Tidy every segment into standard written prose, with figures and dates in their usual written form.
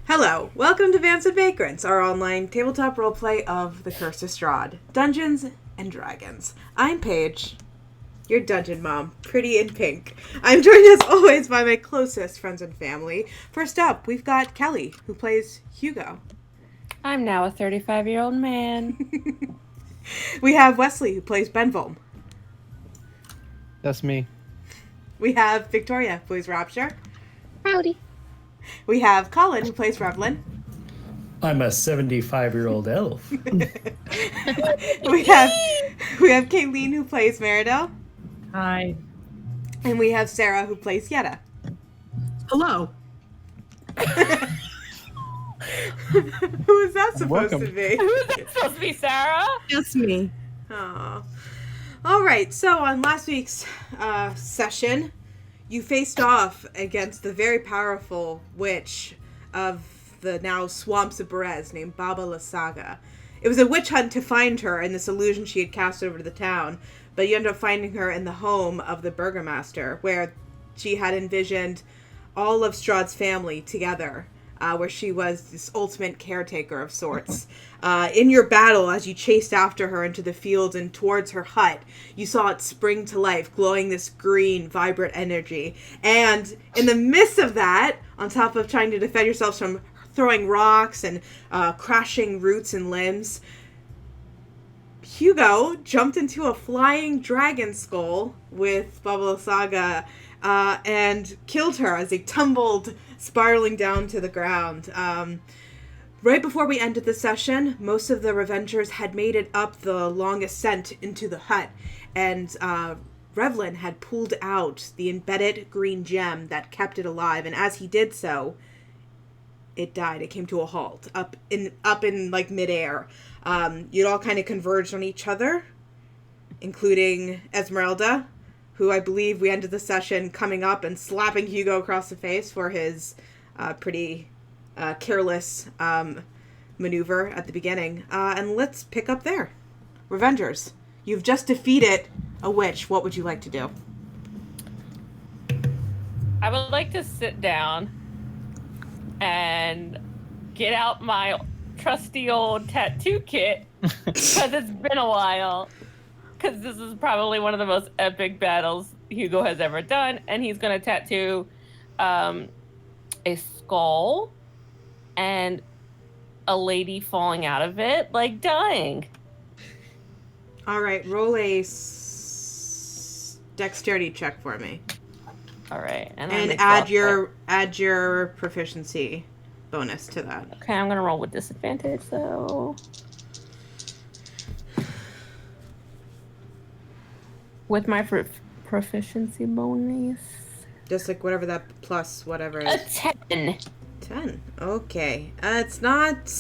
Hello, welcome to Vamps and Vagrants, our online tabletop roleplay of The Curse of Strahd, Dungeons and Dragons. I'm Paige, your dungeon mom, pretty in pink. I'm joined as always by my closest friends and family. First up, we've got Kelly, who plays Hugo. I'm now a 35-year-old man. We have Wesley, who plays Benvolm. That's me. We have Victoria, who plays Rapture. Howdy. We have Colin, who plays Revlin. I'm a 75-year-old elf. we have Kayleen, who plays Meridel. Hi. And we have Sarah, who plays Yetta. Hello. Who is that supposed Welcome. to be? Who is that supposed to be, Sarah? Just me. Aww. All right, so on last week's session, you faced off against the very powerful witch of the now swamps of Berez named Baba Lasaga. It was a witch hunt to find her and this illusion she had cast over the town, but you ended up finding her in the home of the Burgomaster, where she had envisioned all of Strahd's family together, where she was this ultimate caretaker of sorts. In your battle, as you chased after her into the fields and towards her hut, you saw it spring to life, glowing this green, vibrant energy. And in the midst of that, on top of trying to defend yourselves from throwing rocks and crashing roots and limbs, Hugo jumped into a flying dragon skull with Baba Saga and killed her as they tumbled spiraling down to the ground. Right before we ended the session, most of the Revengers had made it up the long ascent into the hut, and Revlin had pulled out the embedded green gem that kept it alive, and as he did so, it died. It came to a halt up in like midair. You'd all kind of converged on each other, including Esmeralda, who I believe we ended the session coming up and slapping Hugo across the face for his pretty careless maneuver at the beginning. And let's pick up there. Revengers, you've just defeated a witch. What would you like to do? I would like to sit down and get out my trusty old tattoo kit, because it's been a while. Because this is probably one of the most epic battles Hugo has ever done, and he's going to tattoo a skull and a lady falling out of it, like dying. All right, roll a dexterity check for me, All right, and add your proficiency bonus to that. Okay, I'm gonna roll with disadvantage though. With my proficiency bonus, Just like whatever that plus whatever a is. 10. 10. Okay. It's not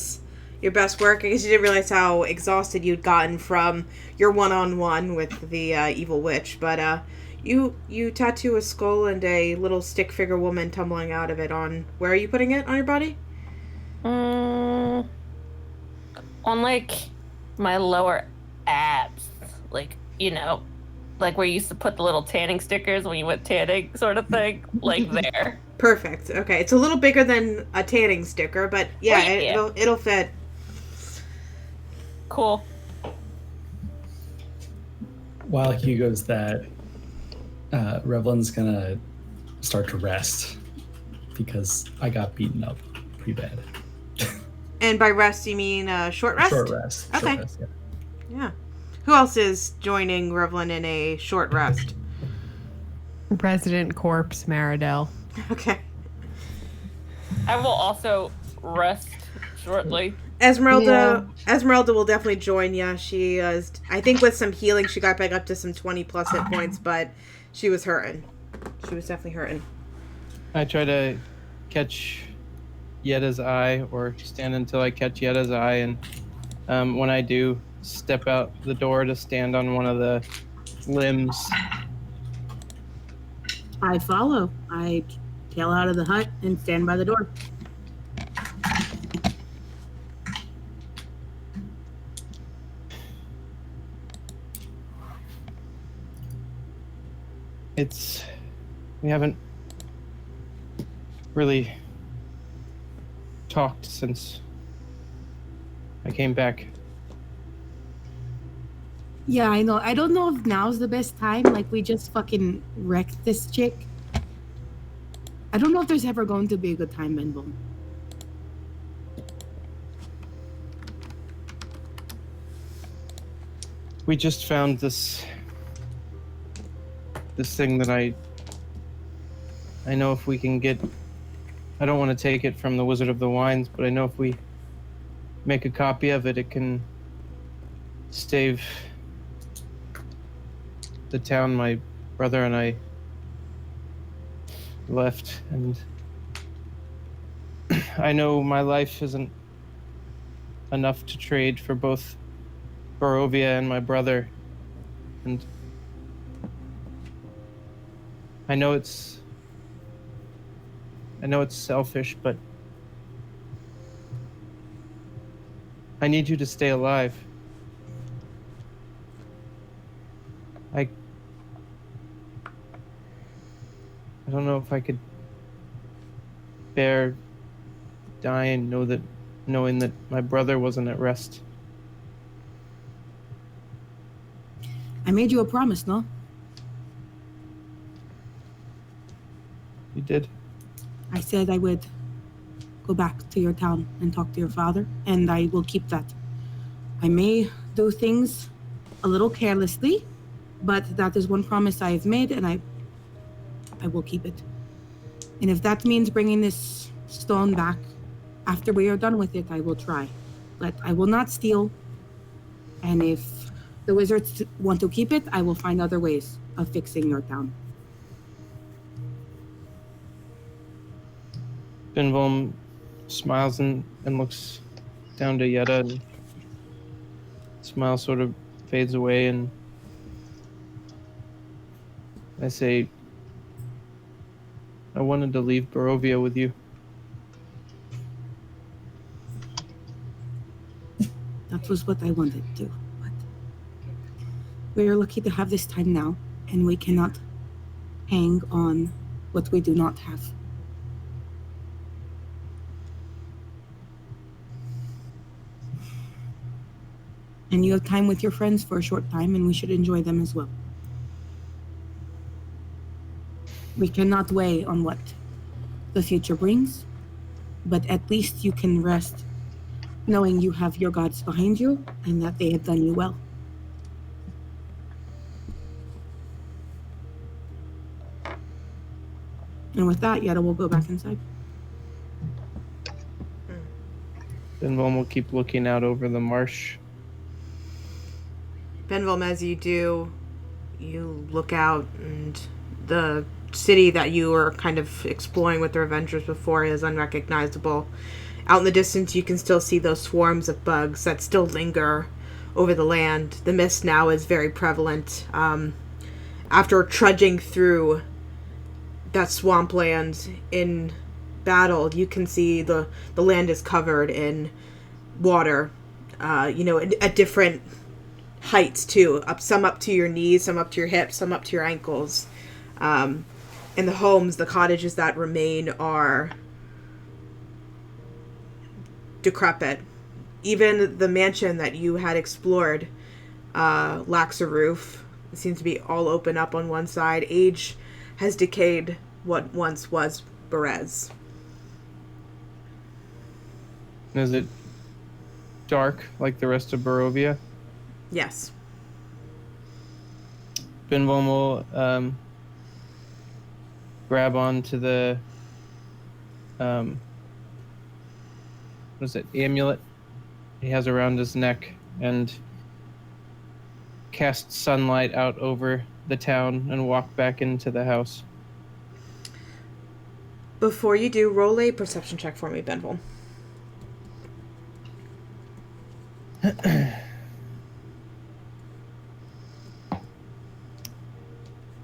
your best work. I guess you didn't realize how exhausted you'd gotten from your one-on-one with the evil witch. But you tattoo a skull and a little stick figure woman tumbling out of it on... Where are you putting it? On your body? On like my lower abs, like, you know, like where you used to put the little tanning stickers when you went tanning, sort of thing, like there. Perfect. Okay. It's a little bigger than a tanning sticker, but yeah, it'll fit. Cool. While Hugo's that, Revlin's gonna start to rest because I got beaten up pretty bad. And by rest, you mean short rest? Short rest. Okay. Short rest, yeah. Yeah. Who else is joining Revlin in a short rest? Resident Corpse Maridel. Okay. I will also rest shortly. Esmeralda will definitely join you. She is, I think with some healing, she got back up to some 20 plus hit points, but she was hurting. She was definitely hurting. I try to catch Yetta's eye, or stand until I catch Yetta's eye, and when I do, step out the door to stand on one of the limbs. I follow. I tail out of the hut and stand by the door. We haven't really talked since I came back. Yeah, I know. I don't know if now's the best time. Like, we just fucking wrecked this chick. I don't know if there's ever going to be a good time, Benbone. We just found this thing that I know if we can get. I don't want to take it from the Wizard of the Wines, but I know if we make a copy of it, it can save the town my brother and I left. And I know my life isn't enough to trade for both Barovia and my brother. And I know it's selfish, but I need you to stay alive. I don't know if I could bear dying, knowing that my brother wasn't at rest. I made you a promise, no? You did? I said I would go back to your town and talk to your father, and I will keep that. I may do things a little carelessly, but that is one promise I have made, and I will keep it. And if that means bringing this stone back after we are done with it, I will try. But I will not steal. And if the wizards want to keep it, I will find other ways of fixing your town. Benvolm smiles and looks down to Yetta, and smile sort of fades away, and I say, I wanted to leave Barovia with you. That was what I wanted to do. But we are lucky to have this time now, and we cannot hang on what we do not have. And you have time with your friends for a short time, and we should enjoy them as well. We cannot weigh on what the future brings, but at least you can rest knowing you have your gods behind you and that they have done you well. And with that, Yetta will go back inside. Benvolm will keep looking out over the marsh. Benvolm, as you do, you look out, and the city that you were kind of exploring with the Revengers before is unrecognizable. Out in the distance, you can still see those swarms of bugs that still linger over the land. The mist now is very prevalent. After trudging through that swampland in battle, you can see the land is covered in water, at different heights too. Some up to your knees, some up to your hips, some up to your ankles. And the homes, the cottages that remain are decrepit. Even the mansion that you had explored lacks a roof. It seems to be all open up on one side. Age has decayed what once was Berez. Is it dark like the rest of Barovia? Yes. Benvolm will grab onto the what is it, amulet he has around his neck, and cast sunlight out over the town and walk back into the house. Before you do, roll a perception check for me, Benvolm.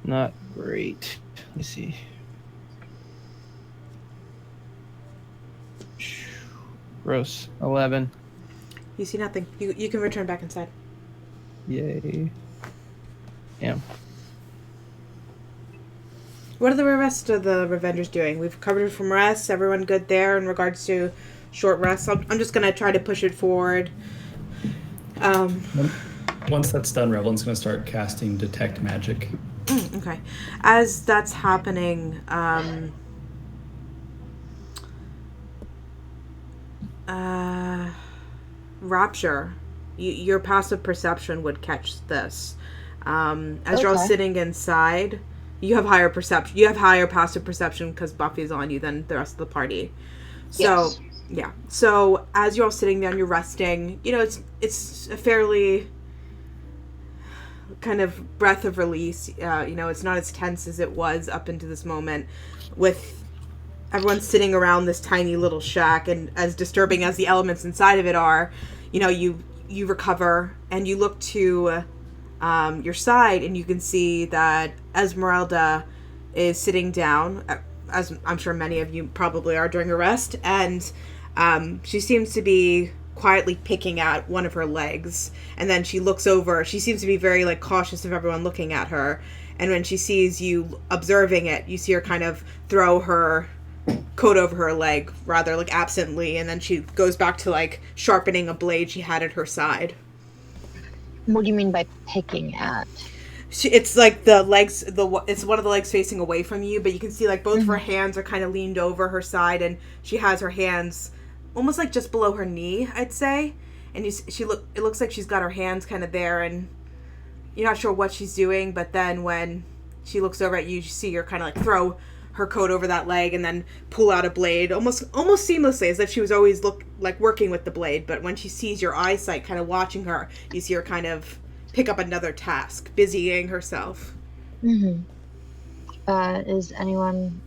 Not great. Let me see. Gross. 11. You see nothing. You can return back inside. Yay. Yeah. What are the rest of the Revengers doing? We've covered from rest. Everyone good there in regards to short rest. So I'm just gonna try to push it forward. Once that's done, Revlin's going to start casting Detect Magic. Okay. As that's happening, Rapture, your passive perception would catch this. As you're all sitting inside, you have higher perception. You have higher passive perception because Buffy's on you than the rest of the party. So, yeah. So as you're all sitting down, you're resting. You know, it's a fairly kind of breath of release. You know, it's not as tense as it was up into this moment, with everyone sitting around this tiny little shack, and as disturbing as the elements inside of it are, you know, you recover and you look to your side, and you can see that Esmeralda is sitting down, as I'm sure many of you probably are during a rest, and she seems to be quietly picking at one of her legs, and then she looks over. She seems to be very like cautious of everyone looking at her, and when she sees you observing it, you see her kind of throw her coat over her leg rather like absently, and then she goes back to like sharpening a blade she had at her side. What do you mean by picking at? It's like the legs, it's one of the legs facing away from you, but you can see like both of her hands are kind of leaned over her side, and she has her hands almost like just below her knee, I'd say. And it looks like she's got her hands kind of there, and you're not sure what she's doing, but then when she looks over at you, you see her kind of like throw her coat over that leg and then pull out a blade almost seamlessly, as if she was always working with the blade. But when she sees your eyesight kind of watching her, you see her kind of pick up another task, busying herself. Is anyone...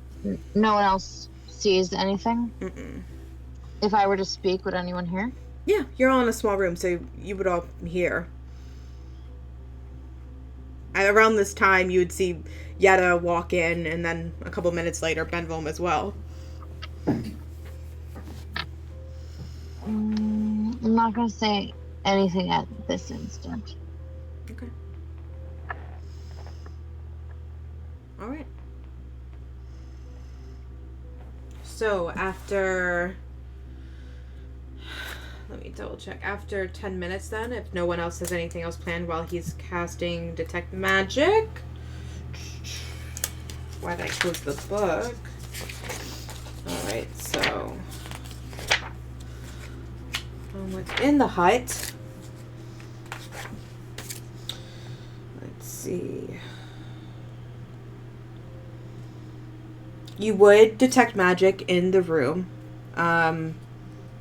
No one else sees anything? Mm-mm. If I were to speak, would anyone hear? Yeah, you're all in a small room, so you would all hear. And around this time, you would see Yetta walk in, and then a couple minutes later, Benvolm as well. I'm not going to say anything at this instant. Okay. All right. So after... Let me double check. After 10 minutes then, if no one else has anything else planned while he's casting Detect Magic. Why did I close the book? Alright, so... what's in the hut? Let's see. You would detect magic in the room.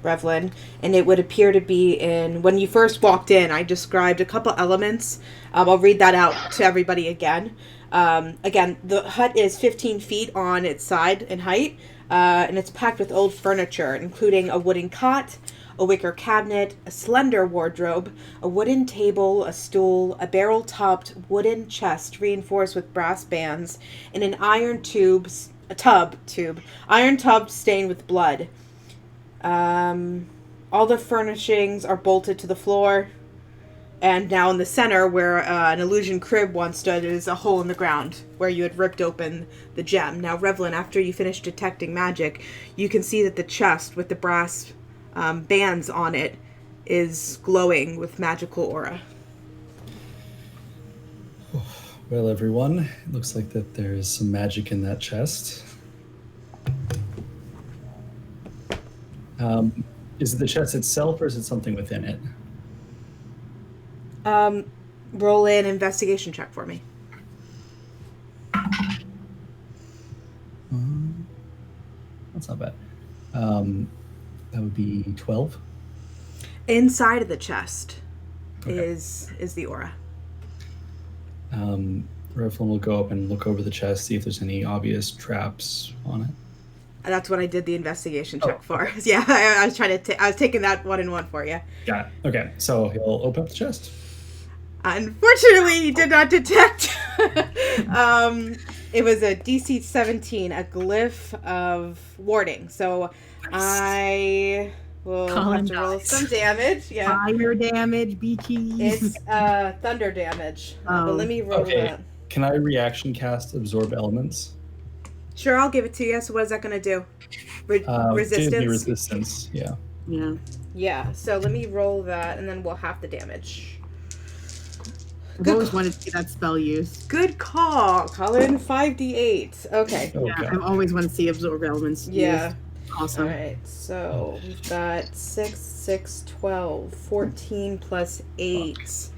Revlin, and it would appear to be in, when you first walked in, I described a couple elements. I'll read that out to everybody again. Again, the hut is 15 feet on its side in height, and it's packed with old furniture, including a wooden cot, a wicker cabinet, a slender wardrobe, a wooden table, a stool, a barrel-topped wooden chest reinforced with brass bands, and an iron tub stained with blood. All the furnishings are bolted to the floor, and now in the center, where an illusion crib once stood, is a hole in the ground where you had ripped open the gem. Now, Revlin, after you finish detecting magic, you can see that the chest with the brass bands on it is glowing with magical aura. Well, everyone, it looks like that there's some magic in that chest. Is it the chest itself, or is it something within it? Roll an investigation check for me. That's not bad. That would be 12. Inside of the chest is the aura. Revlin will go up and look over the chest, see if there's any obvious traps on it. That's what I did the investigation check for. Yeah, I was trying to. I was taking that one in one for you. Got it. Okay, so he'll open up the chest. Unfortunately, he did not detect. It was a DC 17, a glyph of warding. So I will have to roll some damage. Yeah, Fire damage, BTs. it's thunder damage. But let me roll that. Can I reaction cast Absorb Elements? Sure, I'll give it to you. So what is that going to do? Resistance? Gives me resistance, yeah. Yeah. Yeah, so let me roll that, and then we'll half the damage. I've always wanted to see that spell used. Good call, Colin. 5d8. Okay. Oh, Yeah, God. I've always wanted to see absorb elements Yeah. used. Awesome. Alright, so we've got 6, 12, 14 plus 8.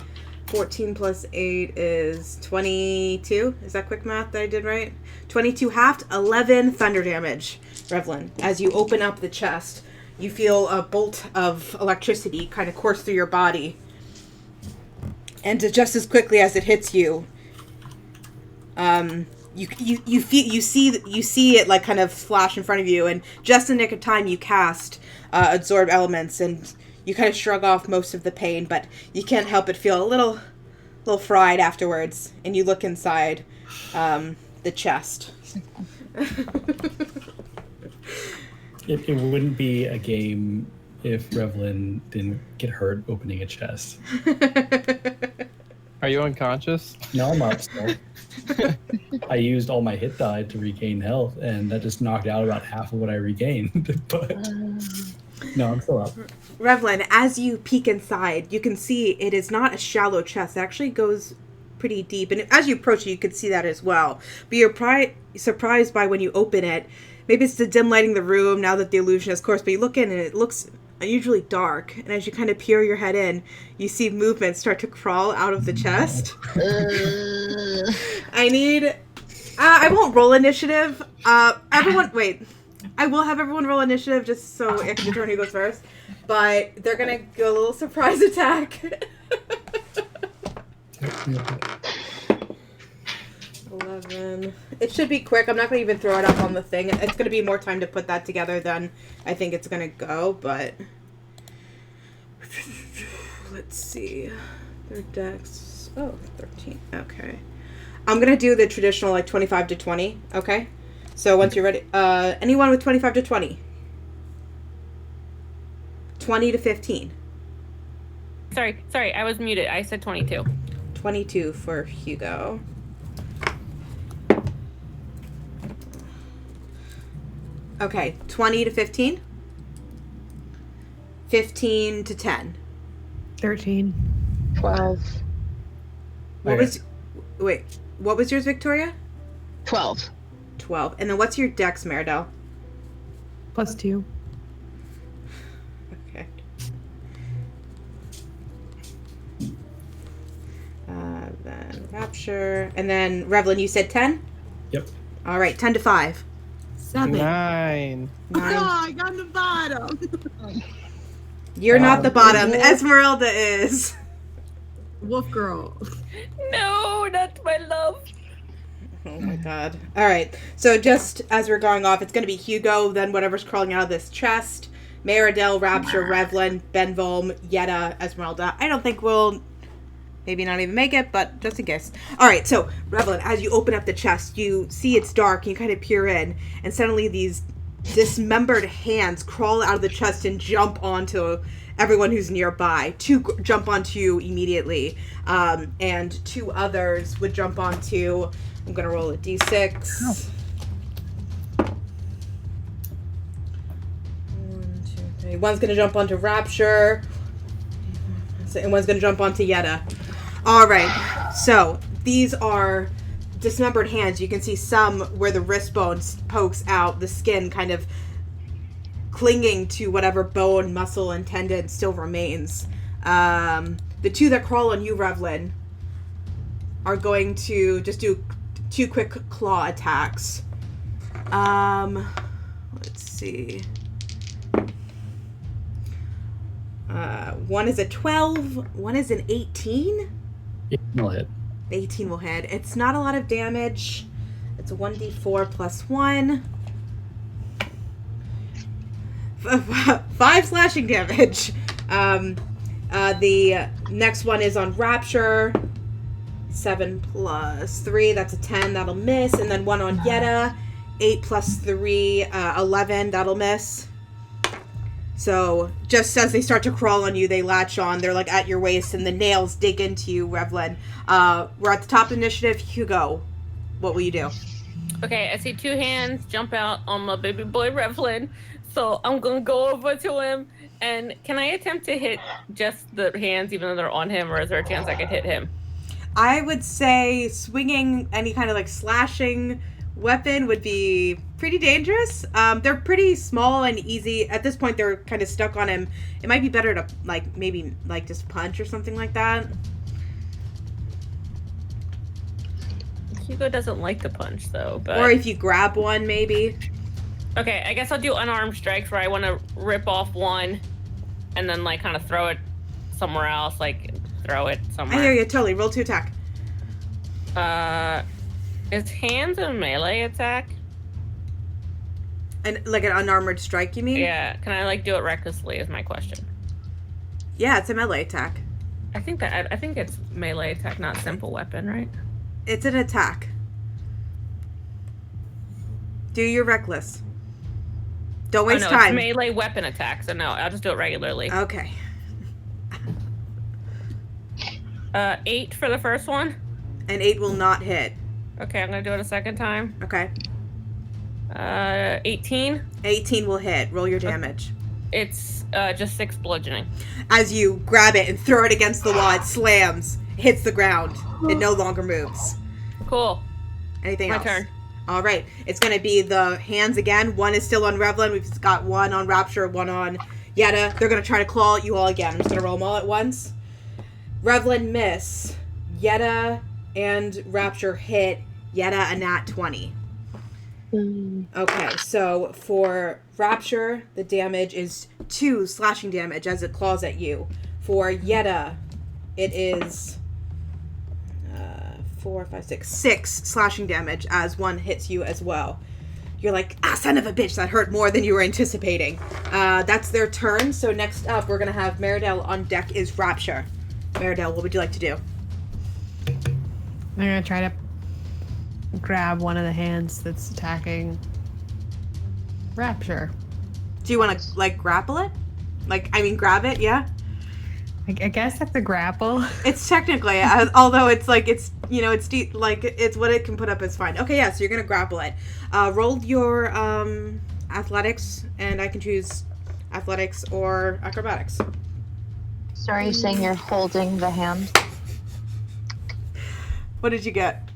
14 plus 8 is 22. Is that quick math that I did right? 22 halved, 11 thunder damage, Revlin. As you open up the chest, you feel a bolt of electricity kind of course through your body. And just as quickly as it hits you, you see it like kind of flash in front of you, and just in the nick of time you cast absorb elements, and you kind of shrug off most of the pain, but you can't help but feel a little fried afterwards, and you look inside the chest. It wouldn't be a game if Revlin didn't get hurt opening a chest. Are you unconscious? No, I'm up still. I used all my hit die to regain health, and that just knocked out about half of what I regained. But no, I'm still up. Revlin, as you peek inside, you can see it is not a shallow chest. It actually goes pretty deep, and as you approach it, you could see that as well. But you're surprised by when you open it. Maybe it's the dim lighting the room now that the illusion is course, but you look in and it looks unusually dark. And as you kind of peer your head in, you see movement start to crawl out of the chest. I need... I won't roll initiative. Everyone... Wait. I will have everyone roll initiative just so I can determine who goes first. But they're going to go a little surprise attack. 11. It should be quick. I'm not going to even throw it up on the thing. It's going to be more time to put that together than I think it's going to go, but... Let's see. Their dex... Oh, 13. Okay. I'm going to do the traditional, like, 25 to 20, okay? So once you're ready... anyone with 25 to 20? 20 to 15. Sorry, I was muted. I said 22. 22 for Hugo. Okay, 20 to 15. 15 to 10. 13. 12. What was... Wait, what was yours, Victoria? 12. 12. And then what's your dex, Meridel? +2. Okay. Then Rapture. And then Revlin, you said 10? Yep. All right, 10 to 5. 7. 9. 9. I got the bottom. You're not the bottom. Esmeralda is. Wolf girl. No, not my love. Oh my god. Alright, so just as we're going off, it's going to be Hugo, then whatever's crawling out of this chest, Meridel, Rapture, Revlin, Benvolm, Yetta, Esmeralda. I don't think we'll maybe not even make it, but just in case. Alright, so Revlin, as you open up the chest, you see it's dark, and you kind of peer in, and suddenly these dismembered hands crawl out of the chest and jump onto everyone who's nearby. 2 jump onto you immediately, and 2 others would jump onto... I'm gonna roll a d6. Oh. 1, 2, 3. One's gonna jump onto Rapture, and one's gonna jump onto Yetta. Alright, so these are dismembered hands. You can see some where the wrist bone pokes out, the skin kind of clinging to whatever bone, muscle, and tendon still remains. The 2 that crawl on you, Revlin, are going to just do 2 quick claw attacks. Let's see. One is a 12, one is an 18. Yeah, will hit. 18 will hit. It's not a lot of damage. It's a 1d4 plus 1. 5 slashing damage. The next one is on Rapture. 7 plus 3, that's a 10, that'll miss. And then one on Yetta. 8 plus 3, 11, that'll miss. So, just as they start to crawl on you, they latch on. They're, like, at your waist, and the nails dig into you, Revlin. We're at the top of initiative. Hugo, what will you do? Okay, I see two hands jump out on my baby boy Revlin, so I'm gonna go over to him. And can I attempt to hit just the hands, even though they're on him, or is there a chance I could hit him? I would say swinging any kind of like slashing weapon would be pretty dangerous. They're pretty small and easy. At this point, they're kind of stuck on him. It might be better to like maybe like just punch or something like that. Hugo doesn't like to punch though, but Or if you grab one, maybe. okay, I guess I'll do unarmed strikes where I want to rip off one, and then like kind of throw it somewhere else, like throw it somewhere. I hear you totally. Roll to attack. Is hands a melee attack? And like an unarmored strike, you mean? Yeah. Can I like do it recklessly? Is my question. Yeah, it's a melee attack. I think it's melee attack, not simple weapon, right? It's an attack. Do your reckless. Don't waste It's time. melee weapon attack, so no, I'll just do it regularly. Okay. 8 for the first one. An 8 will not hit. Okay, I'm gonna do it a second time. Okay. 18. 18 will hit. Roll your damage. It's just 6 bludgeoning. As you grab it and throw it against the wall, it slams, hits the ground. It no longer moves. Cool. Anything My else? turn. All right. It's going to be the hands again. One is still on Revlin. We've got one on Rapture, one on Yetta. They're going to try to claw at you all again. I'm just going to roll them all at once. Revlin miss. Yetta and Rapture hit. Yetta a nat 20. Okay, so for Rapture, the damage is 2 slashing damage as it claws at you. For Yetta, it is 4, 5, 6, 6 slashing damage as one hits you as well. You're like, son of a bitch, that hurt more than you were anticipating. That's their turn, so next up we're going to have Meridel on deck is Rapture. Meridel, what would you like to do? I'm gonna try to grab one of the hands that's attacking Rapture. Do you want to, like, grapple it? Grab it, yeah? I guess that's a grapple. It's technically, although it's like, it's, you know, it's what it can put up is fine. Okay, yeah, so you're going to grapple it. Roll your athletics, and I can choose athletics or acrobatics. So are you saying you're holding the hand? What did you get?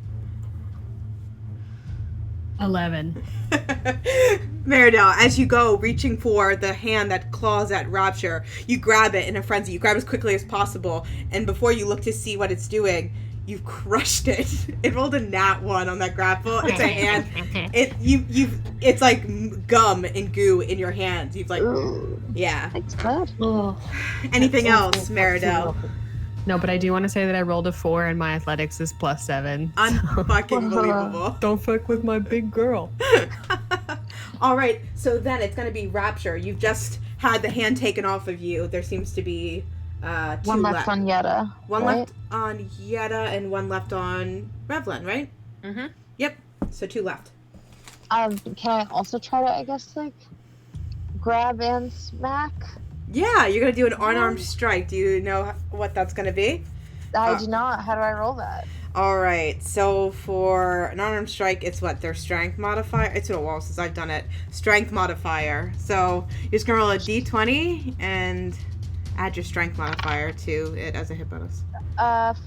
11. Meridel, as you go reaching for the hand that claws at Rapture, you grab it in a frenzy. You grab it as quickly as possible, and before you look to see what it's doing, you've crushed it. It rolled a nat 1 on that grapple. It's a hand. It's like gum and goo in your hands. You've like, yeah. It's good. Anything else, Meridel? No, but I do want to say that I rolled a 4 and my athletics is +7. Unfucking believable. Don't fuck with my big girl. All right, so then it's going to be Rapture. You've just had the hand taken off of you. There seems to be 2 One left on Yetta. One right? left on Yetta and one left on Revlin, right? Mm-hmm. Yep, so 2 left. Can I also try to, I guess, like, grab and smack? Yeah, you're going to do an unarmed strike. Do you know what that's going to be? I do not. How do I roll that? All right, so for an unarmed strike, it's what? Their strength modifier? It's been a while since I've done it. Strength modifier. So you're just going to roll a d20 and add your strength modifier to it as a hit bonus.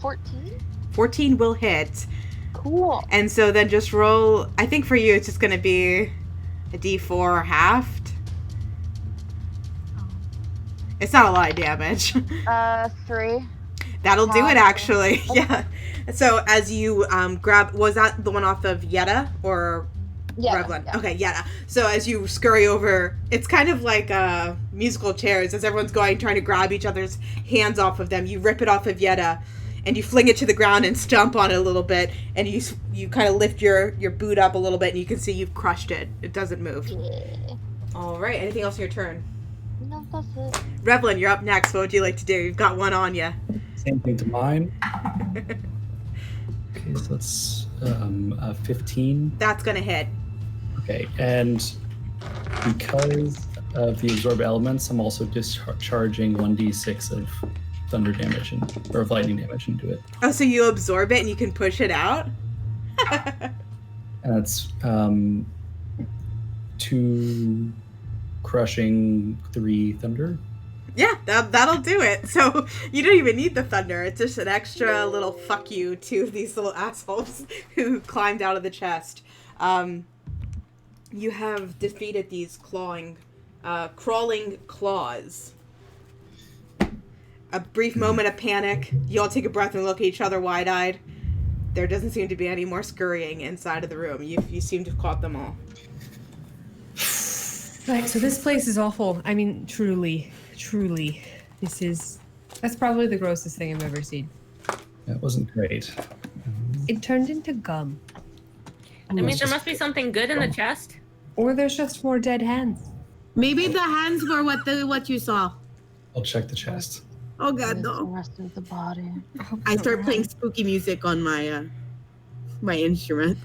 14? 14 will hit. Cool. And so then just roll, I think for you it's just going to be a d4 halved. It's not a lot of damage. 3. That'll do it, actually. Yeah. So as you grab, was that the one off of Yetta or Revlin? Yeah. Okay, Yetta. So as you scurry over, it's kind of like musical chairs. As everyone's going, trying to grab each other's hands off of them, you rip it off of Yetta, and you fling it to the ground and stomp on it a little bit, and you kind of lift your boot up a little bit, and you can see you've crushed it. It doesn't move. Yeah. All right. Anything else on your turn? No, that's it. Revlin, you're up next. What would you like to do? You've got one on you. Same thing to mine. Okay, so that's 15. That's gonna hit. Okay, and because of the absorb elements, I'm also discharging 1d6 of thunder damage or of lightning damage into it. Oh, so you absorb it and you can push it out? And that's 2 crushing, 3 thunder. Yeah, that'll do it. So you don't even need the thunder. It's just an extra little fuck you to these little assholes who climbed out of the chest. You have defeated these crawling claws. A brief moment of panic. You all take a breath and look at each other wide-eyed. There doesn't seem to be any more scurrying inside of the room. You seem to have caught them all. Right, so this place is awful. I mean, truly, that's probably the grossest thing I've ever seen. That wasn't great. It turned into gum. I mean, there must be something good in the chest. Or there's just more dead hands. Maybe the hands were what you saw. I'll check the chest. Oh God, The no! rest of the body. I start playing spooky music on my my instrument.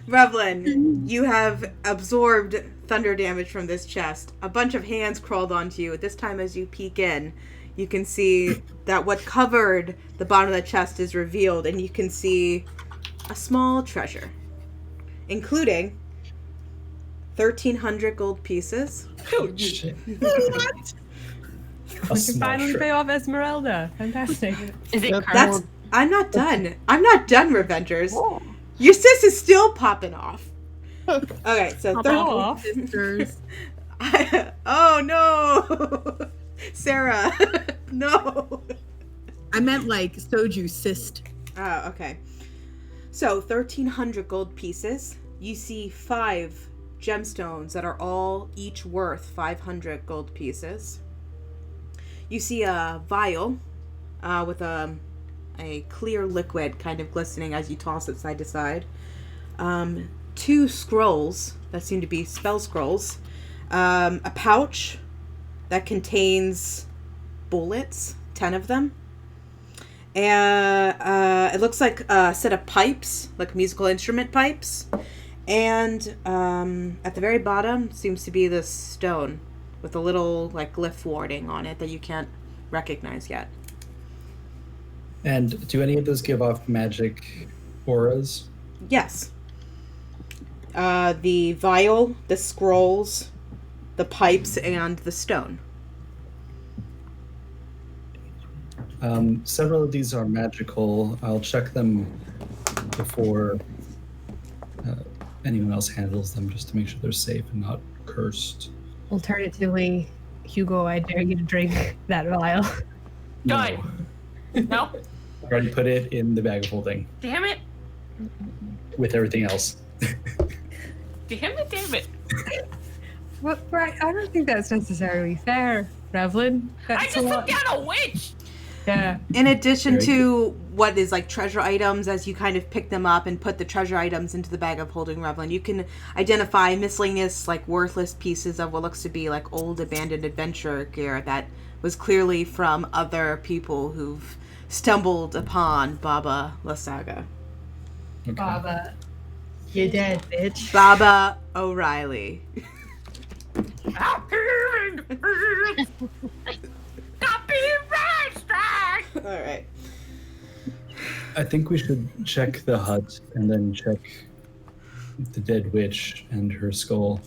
Revlin, you have absorbed thunder damage from this chest. A bunch of hands crawled onto you. This time as you peek in, you can see that what covered the bottom of the chest is revealed, and you can see a small treasure, including 1,300 gold pieces. Oh, shit. What? A We can small finally shred. pay off Esmeralda. Fantastic. Is it That's. I'm not done. I'm not done, Revengers. Oh. Your sis is still popping off. Okay, so Pop off. Sisters. oh no, Sarah, no. I meant like soju cyst. Oh, okay. So 1,300 gold pieces. You see 5 gemstones that are all each worth 500 gold pieces. You see a vial with a clear liquid kind of glistening as you toss it side to side. 2 scrolls that seem to be spell scrolls. A pouch that contains bullets, 10 of them. And it looks like a set of pipes, like musical instrument pipes. And at the very bottom seems to be this stone with a little like glyph warding on it that you can't recognize yet. And do any of those give off magic auras? Yes. The vial, the scrolls, the pipes, and the stone. Several of these are magical. I'll check them before anyone else handles them, just to make sure they're safe and not cursed. Alternatively, Hugo, I dare you to drink that vial. Good. No. I already put it in the bag of holding Damn it. with everything else. Damn it. Well, right, I don't think that's necessarily fair, Revlin. I That's just a took lot. down a witch. Yeah. In addition Very to what is like treasure items, as you kind of pick them up and put the treasure items into the bag of holding, Revlin, you can identify miscellaneous, like worthless pieces of what looks to be like old abandoned adventure gear that was clearly from other people who've stumbled upon Baba Lysaga. Okay. Baba, you're dead, bitch. Baba O'Reilly. Copyright strike. All right. I think we should check the hut and then check the dead witch and her skull,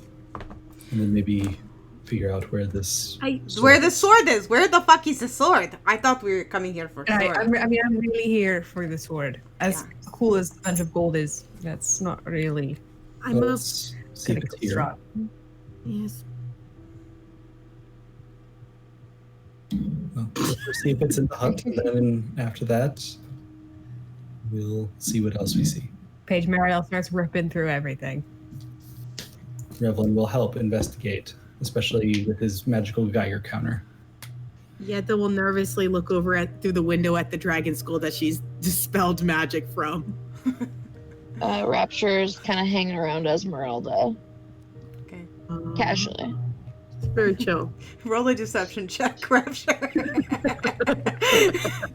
and then maybe figure out where this. Where the sword is? Where the fuck is the sword? I thought we were coming here for I sword. mean, I'm really here for the sword. As cool as a bunch of gold is, that's not really I'm a Let's see if gonna it's go here. strong. yes. Well, let's see if it's in the hut, and then after that, we'll see what else we see. Paige Mariel starts ripping through everything. Revlin will help investigate, especially with his magical Geiger counter. Yetta will nervously look over through the window at the dragon skull that she's dispelled magic from. Rapture's kind of hanging around Esmeralda Okay. casually. It's very chill. Roll a deception check, Rapture.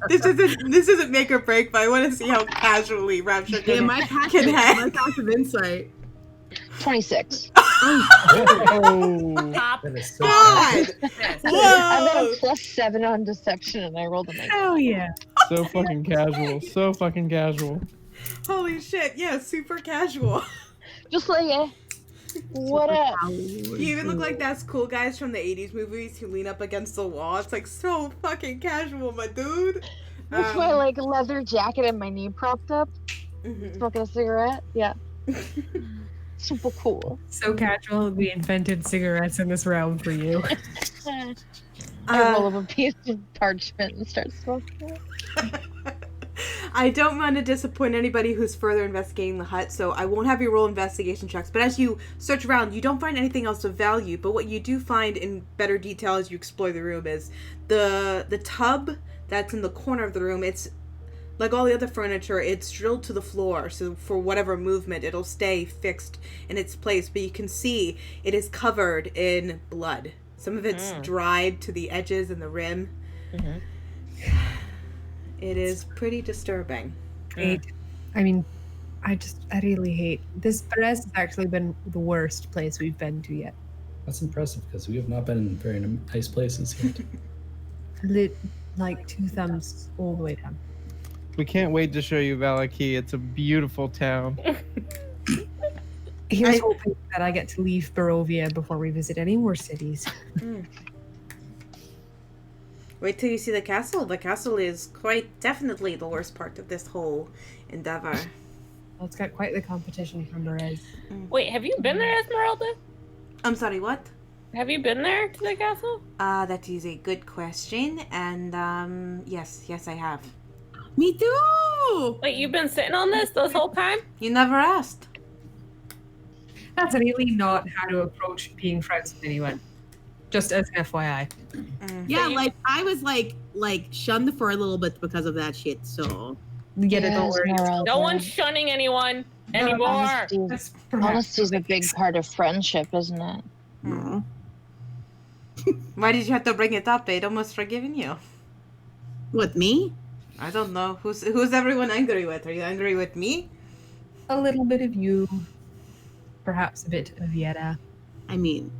This isn't make or break, but I want to see how casually Rapture Yeah, can. my Can hack. passive insight. 26. Oh, Top. That is so God! I got Whoa! a +7 on deception and I rolled a 9. Hell yeah. so fucking casual. So fucking casual. Holy shit! Yeah, super casual. Just like, what up? You even look like those cool guys from the 80s movies who lean up against the wall. It's like so fucking casual, my dude. With my like leather jacket and my knee propped up, Mhm. smoking a cigarette. Yeah, super cool. So casual, we invented cigarettes in this realm for you. I roll up a piece of parchment and start smoking it. I don't want to disappoint anybody who's further investigating the hut, so I won't have you roll investigation checks. But as you search around, you don't find anything else of value. But what you do find in better detail as you explore the room is the tub that's in the corner of the room. It's like all the other furniture, it's drilled to the floor, so for whatever movement, it'll stay fixed in its place. But you can see it is covered in blood. Some of it's dried to the edges and the rim. Mm-hmm. It is pretty disturbing. Great. I mean, I really hate this. Perez has actually been the worst place we've been to yet. That's impressive because we have not been in very nice places yet. Lit like 2 thumbs all the way down. We can't wait to show you Valaki. It's a beautiful town. Here's hoping that I get to leave Barovia before we visit any more cities. Wait till you see the castle. The castle is quite definitely the worst part of this whole endeavor. Well, it's got quite the competition from Perez. Wait, have you been there, Esmeralda? I'm sorry, what? Have you been there to the castle? That is a good question, and yes, I have. Me too! Wait, you've been sitting on this whole time? You never asked. That's really not how to approach being friends with anyone. Just as an FYI. Yeah, like I was like shunned for a little bit because of that shit. So Get it, don't worry. No one's shunning anyone anymore. Honesty's a big part of friendship, isn't it? no. Why did you have to bring it up? They'd almost forgiven you. What, me? I don't know. Who's everyone angry with? Are you angry with me? A little bit of you. Perhaps a bit of Yetta. I mean,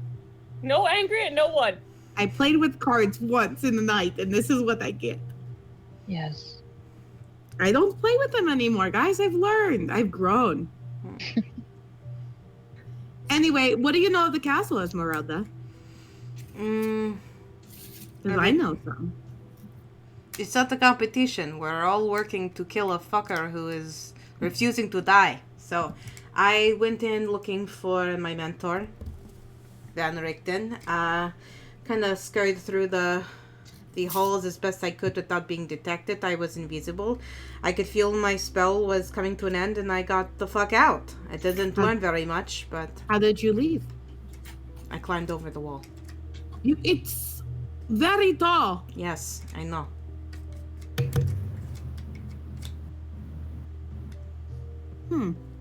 No angry at no one. I played with cards once in the night, and this is what I get. Yes. I don't play with them anymore, guys. I've learned. I've grown. Anyway, what do you know of the castle, Esmeralda? Because I know some. It's not a competition. We're all working to kill a fucker who is refusing to die. So, I went in looking for my mentor, Van Richten. Kind of scurried through the halls as best I could without being detected. I was invisible. I could feel my spell was coming to an end, and I got the fuck out. I didn't learn very much, but How did you leave? I climbed over the wall. It's very tall. Yes, I know.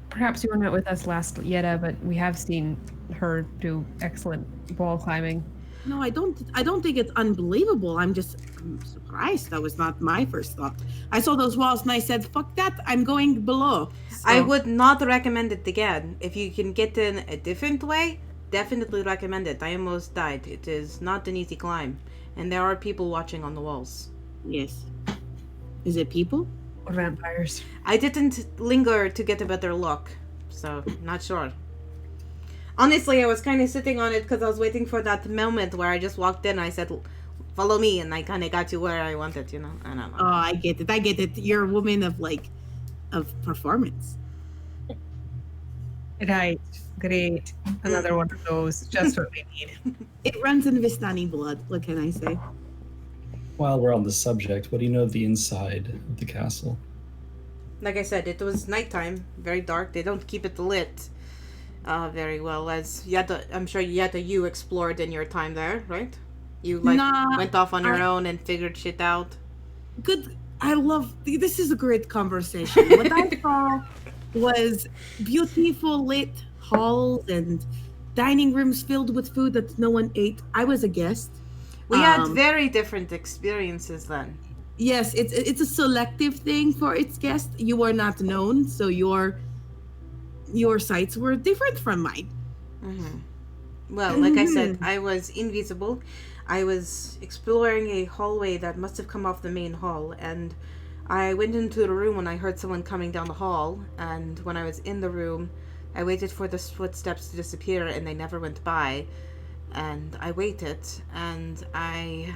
Perhaps you were not with us last Yetta, but we have seen her do excellent wall climbing. No, I don't think it's unbelievable. I'm surprised. That was not my first thought. I saw those walls and I said, fuck that, I'm going below. So, I would not recommend it again. If you can get in a different way, definitely recommend it. I almost died. It is not an easy climb. And there are people watching on the walls. Yes. Is it people? Or vampires. I didn't linger to get a better look, so not sure. Honestly, I was kind of sitting on it because I was waiting for that moment where I just walked in. I said, follow me, and I kind of got to where I wanted, you know? I don't know. Oh, I get it. You're a woman of performance. Right. Great. Another one of those. Just what we need. It runs in Vistani blood. What can I say? While we're on the subject, what do you know of the inside of the castle? Like I said, it was nighttime, very dark. They don't keep it lit very well, as Yetta, I'm sure Yetta, you explored in your time there, right? You went off on your own and figured shit out. Good. I love this. Is a great conversation. What I saw was beautiful lit halls and dining rooms filled with food that no one ate. I was a guest. We had very different experiences then. Yes, it's a selective thing for its guests. You were not known, so your sights were different from mine. Mm-hmm. Well, like I said, I was invisible. I was exploring a hallway that must have come off the main hall, and I went into the room when I heard someone coming down the hall, and when I was in the room, I waited for the footsteps to disappear, and they never went by. And I waited, and I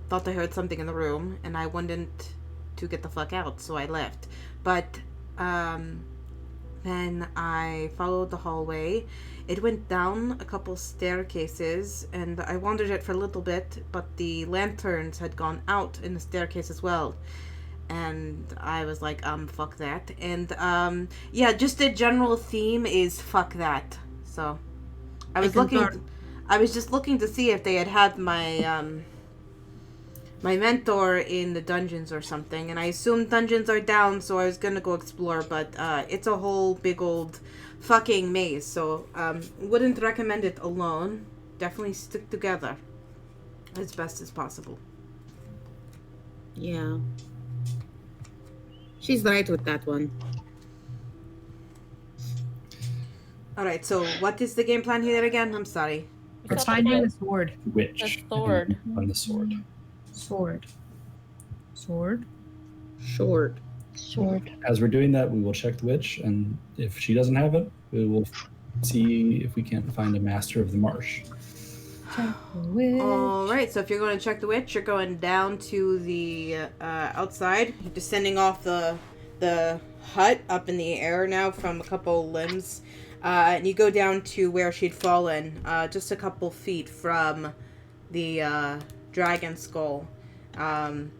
thought I heard something in the room, and I wanted to get the fuck out, so I left. But then I followed the hallway. It went down a couple staircases, and I wandered it for a little bit, but the lanterns had gone out in the staircase as well. And I was like, fuck that. And, yeah, just the general theme is fuck that. So, I was just looking to see if they had my, my mentor in the dungeons or something. And I assumed dungeons are down, so I was gonna go explore, but, it's a whole big old fucking maze. So, wouldn't recommend it alone. Definitely stick together as best as possible. Yeah. She's right with that one. Alright, so what is the game plan here again? I'm sorry. It's finding the sword. Witch. The sword. On the sword. Sword. Sword? Short. Sword. As we're doing that, we will check the witch, and if she doesn't have it, we will see if we can't find a master of the marsh. Alright, so if you're going to check the witch, you're going down to the outside. You're descending off the hut up in the air now from a couple limbs. And you go down to where she'd fallen, just a couple feet from the dragon skull. And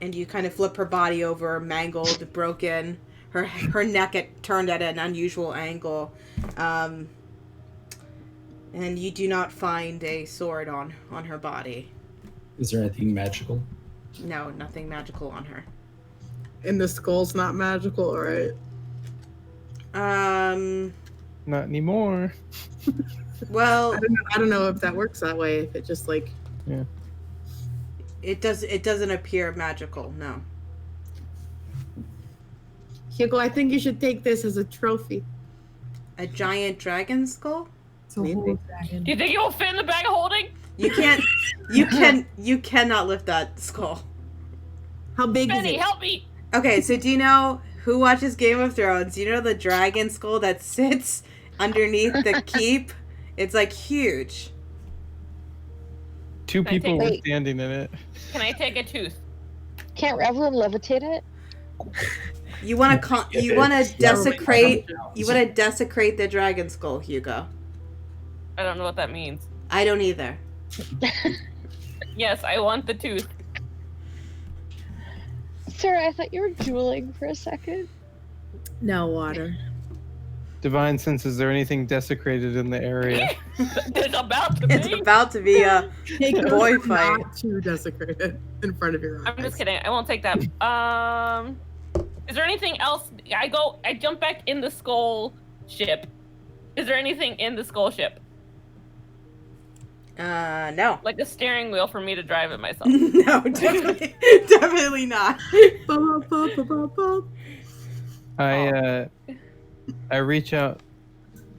you kind of flip her body over, mangled, broken. Her neck turned at an unusual angle. And you do not find a sword on her body. Is there anything magical? No, nothing magical on her. And the skull's not magical, right? Not anymore. Well, I don't know if that works that way. If it just like it doesn't appear magical. No. Hugo, I think you should take this as a trophy. A giant dragon skull? It's a whole dragon. Do you think it will fit in the bag of holding? You can't. You cannot lift that skull. How big Benny, is it? help me! Okay, so do you know who watches Game of Thrones? Do you know the dragon skull that sits underneath the keep? It's like huge. Two Can I people take- were standing in it. Can I take a tooth? Can't everyone levitate it? You want to desecrate the dragon skull, Hugo. I don't know what that means. I don't either. Yes, I want the tooth. Sarah, I thought you were dueling for a second. No water. Divine sense, is there anything desecrated in the area? It's about to be. It's about to be a boy fight. Not too desecrated in front of your eyes. I'm just kidding. I won't take that. Is there anything else? I jump back in the skull ship. Is there anything in the skull ship? No. Like a steering wheel for me to drive it myself. No, definitely not. I reach out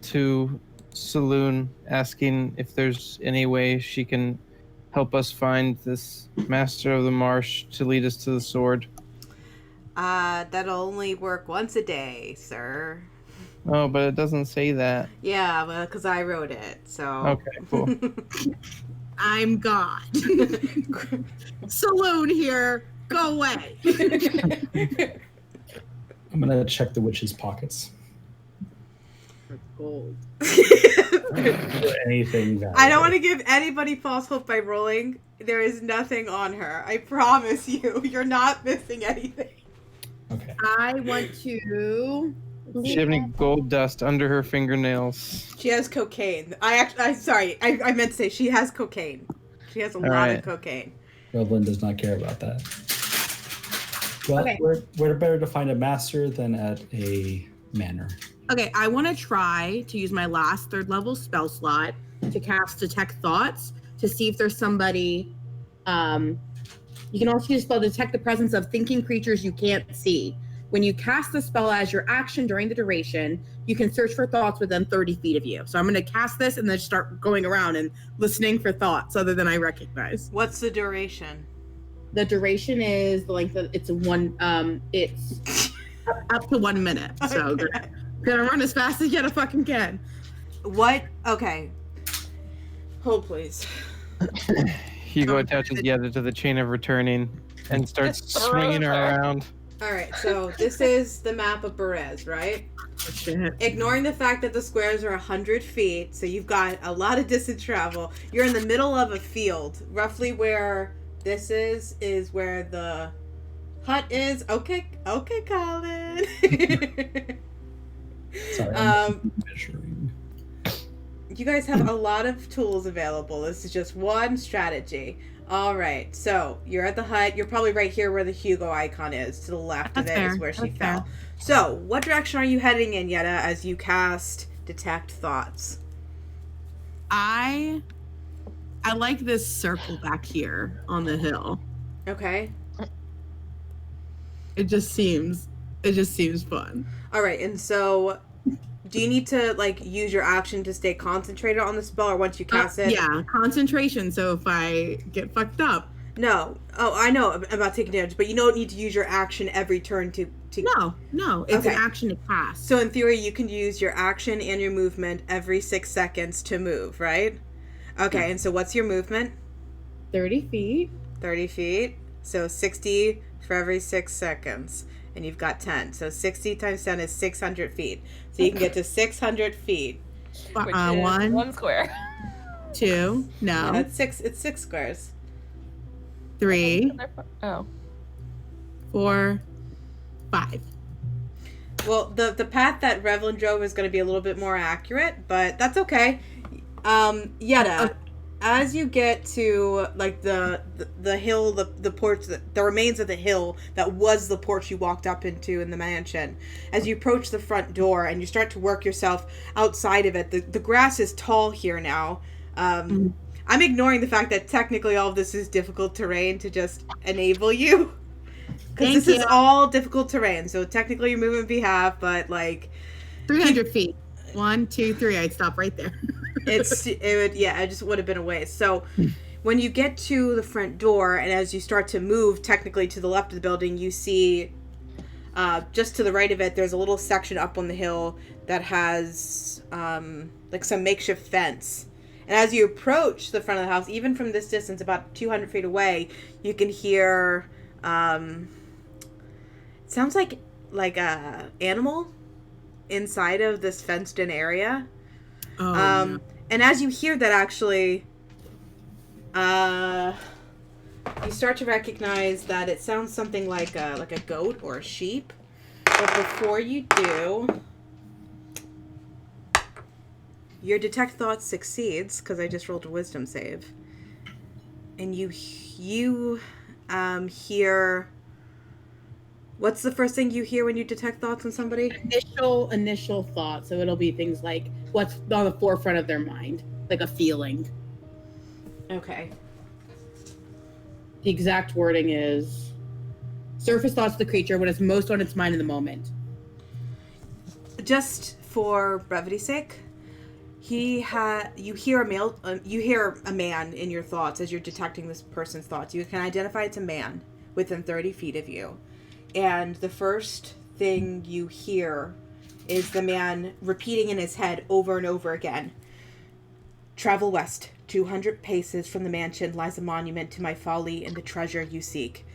to Saloon asking if there's any way she can help us find this Master of the Marsh to lead us to the sword. That'll only work once a day, sir. Oh, but it doesn't say that. Yeah, well, because I wrote it, so. Okay, cool. I'm God. Saloon here. Go away. I'm gonna check the witch's pockets. Gold. Anything valuable. I don't want to give anybody false hope by rolling. There is nothing on her. I promise you. You're not missing anything. Okay. I want to. Does she have any gold dust under her fingernails? She has cocaine. I meant to say she has cocaine. She has a lot right. of cocaine. Roblin does not care about that. But Okay. we're better to find a master than at a manor. Okay, I want to try to use my last 3rd level spell slot to cast Detect Thoughts to see if there's somebody. You can also use the spell to detect the presence of thinking creatures you can't see. When you cast the spell as your action during the duration, you can search for thoughts within 30 feet of you. So I'm going to cast this and then start going around and listening for thoughts other than I recognize. What's the duration? The duration is the length of it's up to 1 minute. So gonna run as fast as you fucking can. What? Okay. Hold, please. Hugo attaches Yetta to the chain of returning and starts swinging her around. All right, so this is the map of Berez, right? Oh, shit. Ignoring the fact that the squares are 100 feet, so you've got a lot of distance travel. You're in the middle of a field. Roughly where this is where the hut is. Okay, Colin. Sorry, I'm measuring. You guys have a lot of tools available. This is just one strategy. All right, so you're at the hut. You're probably right here where the Hugo icon is. To the left of it is where she fell. So, what direction are you heading in, Yetta, as you cast Detect Thoughts? I like this circle back here on the hill. Okay. It just seems fun. All right, and so do you need to use your action to stay concentrated on the spell, or once you cast it? Yeah, concentration. So if I get fucked up. No. Oh, I know about taking damage, but you don't need to use your action every turn to... No. It's an action to cast. So in theory, you can use your action and your movement every 6 seconds to move, right? Okay, and so what's your movement? 30 feet. 30 feet. So 60 for every 6 seconds. And you've got 10. So 60 times 10 is 600 feet. So you can get to 600 feet. Which is one square. 2. No. Yeah, it's 6 squares. 3. Oh. 4. 5. Well, the path that Revlin drove is going to be a little bit more accurate, but that's okay. Yetta, as you get to the hill, the porch, the remains of the hill that was the porch you walked up into in the mansion, as you approach the front door and you start to work yourself outside of it, the grass is tall here now. I'm ignoring the fact that technically all of this is difficult terrain to just enable you. Because this is all difficult terrain, so technically you're moving behalf, but 300 feet. 1, 2, 3. I'd stop right there. it just would have been a waste. So when you get to the front door, and as you start to move technically to the left of the building, you see just to the right of it, there's a little section up on the hill that has some makeshift fence. And as you approach the front of the house, even from this distance, about 200 feet away, you can hear it sounds like a animal inside of this fenced-in area. And as you hear that, actually, you start to recognize that it sounds something like a goat or a sheep. But before you do, your Detect Thoughts succeeds, because I just rolled a Wisdom save. And you hear... What's the first thing you hear when you detect thoughts on somebody? Initial thought. So it'll be things like what's on the forefront of their mind, like a feeling. Okay. The exact wording is surface thoughts of the creature when it's most on its mind in the moment. Just for brevity's sake, you hear a man in your thoughts as you're detecting this person's thoughts. You can identify it's a man within 30 feet of you. And the first thing you hear is the man repeating in his head over and over again. Travel west. 200 paces from the mansion lies a monument to my folly and the treasure you seek.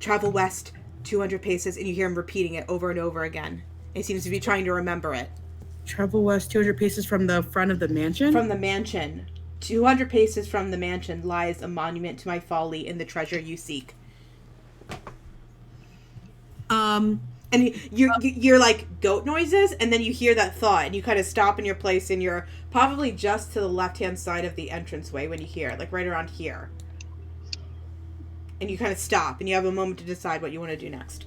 Travel west. 200 paces. And you hear him repeating it over and over again. He seems to be trying to remember it. Travel west 200 paces from the front of the mansion? From the mansion. 200 paces from the mansion lies a monument to my folly and the treasure you seek. And you're like goat noises, and then you hear that thought, and you kind of stop in your place, and you're probably just to the left-hand side of the entranceway when you hear it, like right around here. And you kind of stop, and you have a moment to decide what you want to do next.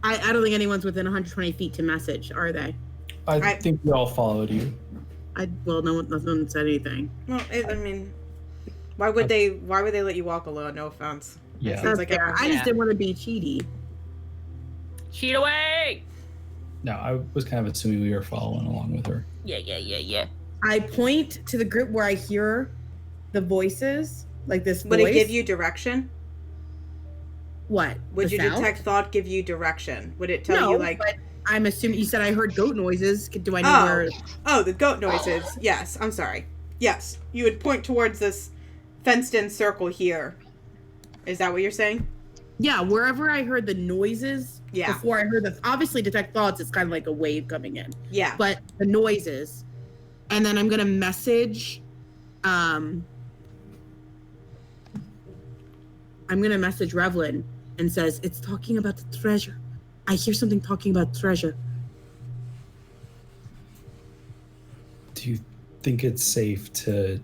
I don't think anyone's within 120 feet to message, are they? I think we all followed you. No one said anything. Well, I mean, why would they let you walk alone? No offense. Yeah. Sounds like I just didn't want to be cheaty. Cheat away! No, I was kind of assuming we were following along with her. Yeah. I point to the group where I hear the voices, Like this Would voice? it give you direction? What? Would The you sound? detect thought give you direction? Would it tell No, you like but I'm assuming you said I heard goat noises. Do I know where? Oh, the goat noises. Yes, I'm sorry. Yes, you would point towards this fenced-in circle here. Is that what you're saying? Yeah, wherever I heard the noises. Yeah. Before I heard the obviously detect thoughts, it's kind of like a wave coming in. Yeah. But the noises, and then I'm gonna message. I'm gonna message Revlin and says it's talking about the treasure. I hear something talking about treasure. Do you think it's safe to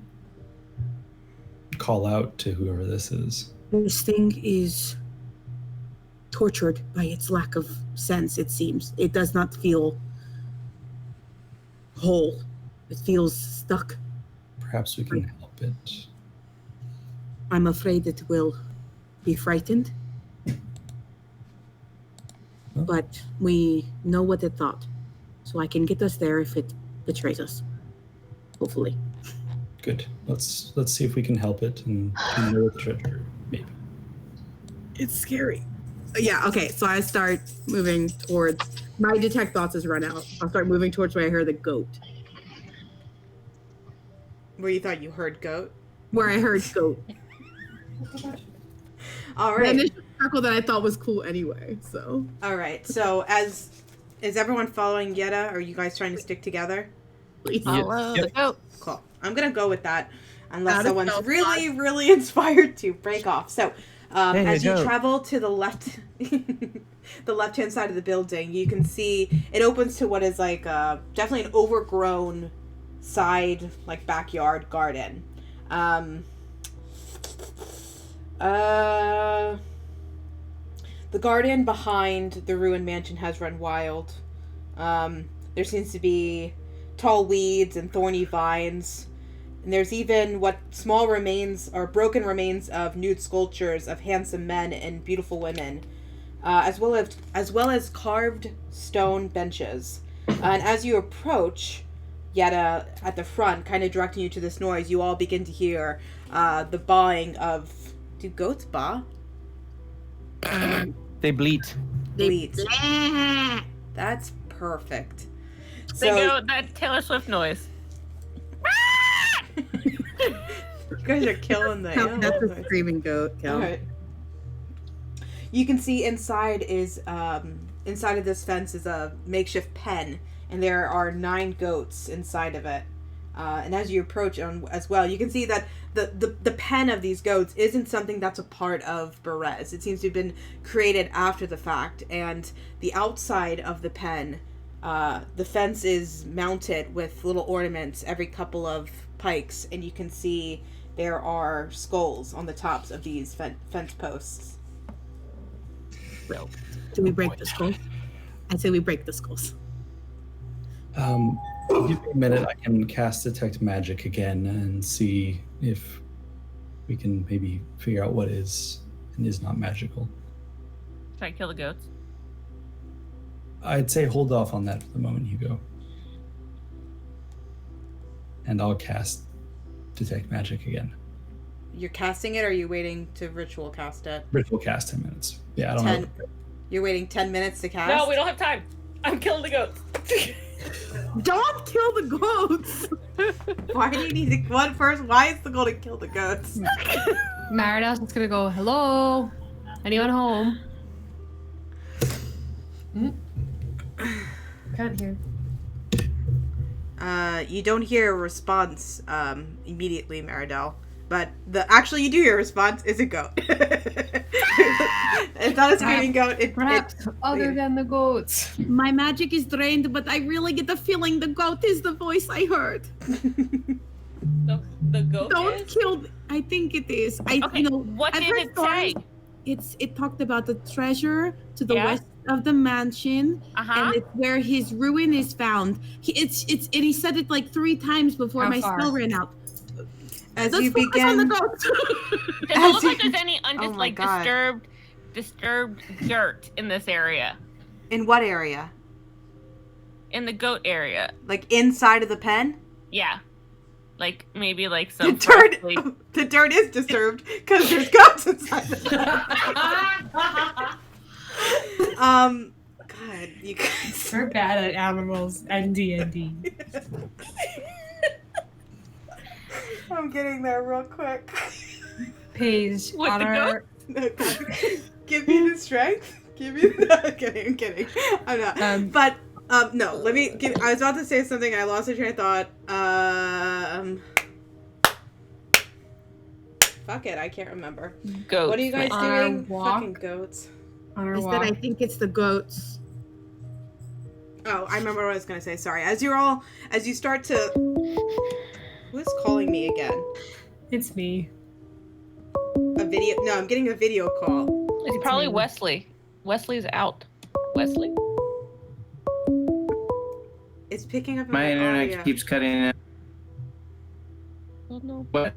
call out to whoever this is? This thing is tortured by its lack of sense, it seems. It does not feel whole. It feels stuck. Perhaps we can help it. I'm afraid it will be frightened. Well. But we know what it thought. So I can get us there if it betrays us. Hopefully. Good. Let's see if we can help it and know the treasure, maybe. It's scary. Yeah, okay, so I start moving towards my detect thoughts has run out. I'll start moving towards where I heard the goat. Where you thought you heard goat? Where I heard goat. All The right. initial circle that I thought was cool anyway, so. All right. So is everyone following Yetta? Or are you guys trying to stick together? Please. Follow Yep. the goat. Cool. I'm gonna go with that, unless Out of someone's stealth really, really inspired to break off. So, Hey, as you go. travel to the left, the left-hand side of the building, you can see it opens to what is like definitely an overgrown side, like backyard garden. The garden behind the ruined mansion has run wild. There seems to be tall weeds and thorny vines. And there's even what small remains or broken remains of nude sculptures of handsome men and beautiful women, as well as carved stone benches. And as you approach Yetta at the front, kind of directing you to this noise, you all begin to hear the bawing of... Do goats baw? They bleat. Bleat. That's perfect. They go that Taylor Swift noise. You guys are killing the That's animals. a screaming goat. Kel. Alright. You can see inside of this fence is a makeshift pen, and there are 9 goats inside of it. And as you approach as well, you can see that the pen of these goats isn't something that's a part of Berez. It seems to have been created after the fact, and the outside of the pen, the fence is mounted with little ornaments every couple of pikes, and you can see there are skulls on the tops of these fence posts. Do we break the skulls? I say we break the skulls. Give me a minute. I can cast Detect Magic again and see if we can maybe figure out what is and is not magical. Should I kill the goats? I'd say hold off on that for the moment, Hugo. And I'll cast Detect Magic again. You're casting it, or are you waiting to ritual cast it? Ritual cast 10 minutes. Yeah, I don't know. You're waiting 10 minutes to cast? No, we don't have time. I'm killing the goats. Don't kill the goats! Why do you need to... What first? Why is the goal to kill the goats? Marida's just gonna go, hello? Anyone home? Can't hear. You don't hear a response immediately, Maridel. But actually you do hear a response. It's a goat. It's not a screaming goat. Perhaps other than the goats. My magic is drained, but I really get the feeling the goat is the voice I heard. The goat Don't is? kill. I think it is. Okay, what I've did heard it say? stories. It talked about the treasure to the Yeah. west of the mansion, Uh-huh. and it's where his ruin is found. And he said it like 3 times before How my far? spell ran out. As Let's you focus on the begin... goats. Does it As look you- like there's any Oh my God. disturbed dirt in this area? In what area? In the goat area? Like inside of the pen? Yeah. Like maybe like The some dirt, freshly- the dirt is disturbed because there's goats inside the God, you guys. We're bad at animals and D&D. I'm getting there real quick. Paige, With on the our Give me the strength. Give me the. I'm kidding. I'm not. But no. Let me give. I was about to say something. I lost my train of thought. Fuck it. I can't remember. goats. What are you guys On our doing? walk? Fucking goats. on our I said walk. I think it's the goats. Oh, I remember what I was gonna say. Sorry. As you start to. Who's calling me again? It's me. A video? No, I'm getting a video call. It's probably me. Wesley. Wesley's out. Wesley? It's picking up My internet audio. keeps cutting out. Oh no. What?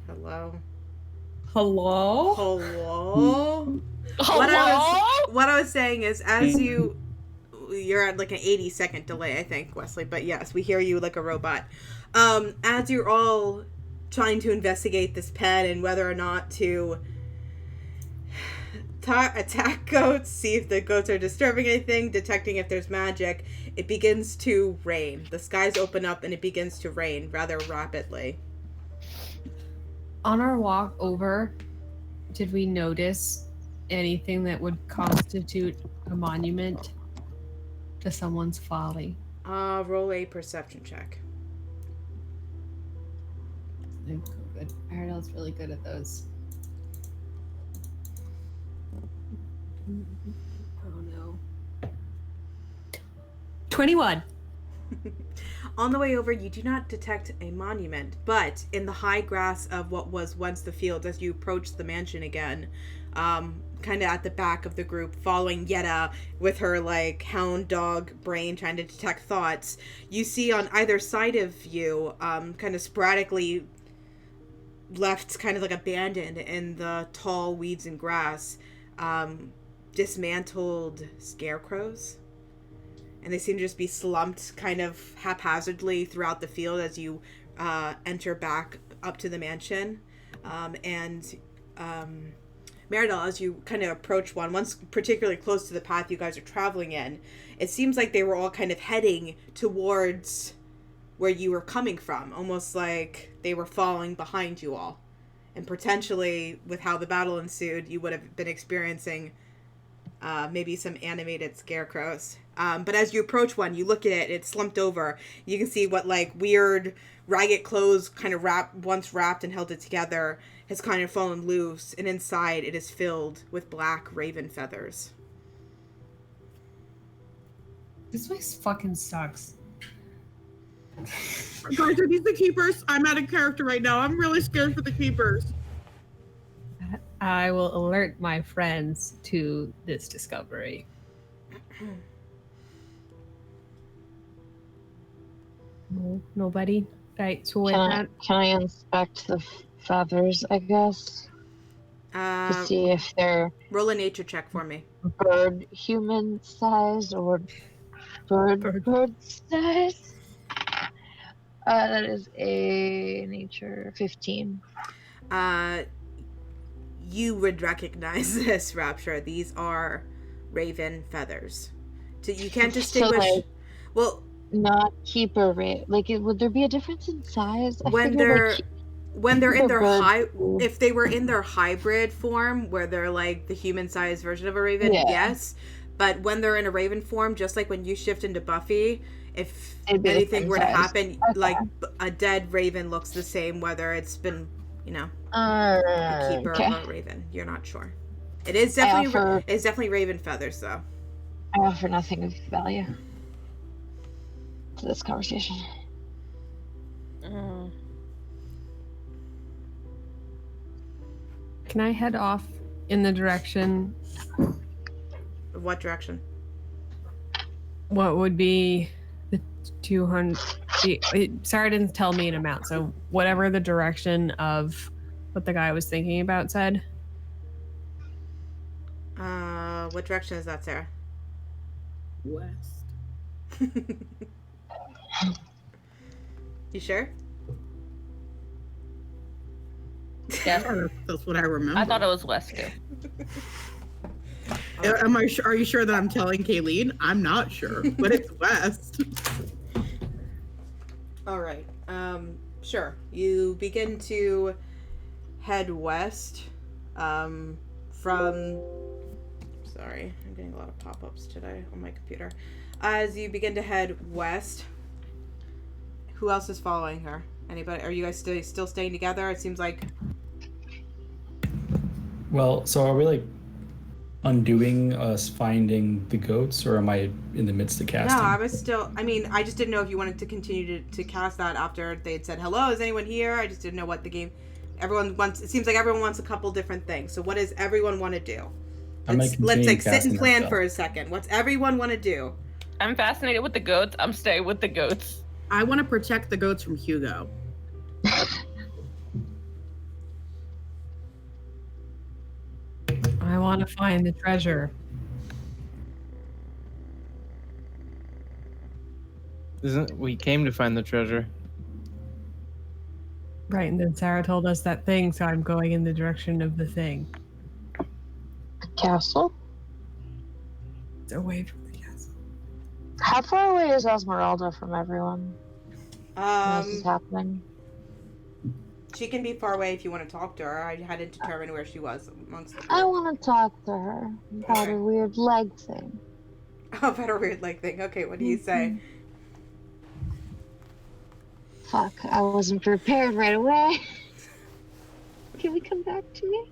Hello. Hello? Hello. Hello? What I was saying is, as you're at like an 80-second delay, I think, Wesley. But yes, we hear you like a robot. As you're all trying to investigate this pen and whether or not to attack goats, see if the goats are disturbing anything, detecting if there's magic, it begins to rain. The skies open up and it begins to rain rather rapidly. On our walk over, did we notice anything that would constitute a monument to someone's folly? Roll a perception check. Good. Ariel's really good at those. Oh no. 21. On the way over, you do not detect a monument, but in the high grass of what was once the field, as you approach the mansion again, kind of at the back of the group, following Yetta with her like hound dog brain trying to detect thoughts, you see on either side of you, kind of sporadically left kind of like abandoned in the tall weeds and grass, dismantled scarecrows. And they seem to just be slumped kind of haphazardly throughout the field as you enter back up to the mansion. Meridel, as you kind of approach once particularly close to the path you guys are traveling in, it seems like they were all kind of heading towards where you were coming from, almost like they were following behind you all. And potentially, with how the battle ensued, you would have been experiencing maybe some animated scarecrows. But as you approach one, you look at it, it's slumped over. You can see what like weird ragged clothes kind of once wrapped and held it together has kind of fallen loose, and inside it is filled with black raven feathers. This place fucking sucks. Guys, are these the keepers? I'm out of character right now. I'm really scared for the keepers. I will alert my friends to this discovery. No, nobody? Right, so with that, Can I inspect the feathers, I guess? To see if they're Roll a nature check for me. bird human size or bird size? That is a nature 15. You would recognize this, Rapture. These are raven feathers. So you can't distinguish. like, well, Not keeper rate. Like, would there be a difference in size? I when figured, they're like, when they're in their birds do. if they were in their hybrid form, where they're like the human-sized version of a raven, Yeah. yes. But when they're in a raven form, just like when you shift into Buffy, if It'd be the anything same were to size. happen, Okay. like a dead raven looks the same, whether it's been, a keeper okay. or a raven. You're not sure. It is I definitely offer- it's definitely raven feathers, though. I offer nothing of value to this conversation. can I head off in the direction? What direction? What would be the 200? Sarah didn't tell me an amount, so whatever the direction of what the guy was thinking about said. What direction is that, Sarah? West. You sure? Yeah, That's what I remember. I thought it was west too. Am I? Are you sure that I'm telling Kayleen? I'm not sure, but it's west. All right. Sure. You begin to head west. From. Sorry, I'm getting a lot of pop-ups today on my computer. As you begin to head west, who else is following her? Anybody? Are you guys still staying together? It seems like. Well, so are we like undoing us finding the goats, or am I in the midst of casting? No, I was still. I mean, I just didn't know if you wanted to continue to cast that after they had said hello. Is anyone here? I just didn't know what the game. Everyone wants. It seems like everyone wants a couple different things. So, what does everyone want to do? Let's like sit and plan for a second. What's everyone want to do? I'm fascinated with the goats. I'm staying with the goats. I want to protect the goats from Hugo. I want to find the treasure. We came to find the treasure. Right, and then Sarah told us that thing, so I'm going in the direction of the thing. The castle? It's away from the castle. How far away is Esmeralda from everyone? When this is happening? She can be far away if you want to talk to her. I hadn't determined where she was amongst the I want to talk to her about Okay. a weird leg thing. Oh, about a weird leg thing. Okay, what do you say? Fuck, I wasn't prepared right away. Can we come back to me?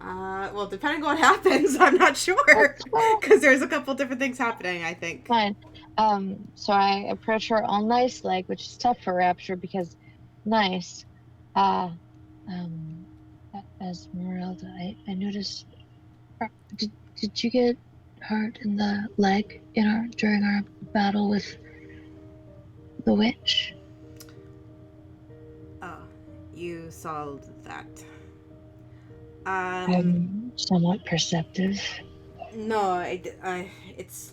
Well, depending on what happens, I'm not sure. Because there's a couple different things happening, I think. Fine. So I approach her all nice leg, which is tough for Rapture because nice. Esmeralda, I noticed. Did you get hurt in the leg during our battle with the witch? Oh, you solved that. I'm somewhat perceptive. No, it's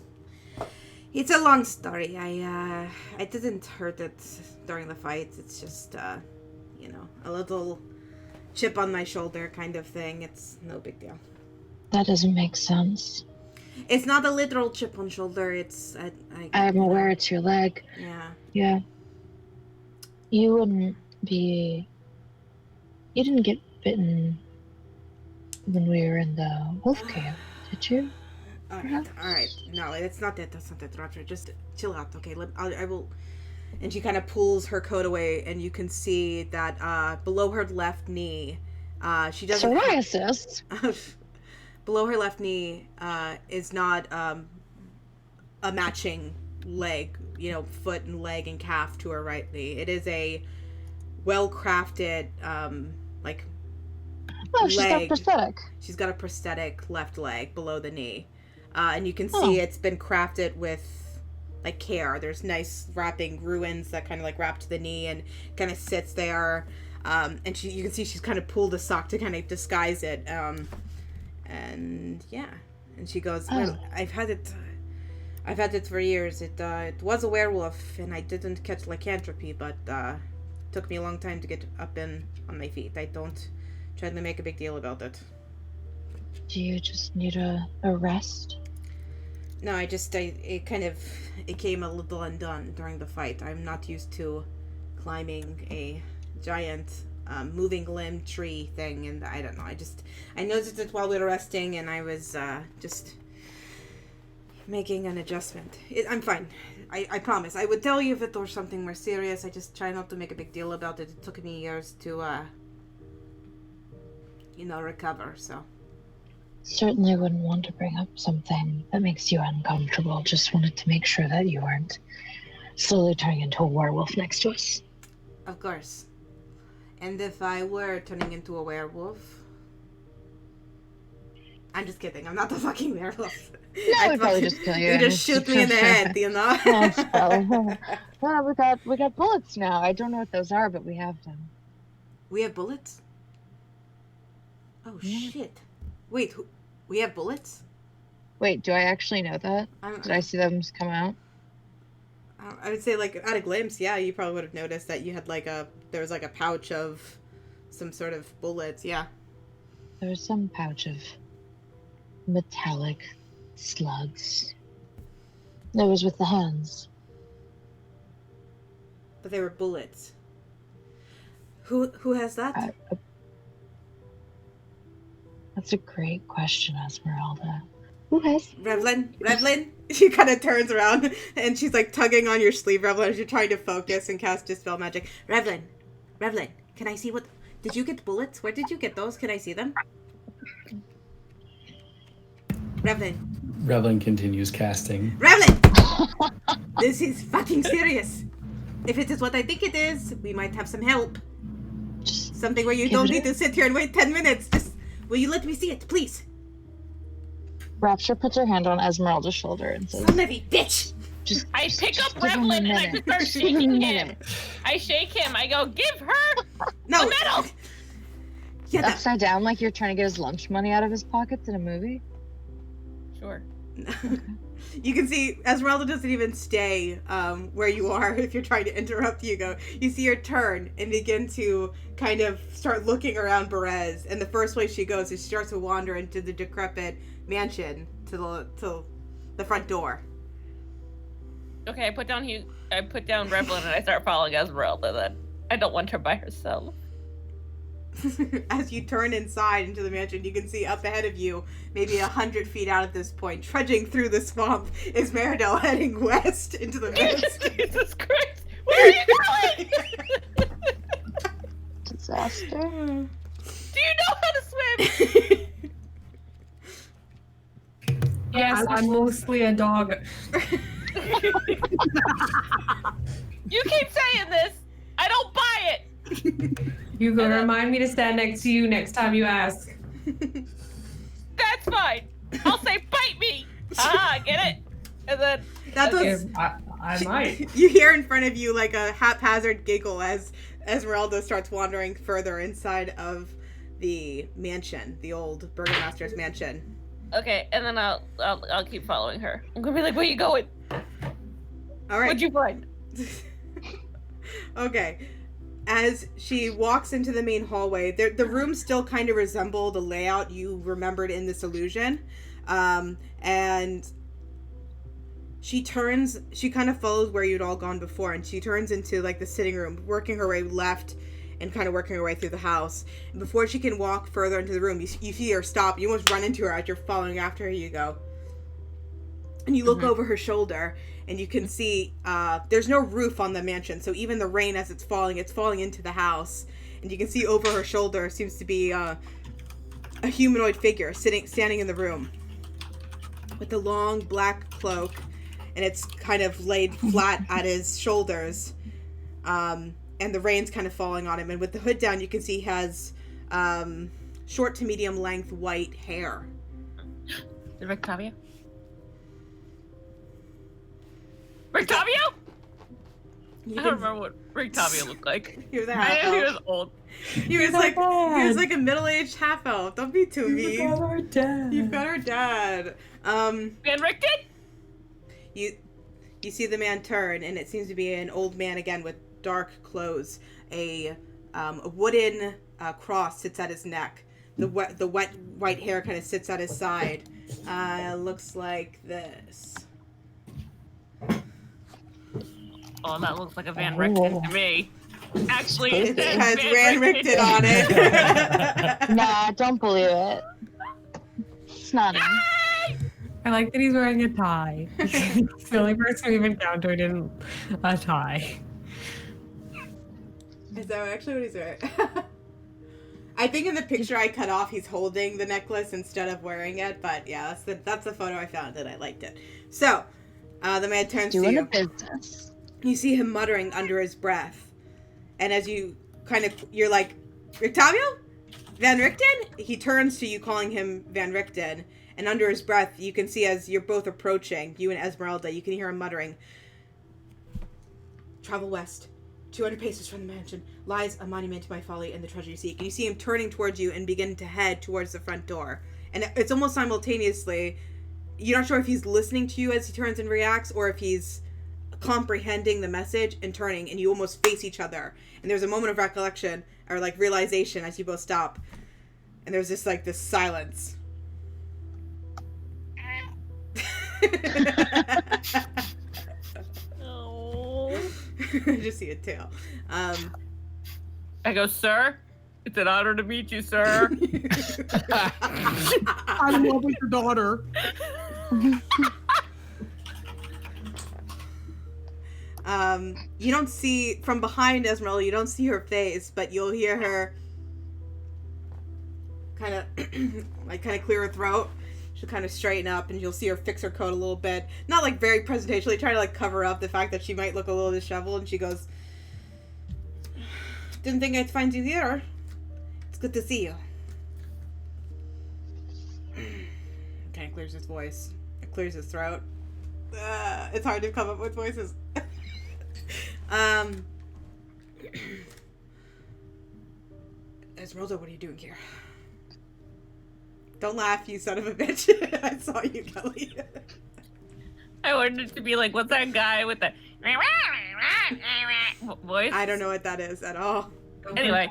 a long story. I didn't hurt it during the fight. It's just, a little chip on my shoulder kind of thing. It's no big deal. That doesn't make sense. It's not a literal chip on shoulder. It's I'm aware it's your leg. Yeah. Yeah. You didn't get bitten when we were in the wolf camp, did you? All right. No, that's not that. That's not that, Roger. Just chill out, okay? I will. And she kind of pulls her coat away, and you can see that below her left knee, she doesn't. Psoriasis. Below her left knee is not a matching leg, foot and leg and calf to her right knee. It is a well-crafted, Oh, she's got leg. prosthetic. She's got a prosthetic left leg below the knee. And you can see it's been crafted with care. There's nice wrapping ruins that kind of wrap to the knee and kind of sits there. And you can see she's kind of pulled a sock to kind of disguise it. And yeah. And she goes, well, I've had it for years. It was a werewolf, and I didn't catch lycanthropy, but it took me a long time to get up on my feet. I don't try to make a big deal about it. Do you just need a rest? No, it came a little undone during the fight. I'm not used to climbing a giant moving limb tree thing, and I don't know. I noticed it while we were resting, and I was just making an adjustment. I'm fine. I promise. I would tell you if it were something more serious. I just try not to make a big deal about it. It took me years to, recover, so. Certainly wouldn't want to bring up something that makes you uncomfortable. Just wanted to make sure that you weren't slowly turning into a werewolf next to us. Of course. And if I were turning into a werewolf... I'm just kidding. I'm not the fucking werewolf. No, we'd probably just kill you. You just shoot me in the head, you know? Well, we got bullets now. I don't know what those are, but we have them. We have bullets? Oh, Yeah. shit. Wait, we have bullets? Wait, do I actually know that? Did I see them come out? I would say, like, at a glimpse, yeah, you probably would have noticed that you had, like, there was, like, a pouch of some sort of bullets, yeah. There was some pouch of metallic slugs. It was with the hands. But they were bullets. Who has that? That's a great question, Esmeralda. Who has? Revlin? She kind of turns around and she's like tugging on your sleeve, Revlin, as you're trying to focus and cast Dispel Magic. Revlin, can I see what... Did you get bullets? Where did you get those? Can I see them? Revlin continues casting. Revlin! This is fucking serious. If it is what I think it is, we might have some help. Something where you don't need to sit here and wait 10 minutes. Just, will you let me see it, please? Rapture puts her hand on Esmeralda's shoulder and says, Son of a bitch! I pick up Revlin and I just start shaking him. I shake him. I go, give her No! the medal! Yeah, upside down like you're trying to get his lunch money out of his pockets in a movie? Sure. You can see Esmeralda doesn't even stay where you are if you're trying to interrupt Hugo. You see her turn and begin to kind of start looking around Perez, and the first place she goes is she starts to wander into the decrepit mansion to the front door. Okay, I put down Revlin and I start following Esmeralda then. I don't want her by herself. As you turn inside into the mansion, you can see up ahead of you, maybe 100 feet out at this point, trudging through the swamp, is Meridel heading west into the mist. Jesus Christ! Where are you going? Disaster. Do you know how to swim? Yes, I'm mostly a dog. You keep saying this. I don't buy it. You go remind me to stand next to you next time you ask. That's fine. I'll say bite me. Ah, get it? And then That was... I might. You hear in front of you like a haphazard giggle as Esmeralda starts wandering further inside of the mansion, the old burgomaster's mansion. okay, and then I'll keep following her. I'm gonna be like, where you going? All right. What'd you find? Okay. As she walks into the main hallway, the rooms still kind of resemble the layout you remembered in this illusion. And she kind of follows where you'd all gone before, and she turns into like the sitting room, working her way left and kind of working her way through the house. And before she can walk further into the room, you see her stop. You almost run into her as you're following after her, Hugo. And you look over her shoulder, and you can see there's no roof on the mansion, so even the rain as it's falling into the house. And you can see over her shoulder seems to be a humanoid figure standing in the room with a long black cloak, and it's kind of laid flat at his shoulders. And the rain's kind of falling on him, and with the hood down, you can see he has short to medium length white hair. Rictavio? Rictavio? I don't remember what Rictavio looked like. He was a I half knew he elf. was old. He was like a middle-aged half elf. Don't be too mean. You've got our dad. You've got our dad. Van Richten? You see the man turn, and it seems to be an old man again with dark clothes. A wooden cross sits at his neck. The wet white hair kind of sits at his side. Looks like this. Oh, that looks like a Van Richten to me. Actually, it says has Van Van Richten on it. Nah, don't believe it. It's not him. I like that he's wearing a tie. It's the only person we've encountered in a tie. Is that actually what he's wearing? I think in the picture I cut off, he's holding the necklace instead of wearing it. But yeah, that's the photo I found, and I liked it. So, the man turns to Doing you. a business. You see him muttering under his breath, and as you you're like, Rictavio? Van Richten? He turns to you, calling him Van Richten, and under his breath, you can see as you're both approaching, you and Esmeralda, you can hear him muttering, "Travel west. 200 paces from the mansion lies a monument to my folly and the treasure you seek." And you see him turning towards you and begin to head towards the front door. And it's almost simultaneously, you're not sure if he's listening to you as he turns and reacts, or if he's comprehending the message and turning, and you almost face each other. And there's a moment of recollection or like realization as you both stop, and there's just like this silence. Oh. I just see a tail. I go, sir. It's an honor to meet you, sir. I'm in love with your daughter. You don't see from behind Esmeralda. You don't see her face, but you'll hear her kind of clear her throat. She'll kind of straighten up, and you'll see her fix her coat a little bit. Not like very presentationally, trying to like cover up the fact that she might look a little disheveled. And she goes, "Didn't think I'd find you here. It's good to see you." Kind of clears his voice. It clears his throat. It's hard to come up with voices. Esmeralda, what are you doing here? Don't laugh, you son of a bitch. I saw you, Kelly. I wanted it to be like, what's that guy with the voice? I don't know what that is at all. Anyway.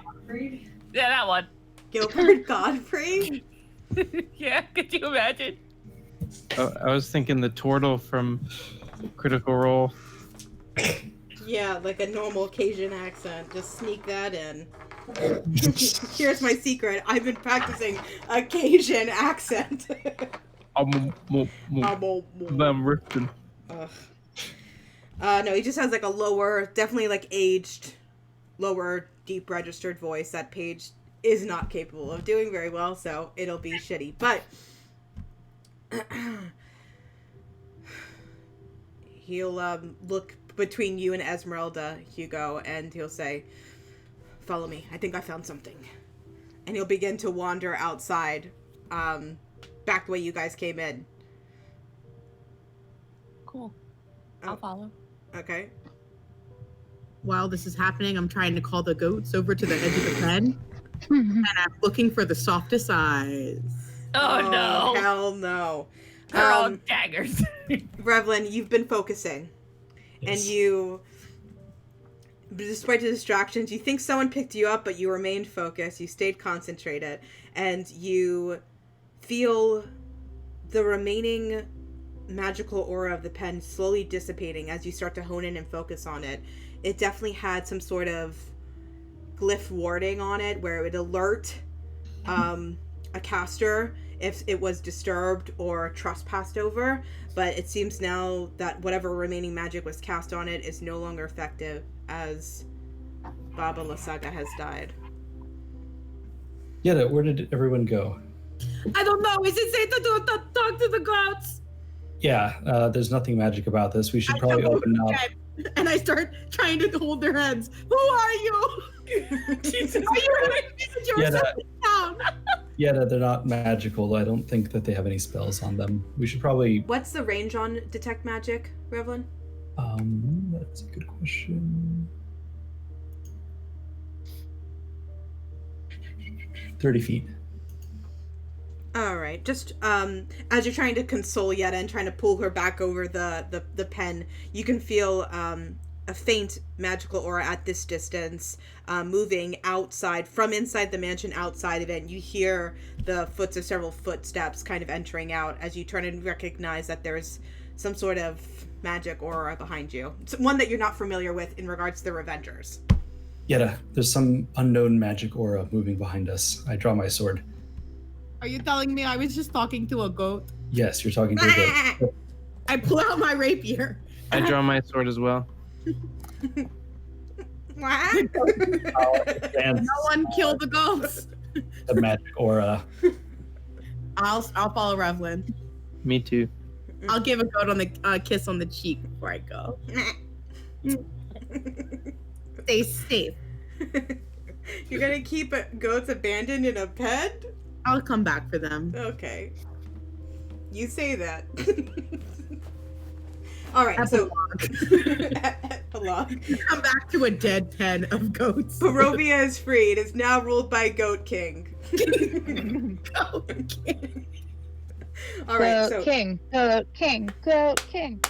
Yeah, that one. Gilbert Godfrey? Yeah, could you imagine? Oh, I was thinking the turtle from Critical Role. Yeah, like a normal Cajun accent. Just sneak that in. Here's my secret. I've been practicing a Cajun accent. Richten. No, he just has like a lower, definitely like aged, lower, deep registered voice that Paige is not capable of doing very well, so it'll be shitty. But he'll look between you and Esmeralda, Hugo, and he'll say, "Follow me. I think I found something." And he'll begin to wander outside, back the way you guys came in. Cool. I'll follow. Okay. While this is happening, I'm trying to call the goats over to the edge of the pen, and I'm looking for the softest eyes. Oh no. Hell no. They're all daggers. Revlin, you've been focusing. And you, despite the distractions, you think someone picked you up, but you remained focused. You stayed concentrated. And you feel the remaining magical aura of the pen slowly dissipating as you start to hone in and focus on it. It definitely had some sort of glyph warding on it where it would alert a caster if it was disturbed or trespassed over, but it seems now that whatever remaining magic was cast on it is no longer effective as Baba Lysaga has died. Yetta, where did everyone go? I don't know. Is it safe to talk to the goats? Yeah, there's nothing magic about this. We should probably open up. And I start trying to hold their heads. Who are you? Jesus. Are you down? Yetta, they're not magical. I don't think that they have any spells on them. We should probably... What's the range on detect magic, Revlin? That's a good question. 30 feet. All right. Just as you're trying to console Yetta and trying to pull her back over the pen, you can feel a faint magical aura at this distance moving outside, from inside the mansion outside of it. And you hear the foots of several footsteps kind of entering out as you turn and recognize that there's some sort of magic aura behind you. It's one that you're not familiar with in regards to the Revengers. Yetta, there's some unknown magic aura moving behind us. I draw my sword. Are you telling me I was just talking to a goat? Yes, you're talking to a goat. I pull out my rapier. I draw my sword as well. No one killed the goats. The magic aura. I'll follow Revlin. Me too. I'll give a goat on the kiss on the cheek before I go. Stay safe. You're gonna keep goats abandoned in a pen? I'll come back for them. Okay. You say that. All right, Epilogue. Epilogue. Come back to a dead pen of goats. Barovia is free. It is now ruled by Goat King. Goat King. All right, Goat King, Goat King, Goat King.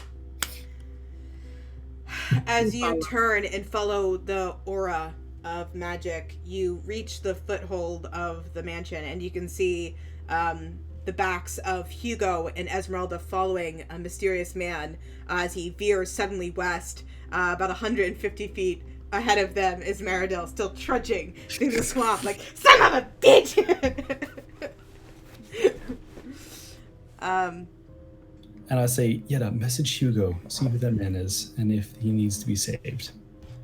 As you turn and follow the aura of magic, you reach the foothold of the mansion, and you can see the backs of Hugo and Esmeralda following a mysterious man as he veers suddenly west. About 150 feet ahead of them is Meridel, still trudging through the swamp like, son of a bitch! And I say, Yetta, message Hugo, see who that man is, and if he needs to be saved.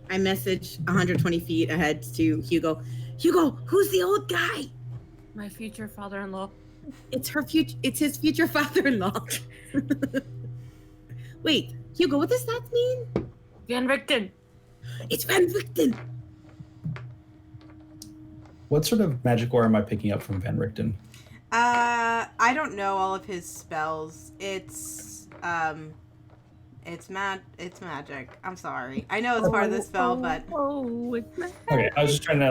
I message 120 feet ahead to Hugo. Hugo, who's the old guy? My future father-in-law. It's his future father-in-law. Wait, Hugo, what does that mean? Van Richten. It's Van Richten. What sort of magic aura am I picking up from Van Richten? I don't know all of his spells. It's magic. I'm sorry. I know it's part of the spell, but It's magic. Okay, I was just trying to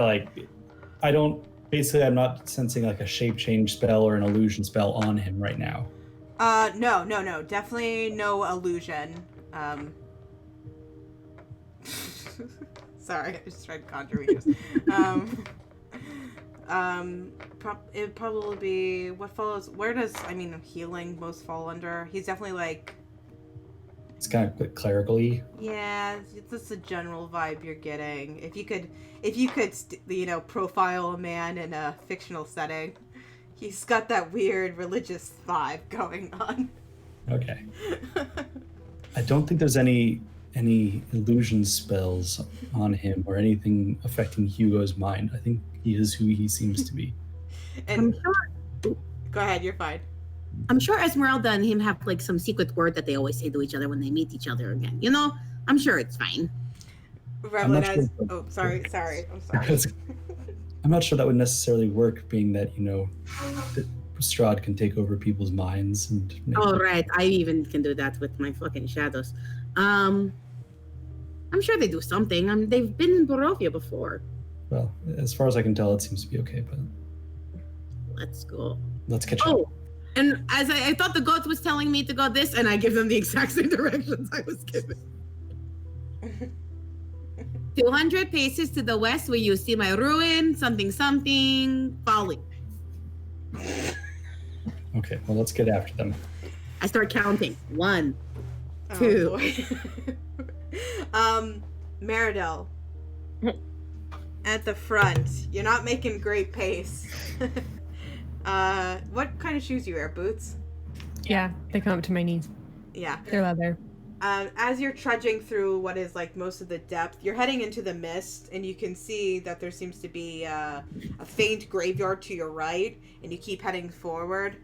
I'm not sensing like a shape change spell or an illusion spell on him right now. No. Definitely no illusion. Sorry, I just tried to conjure weakness. It'd probably be what follows. Where does healing most fall under? He's definitely like. It's kind of like clerical-y. Yeah, that's the general vibe you're getting. If you could, profile a man in a fictional setting, he's got that weird religious vibe going on. Okay. I don't think there's any illusion spells on him or anything affecting Hugo's mind. I think he is who he seems to be. And I'm sure. go ahead, you're fine. I'm sure Esmeralda and him have like some secret word that they always say to each other when they meet each other again. I'm sure it's fine. Revlin has. sure. Oh, sorry. I'm sorry. I'm not sure that would necessarily work, being that that Strahd can take over people's minds and. Oh right, I even can do that with my fucking shadows. I'm sure they do something. They've been in Barovia before. Well, as far as I can tell, it seems to be okay. But Let's go. let's catch up. Oh, and as I thought the goat was telling me to go this, and I give them the exact same directions I was given. 200 paces to the west where you see my ruin, something, falling. Okay, well, let's get after them. I start counting. 1, Oh, 2. boy. Meridel. At the front. You're not making great pace. What kind of shoes you wear? Boots? Yeah, they come up to my knees. Yeah. They're leather. As you're trudging through what is like most of the depth, you're heading into the mist, and you can see that there seems to be a faint graveyard to your right, and you keep heading forward.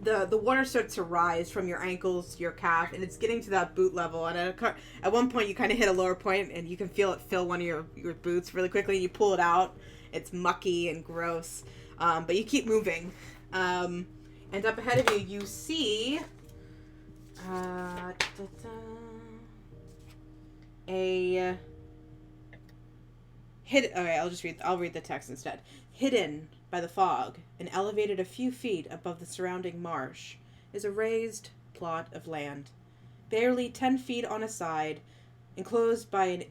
The water starts to rise from your ankles to your calf, and it's getting to that boot level. And at one point, you kind of hit a lower point, and you can feel it fill one of your boots really quickly. You pull it out. It's mucky and gross, but you keep moving. And up ahead of you, you see a hidden. Okay, I'll read the text instead. Hidden by the fog and elevated a few feet above the surrounding marsh is a raised plot of land, barely 10 feet on a side, enclosed by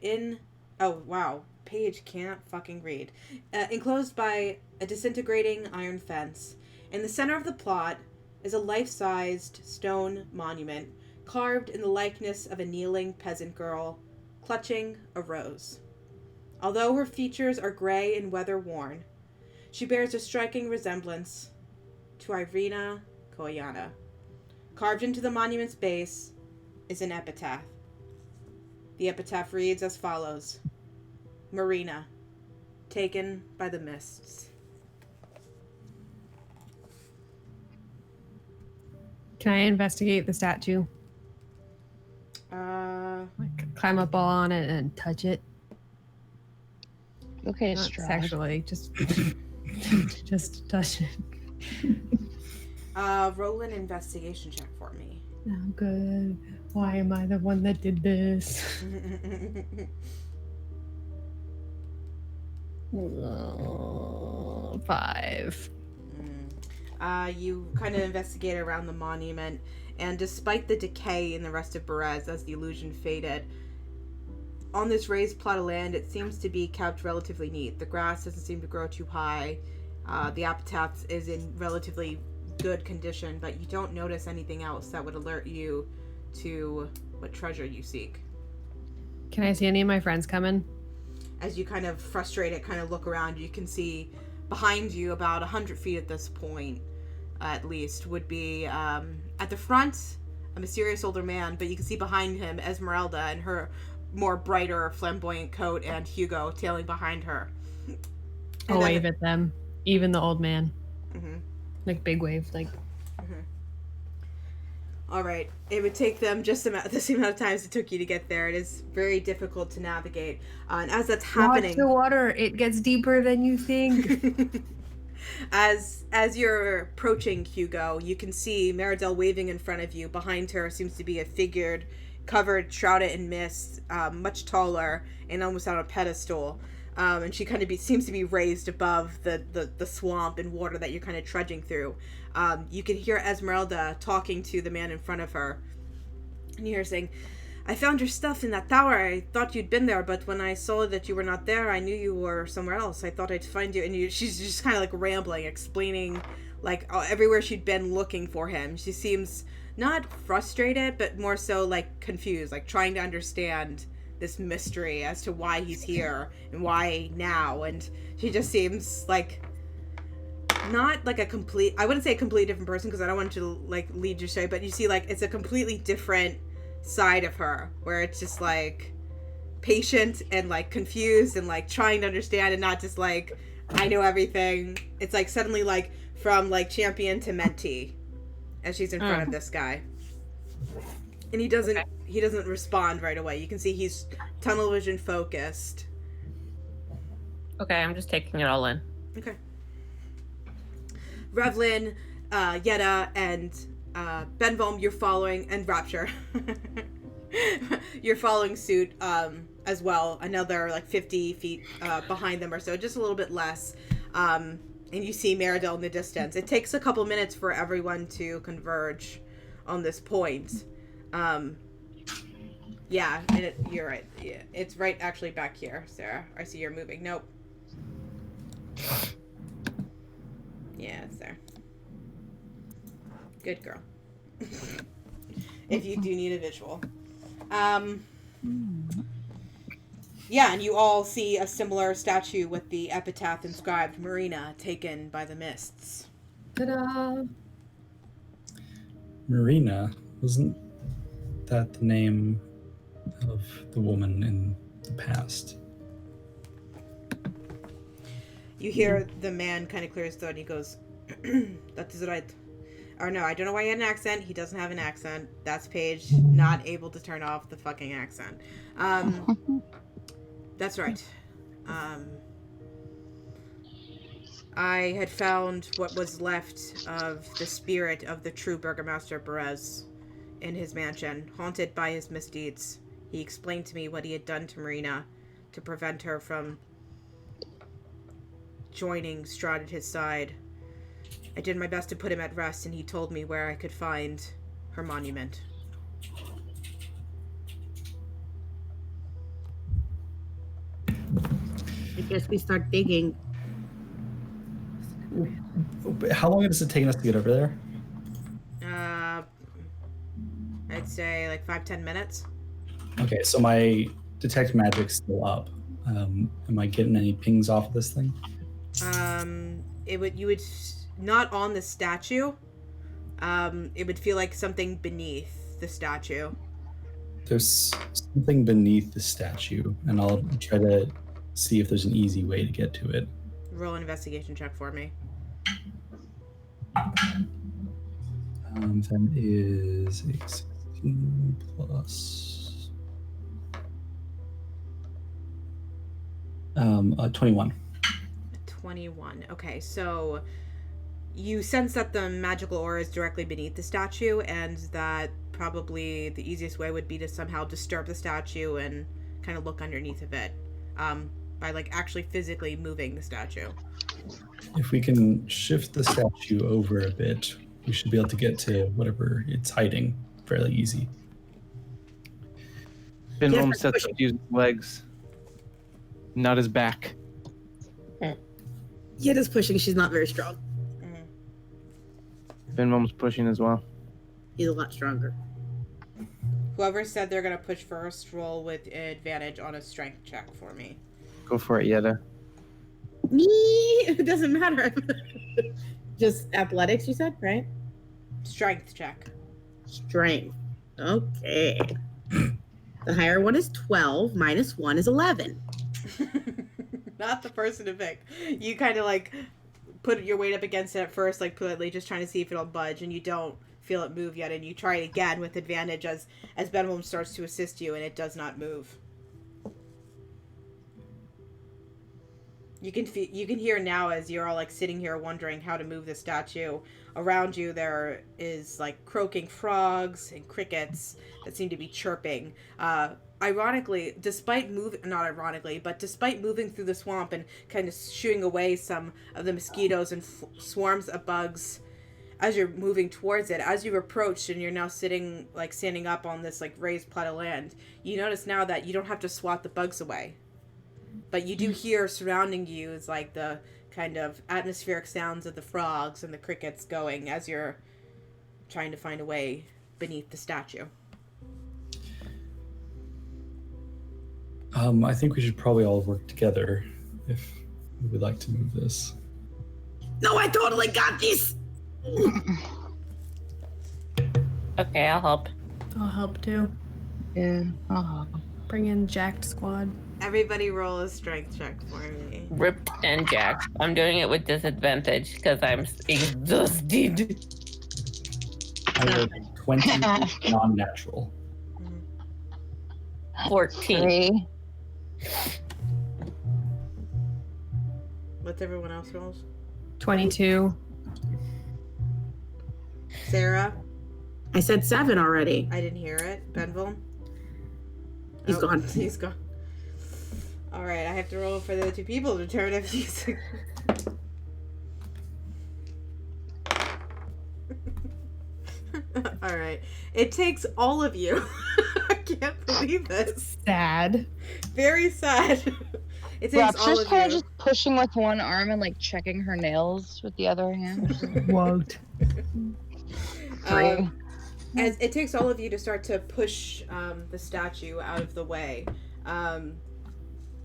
enclosed by a disintegrating iron fence. In the center of the plot is a life-sized stone monument carved in the likeness of a kneeling peasant girl clutching a rose. Although her features are gray and weather-worn, she bears a striking resemblance to Irina Koyana. Carved into the monument's base is an epitaph. The epitaph reads as follows: Marina, taken by the mists. Can I investigate the statue? Like climb up on it and touch it? Okay, Not Strahd. sexually, just just touch it. Roll an investigation check for me. Oh, good. Why am I the one that did this? 5. You kind of investigate around the monument, and despite the decay in the rest of Berez as the illusion faded, on this raised plot of land, it seems to be kept relatively neat. The grass doesn't seem to grow too high. The epitaph is in relatively good condition, but you don't notice anything else that would alert you to what treasure you seek. Can I see any of my friends coming? As you kind of frustrated, kind of look around, you can see behind you about 100 feet at this point, at least, would be at the front, a mysterious older man, but you can see behind him Esmeralda in her more brighter, flamboyant coat and Hugo tailing behind her. I'll wave at them, even the old man. Mm-hmm. Like big wave, like. Mm-hmm. All right, it would take them just the same amount of time as it took you to get there. It is very difficult to navigate, and as that's happening, Watch the water; it gets deeper than you think. As you're approaching Hugo, you can see Meridel waving in front of you. Behind her seems to be a figure covered, shrouded in mist, much taller and almost on a pedestal. And she kind of seems to be raised above the swamp and water that you're kind of trudging through. You can hear Esmeralda talking to the man in front of her. And you hear her saying, "I found your stuff in that tower. I thought you'd been there, but when I saw that you were not there, I knew you were somewhere else. I thought I'd find you." And she's just kind of like rambling, explaining like everywhere she'd been looking for him. She seems not frustrated, but more so like confused, like trying to understand this mystery as to why he's here and why now. And she just seems like not like I wouldn't say a completely different person, because I don't want to like lead you astray, but you see like it's a completely different side of her where it's just like patient and like confused and like trying to understand, and not just like I know everything. It's like suddenly like from like champion to mentee as she's in front of this guy, and he doesn't respond right away. You can see he's tunnel vision focused. Okay, I'm just taking it all in. Okay. Revlin, Yetta, and Benvom, you're following, and Rapture. You're following suit as well. Another like 50 feet behind them or so, just a little bit less. And you see Meridel in the distance. It takes a couple minutes for everyone to converge on this point. Yeah, and you're right. Yeah, it's right actually back here, Sarah. I see you're moving. Nope. Yeah, it's there. Good girl. If you do need a visual. Yeah, and you all see a similar statue with the epitaph inscribed, "Marina, taken by the mists." Ta-da! Marina, wasn't that the name of the woman in the past? You hear the man kind of clear his throat, and he goes, "That is right." Or no, I don't know why he had an accent. He doesn't have an accent. That's Paige, not able to turn off the fucking accent. That's right. I had found what was left of the spirit of the true Burgomaster Perez in his mansion, haunted by his misdeeds. He explained to me what he had done to Marina to prevent her from joining Strahd at his side. I did my best to put him at rest, and he told me where I could find her monument. I guess we start digging. How long has it taken us to get over there? I'd say like 5-10 minutes. Okay, so my detect magic's still up. Am I getting any pings off of this thing? You would not on the statue. It would feel like something beneath the statue. There's something beneath the statue, and I'll try to see if there's an easy way to get to it. Roll an investigation check for me. That is a 16 plus 21. 21. Okay, so you sense that the magical aura is directly beneath the statue, and that probably the easiest way would be to somehow disturb the statue and kind of look underneath of it, by like actually physically moving the statue. If we can shift the statue over a bit, we should be able to get to whatever it's hiding fairly easy. Benholm Yes, sets pushing. up using legs, not his back. Yetta's pushing. She's not very strong. Benholm's pushing as well. He's a lot stronger. Whoever said they're gonna push first, roll with advantage on a strength check for me. Go for it, Yetta. Me? It doesn't matter. Just athletics, you said, right? Strength check. Strength. Okay. The higher one is 12. Minus 1 is 11. Not the person to pick. You kind of like put your weight up against it at first, like politely, just trying to see if it'll budge, and you don't feel it move yet, and you try it again with advantage as Benholm starts to assist you, and it does not move. You can hear now as you're all like sitting here wondering how to move the statue. Around you there is like croaking frogs and crickets that seem to be chirping. Ironically, despite moving through the swamp and kind of shooing away some of the mosquitoes and swarms of bugs as you're moving towards it, as you've approached and you're now standing up on this like raised plot of land, you notice now that you don't have to swat the bugs away. But you do hear surrounding you is like the kind of atmospheric sounds of the frogs and the crickets going as you're trying to find a way beneath the statue. I think we should probably all work together if we would like to move this. No, I totally got this. Okay, I'll help. I'll help too. Yeah. Oh. Bring in Jacked Squad. Everybody roll a strength check for me. Ripped and jacked. I'm doing it with disadvantage because I'm exhausted. I have 20 non-natural. 14. 3. What's everyone else rolls? 22. Sarah? I said 7 already. I didn't hear it. Benville? He's gone. He's gone. All right, I have to roll for the other two people to determine if he's... All right. It takes all of you. I can't believe this. Sad. Very sad. It takes Rob's all just of kind you. of just pushing with one arm and like checking her nails with the other hand. Won't. 3. As it takes all of you to start to push the statue out of the way.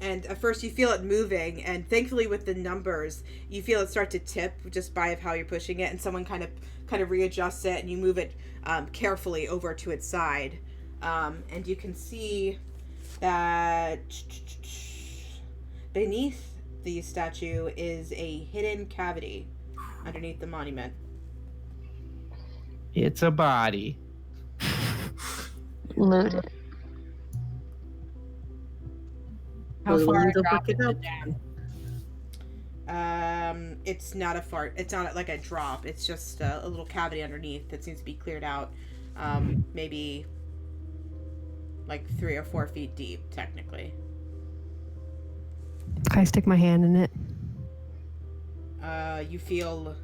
And at first you feel it moving, and thankfully with the numbers, you feel it start to tip just by how you're pushing it, and someone kind of readjusts it, and you move it carefully over to its side. And you can see that beneath the statue is a hidden cavity underneath the monument. It's a body. Loot. How Well, far we'll go drop pick it is up. it down? It's not a fart. It's not like a drop. It's just a little cavity underneath that seems to be cleared out. Maybe like 3 or 4 feet deep, technically. Can I stick my hand in it? You feel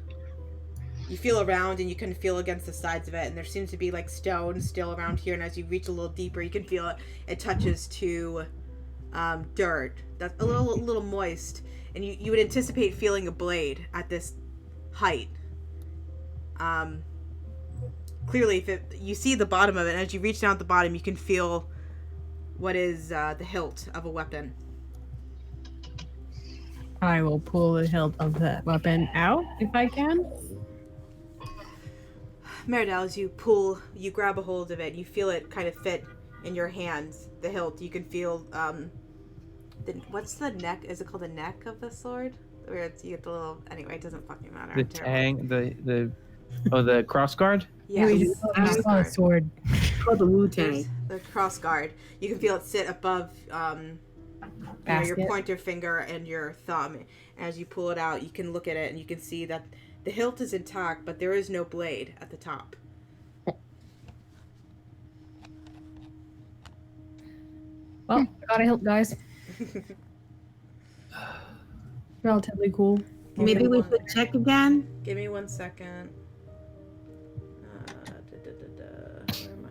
around, and you can feel against the sides of it, and there seems to be like stone still around here, and as you reach a little deeper, you can feel it touches to dirt that's a little moist, and you would anticipate feeling a blade at this height. Clearly, if you see the bottom of it, and as you reach down at the bottom, you can feel what is the hilt of a weapon. I will pull the hilt of that weapon out if I can. Meridel, as you grab a hold of it, you feel it kind of fit in your hands, the hilt. You can feel, what's the neck? Is it called the neck of the sword? Where you get the little, anyway, it doesn't fucking matter. The I'm terrible. tang, the cross guard? Yeah, I saw a sword. Called the Wu-Tang. the cross guard. You can feel it sit above your Basket. pointer finger and your thumb. As you pull it out, you can look at it and you can see that the hilt is intact, but there is no blade at the top. Well, I got a hilt, guys. Relatively cool. Maybe we should check again. Give me 1 second. Where am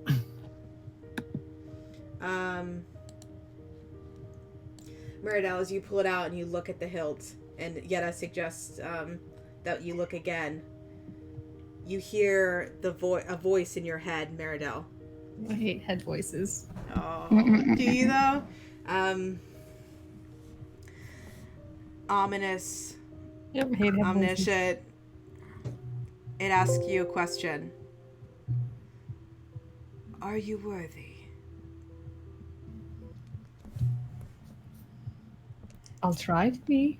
I? Meridel, as you pull it out and you look at the hilt, and Yetta suggests that you look again, you hear a voice in your head, Meridel. I hate head voices. Oh, do you though? Ominous, Yep, I hate head voices. omniscient. It asks you a question. Are you worthy? I'll try to be.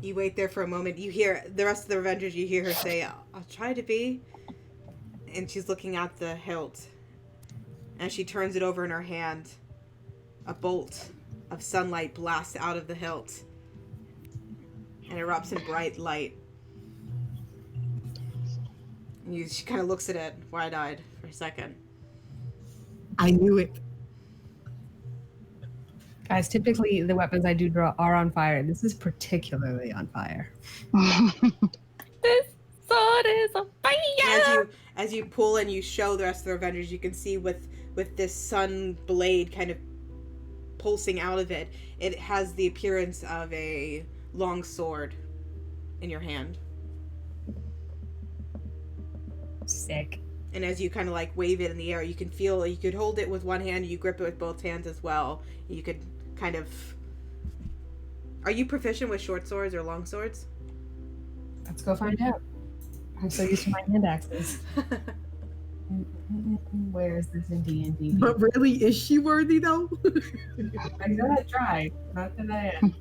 You wait there for a moment. You hear the rest of the Avengers. You hear her say, "I'll try to be," and she's looking at the hilt. As she turns it over in her hand, a bolt of sunlight blasts out of the hilt and erupts in bright light. And she kind of looks at it, wide-eyed, for a second. I knew it. Guys, typically the weapons I do draw are on fire. This is particularly on fire. This sword is on fire! And as you pull and you show the rest of the Avengers, you can see with this sun blade kind of pulsing out of it, it has the appearance of a long sword in your hand. Sick. And as you kind of like wave it in the air, you can feel, you could hold it with one hand, you grip it with both hands as well. You could kind of... Are you proficient with short swords or long swords? Let's go find out. I'm so used to my hand axes. Where is this in D&D? But really, is she worthy though? I'm gonna try. Not that I am.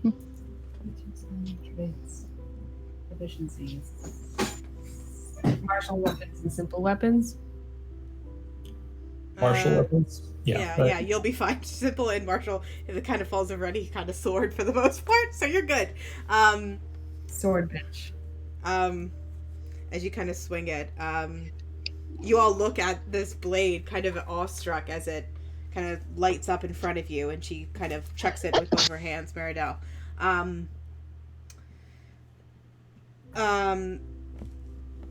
Traits. Proficiencies. Martial weapons and simple weapons. Martial weapons? Yeah, you'll be fine. Simple and martial, if it kind of falls over any kind of sword for the most part, so you're good. Sword bitch. As you kind of swing it, you all look at this blade kind of awestruck as it kind of lights up in front of you, and she kind of checks it with both her hands, Meridel.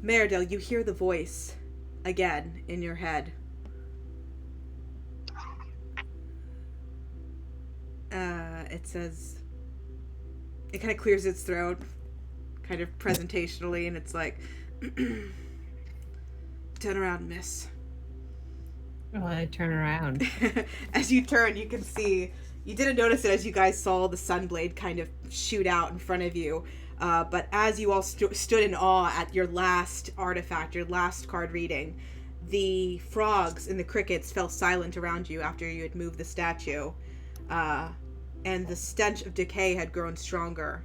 Meridel, you hear the voice again in your head. It says, it kind of clears its throat, kind of presentationally, and it's like, turn around, miss. Well, I turn around. As you turn, you can see, you didn't notice it as you guys saw the sunblade kind of shoot out in front of you, but as you all stood in awe at your last artifact, your last card reading, the frogs and the crickets fell silent around you after you had moved the statue, and the stench of decay had grown stronger.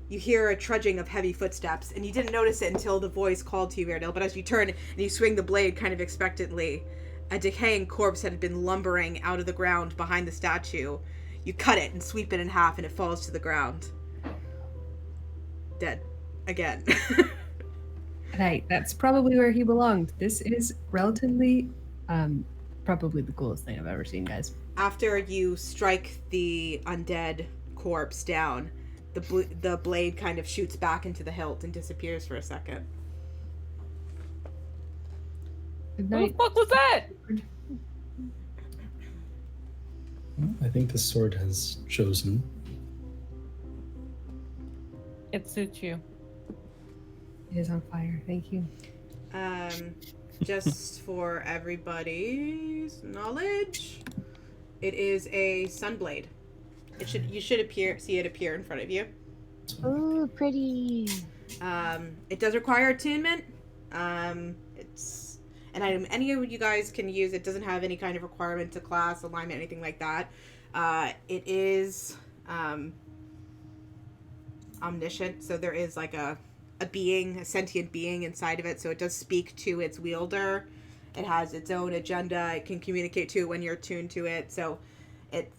You hear a trudging of heavy footsteps, and you didn't notice it until the voice called to you, Meridel, but as you turn and you swing the blade kind of expectantly, a decaying corpse had been lumbering out of the ground behind the statue. You cut it and sweep it in half, and it falls to the ground. Dead. Again. Right, that's probably where he belonged. This is relatively, probably the coolest thing I've ever seen, guys. After you strike the undead corpse down, the blade kind of shoots back into the hilt and disappears for a second. Good What night. the fuck was that? I think the sword has chosen. It suits you. It is on fire. Thank you. Just for everybody's knowledge, it is a sunblade. You should see it appear in front of you. Ooh, pretty. It does require attunement. It's an item any of you guys can use. It doesn't have any kind of requirement to class, alignment, anything like that. It is omniscient, so there is like a sentient being inside of it, so it does speak to its wielder. It has its own agenda. It can communicate to it when you're attuned to it, so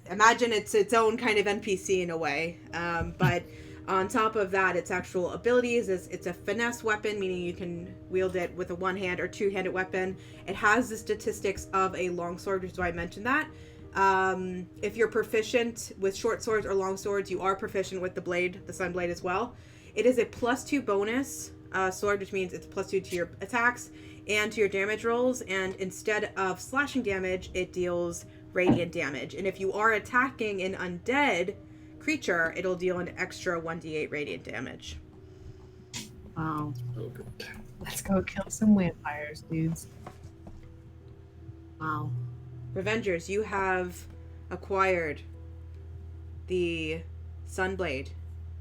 imagine it's its own kind of NPC in a way. But on top of that, its actual abilities is it's a finesse weapon, meaning you can wield it with a one-hand or two-handed weapon. It has the statistics of a longsword, which is why I mentioned that. If you're proficient with short swords or long swords, you are proficient with the blade, the sun blade as well. It is a +2 bonus sword, which means it's +2 to your attacks and to your damage rolls. And instead of slashing damage, it deals radiant damage. And if you are attacking an undead creature, it'll deal an extra 1d8 radiant damage. Wow. So good. Let's go kill some vampires, dudes. Wow. Revengers, you have acquired the Sunblade.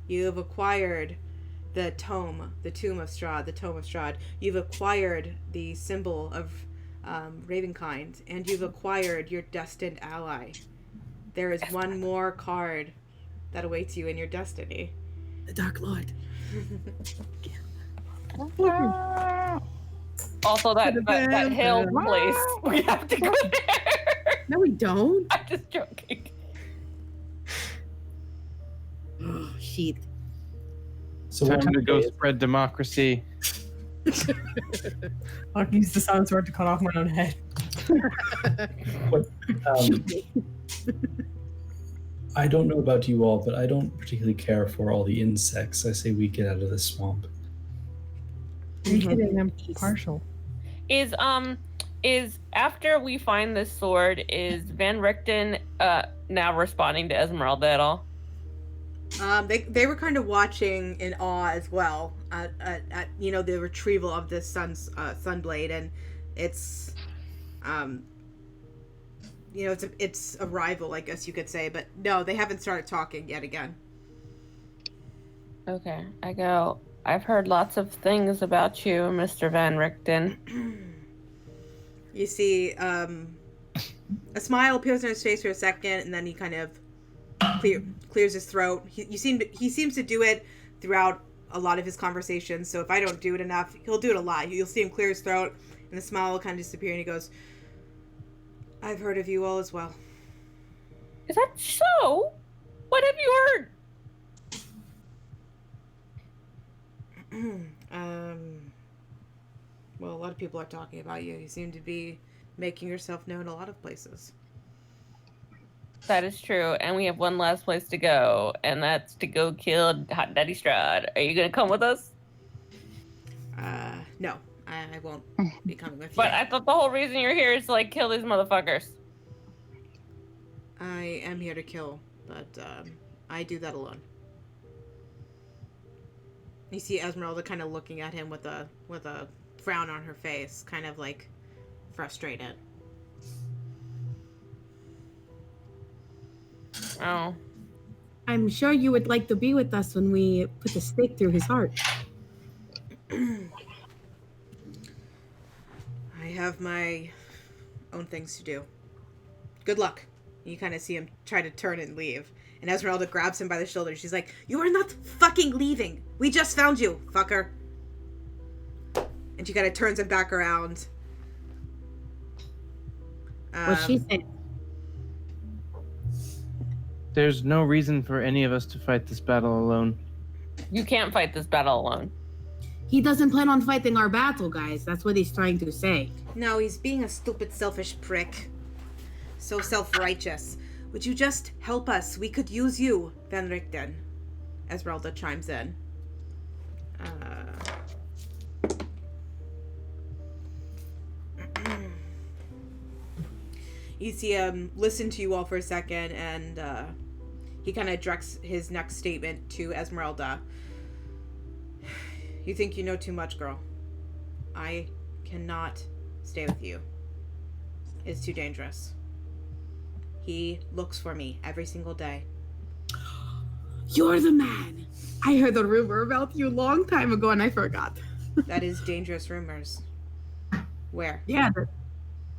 You have acquired the Tomb of Strahd. You've acquired the symbol of Ravenkind, and you've acquired your destined ally. There is one more card that awaits you in your destiny. The Dark Lord. Also, that hill place. We have to go there. No, we don't. I'm just joking. Oh, shit. So Time one to go day- spread democracy. I'll use the silent sword to cut off my own head. I don't know about you all, but I don't particularly care for all the insects. I say we get out of this swamp. You're kidding, I'm partial. Is after we find this sword, is Van Richten now responding to Esmeralda at all? They were kind of watching in awe as well at the retrieval of this Sunblade, and it's it's a rival, I guess you could say, but no, they haven't started talking yet again. Okay, I go. I've heard lots of things about you, Mr. Van Richten. You see a smile appears on his face for a second, and then he kind of clears his throat. He seems to do it throughout a lot of his conversations, so if I don't do it enough, he'll do it a lot. You'll see him clear his throat, and the smile will kind of disappear, and he goes, I've heard of you all as well. Is that so? What have you heard? Well, a lot of people are talking about you. You seem to be making yourself known a lot of places. That is true, and we have one last place to go, and that's to go kill Hot Daddy Strahd. Are you gonna come with us? No, I won't be coming with you. But I thought the whole reason you're here is to, like, kill these motherfuckers. I am here to kill, but I do that alone. You see Esmeralda kind of looking at him with a frown on her face, kind of like frustrated. Oh. I'm sure you would like to be with us when we put the stake through his heart. I have my own things to do. Good luck. You kind of see him try to turn and leave. And Esmeralda grabs him by the shoulder. She's like, you are not fucking leaving. We just found you, fucker. And she kind of turns him back around. What she said. There's no reason for any of us to fight this battle alone. You can't fight this battle alone. He doesn't plan on fighting our battle, guys. That's what he's trying to say. No, he's being a stupid, selfish prick. So self-righteous. Would you just help us? We could use you, Van Richten. Esmeralda chimes in. You see him listen to you all for a second, and he kind of directs his next statement to Esmeralda. You think you know too much, girl. I cannot stay with you. It's too dangerous. He looks for me every single day. You're the man. I heard a rumor about you a long time ago and I forgot. That is dangerous rumors. Where? Yeah,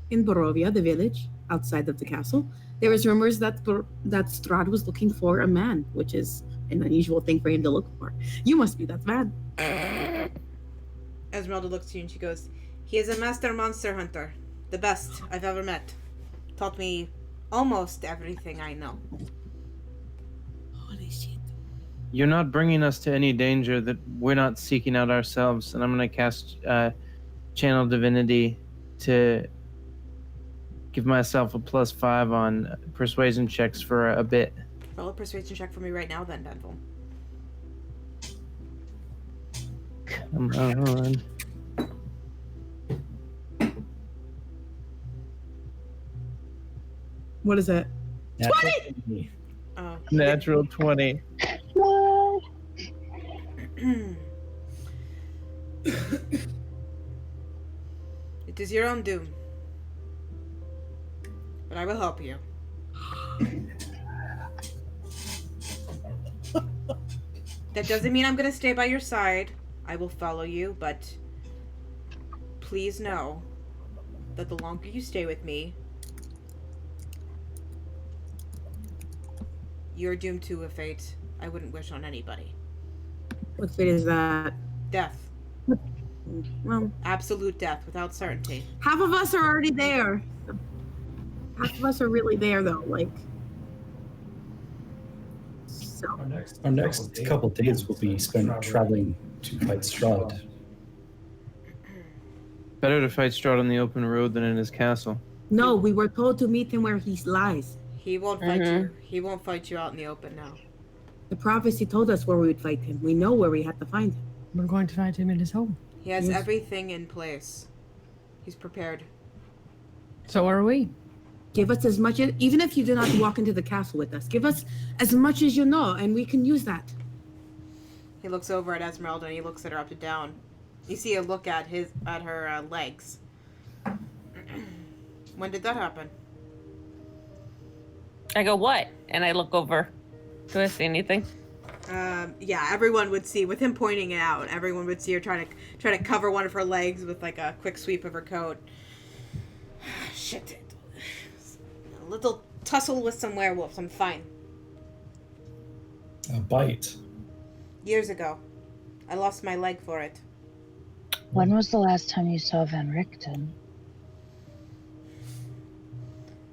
in Borovia, the village outside of the castle, there was rumors that Strahd was looking for a man, which is an unusual thing for him to look for. You must be that man. Esmeralda looks at you and she goes, he is a master monster hunter. The best I've ever met. Taught me almost everything I know. Holy shit. You're not bringing us to any danger that we're not seeking out ourselves. And I'm going to cast Channel Divinity to give myself a +5 on persuasion checks for a bit. Roll a persuasion check for me right now then, Denville. Come on. What is it? Natural 20. Oh. Natural 20. What? It is your own doom. But I will help you. That doesn't mean I'm gonna stay by your side. I will follow you, but please know that the longer you stay with me, you're doomed to a fate I wouldn't wish on anybody. What fate is that? Death. Well, Absolute death without certainty. half of us are already there. Half of us are really there, though. Like, so. Our next couple days will be spent traveling to fight Strahd. Better to fight Strahd on the open road than in his castle. No, we were told to meet him where he lies. He won't fight you. He won't fight you out in the open now. The prophecy told us where we would fight him. We know where we had to find him. We're going to find him in his home. He has Yes. everything in place. He's prepared. So are we. Give us as much, even if you do not walk into the castle with us. Give us as much as you know, and we can use that. He looks over at Esmeralda and he looks at her up and down. You see a look at her legs. When did that happen? I go, what? And I look over. Do I see anything? Yeah, everyone would see, with him pointing it out, everyone would see her try to cover one of her legs with like a quick sweep of her coat. Shit. A little tussle with some werewolves. I'm fine. A bite. Years ago, I lost my leg for it. When was the last time you saw Van Richten?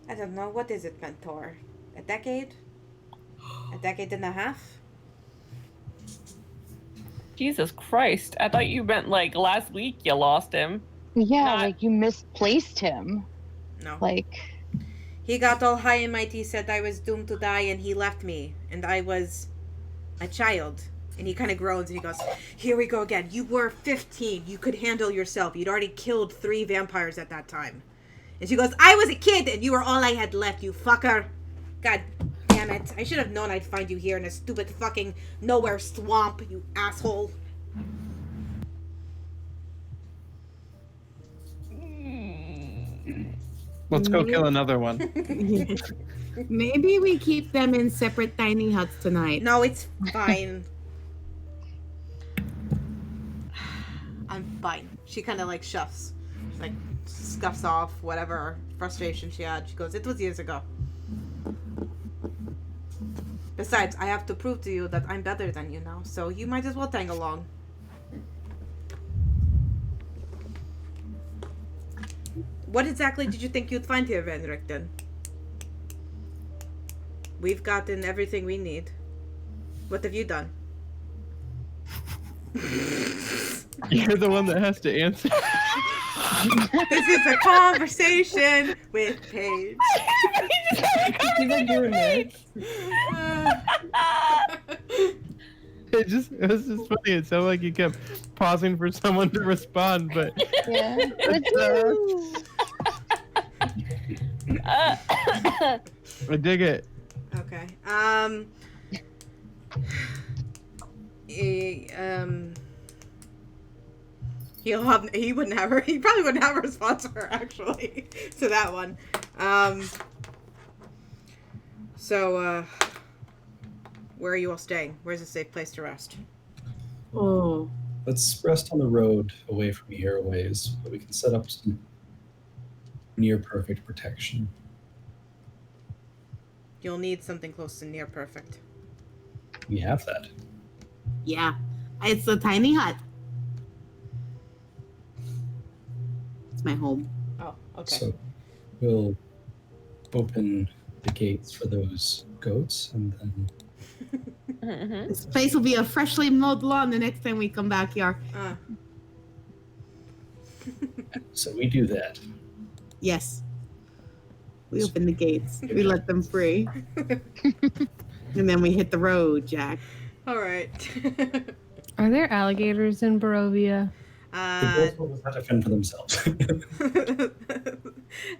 I don't know. What is it, Mentor? A decade? A decade and a half? Jesus Christ. I thought you meant like last week you lost him. Yeah, Not- like you misplaced him. No. Like, He got all high and mighty, said I was doomed to die, and he left me. And I was a child. And he kind of groans and he goes, here we go again. You were 15. You could handle yourself. You'd already killed 3 vampires at that time. And she goes, I was a kid and you were all I had left, you fucker. God damn it. I should have known I'd find you here in a stupid fucking nowhere swamp, you asshole. Let's go kill another one. Maybe we keep them in separate tiny huts tonight. No, it's fine. I'm fine. She kind of like shuffs. She like scuffs off whatever frustration she had. She goes, it was years ago. Besides, I have to prove to you that I'm better than you now, so you might as well tag along. What exactly did you think you'd find here, Van Richten? We've gotten everything we need. What have you done? You're the one that has to answer. This is a conversation with Paige. It was just funny. It sounded like you kept pausing for someone to respond, but yeah. I dig it. Okay. He wouldn't have her. He probably wouldn't have a response for her actually to that one. So where are you all staying? Where's a safe place to rest? Oh, Let's rest on the road away from here a ways, but we can set up some near perfect protection. You'll need something close to near perfect. We have that. yeah. It's a tiny hut. It's my home. Oh, okay. So we'll open the gates for those goats and then This place will be a freshly mowed lawn the next time we come back here. so we do that. Yes. We open the gates. We let them free. And then we hit the road, Jack. All right. Are there alligators in Barovia? The goats will just have to fend for themselves.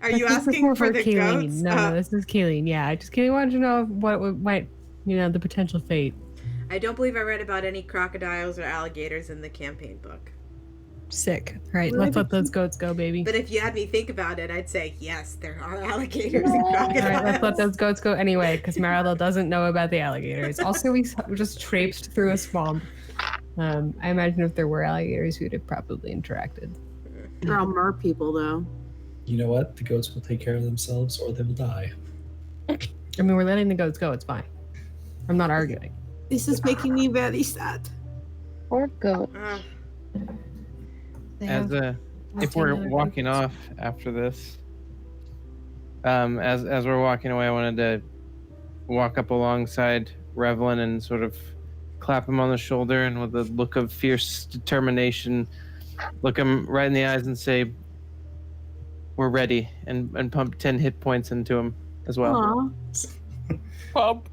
Are you This is asking more for the Keeleen. goats? No, this is Keeleen. Yeah, I just Keeleen wanted to know what might, the potential fate. I don't believe I read about any crocodiles or alligators in the campaign book. Sick. All right, let's let those goats go, baby. But if you had me think about it, I'd say yes, there are alligators and All crocodiles. right, let's let those goats go anyway, because Marilla doesn't know about the alligators. Also, we just traipsed through a swamp. I imagine if there were alligators, we'd have probably interacted. They're all mer people, though. You know what? The goats will take care of themselves or they will die. I mean, we're letting the goats go. It's fine. I'm not arguing. This is making me very sad. Poor goat. If we're walking off after this, as we're walking away, I wanted to walk up alongside Revlin and sort of clap him on the shoulder, and with a look of fierce determination, look him right in the eyes and say, "We're ready," and pump 10 hit points into him as well. Aw. Pump.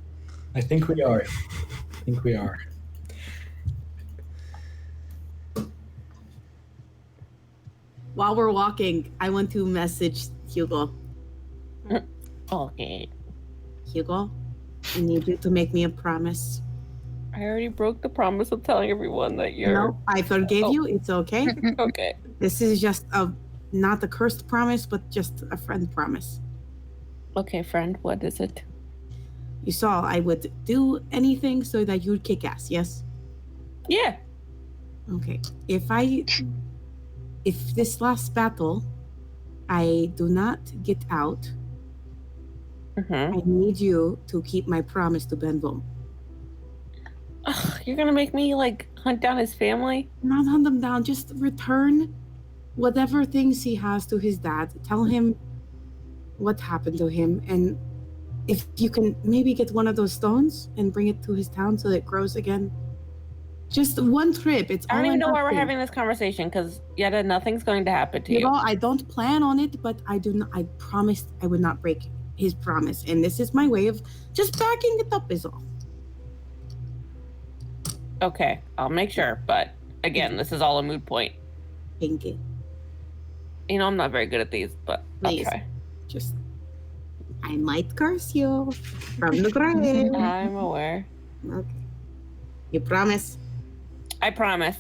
I think we are. While we're walking, I want to message Hugo. Okay. Hugo, I need you to make me a promise. I already broke the promise of telling everyone that you're. No, I forgave you. It's okay. Okay. This is just not a cursed promise, but just a friend promise. Okay, friend. What is it? You saw I would do anything so that you'd kick ass, yes? Yeah. Okay. If this last battle, I do not get out, Mm-hmm. I need you to keep my promise to Ben Vom. You're gonna make me hunt down his family? Not hunt them down, just return whatever things he has to his dad. Tell him what happened to him, and if you can maybe get one of those stones and bring it to his town so that it grows again. Just one trip. It's I don't all even know why we're nothing. having this conversation, because Yetta, nothing's going to happen to you. I don't plan on it, but I promised I would not break his promise, and this is my way of just backing it up is all. Okay, I'll make sure, but again, this is all a moot point. Thank you. I'm not very good at these, but Please. I'll try. Just, I might curse you from the grave. I'm aware. Okay. You promise? I promise.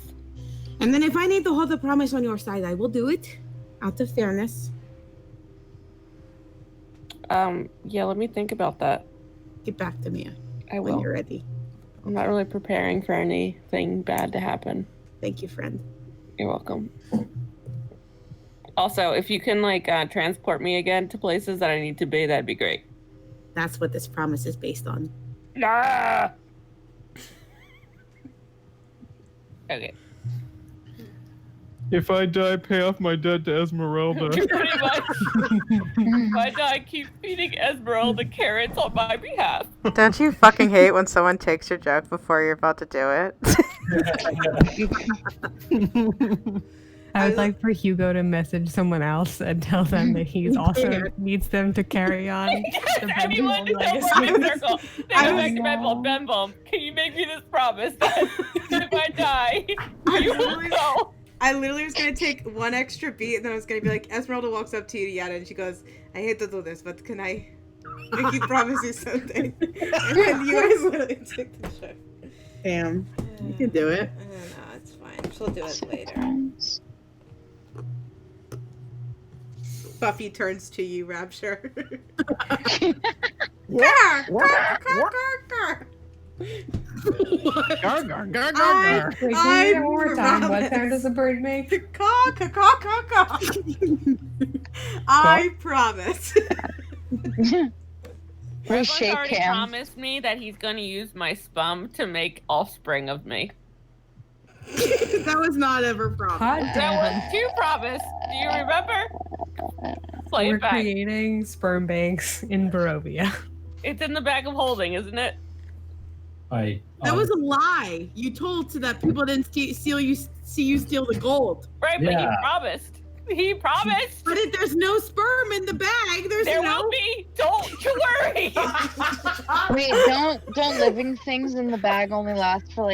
And then if I need to hold the promise on your side, I will do it out of fairness. Yeah, let me think about that. Get back to me I when will. you're ready. I'm not really preparing for anything bad to happen. Thank you, friend. You're welcome. Also, if you can transport me again to places that I need to be, that'd be great. That's what this promise is based on. Ah! Okay. If I die, pay off my debt to Esmeralda. Pretty much. If I die, keep feeding Esmeralda carrots on my behalf. Don't you fucking hate when someone takes your joke before you're about to do it? I would like for Hugo to message someone else and tell them that he's also needs them to carry on the Anyone Ben just Vom over my legacy. circle. They go back to Ben Vom. Can you make me this promise that if I die, you will go? I literally was gonna take one extra beat, and then I was gonna be like, Esmeralda walks up to you, Yada, and she goes, "I hate to do this, but can I make you promise you something?" And then you guys literally took the show. Damn. You can do it. No, it's fine. She'll do it later. Buffy turns to you, Rapture. Gar, gar, gar, gar. Gar, gar, gar, gar, I- gar. Wait, can you I do it one more time? What promise. sound does a bird make? Caw, caw, caw, caw, caw. I promise. We Everyone's shake already hands. promised me that he's going to use my spum to make offspring of me. That was not ever promised. Hot That damn. was two promise. Do you remember? Play We're it back. creating sperm banks in Barovia. It's in the bag of holding, isn't it? That was a lie. You told so that people didn't see you steal the gold. Right, but he Yeah. promised. He promised. But if there's no sperm in the bag, there's There no. will be. Don't you worry. Wait, don't living things in the bag only last for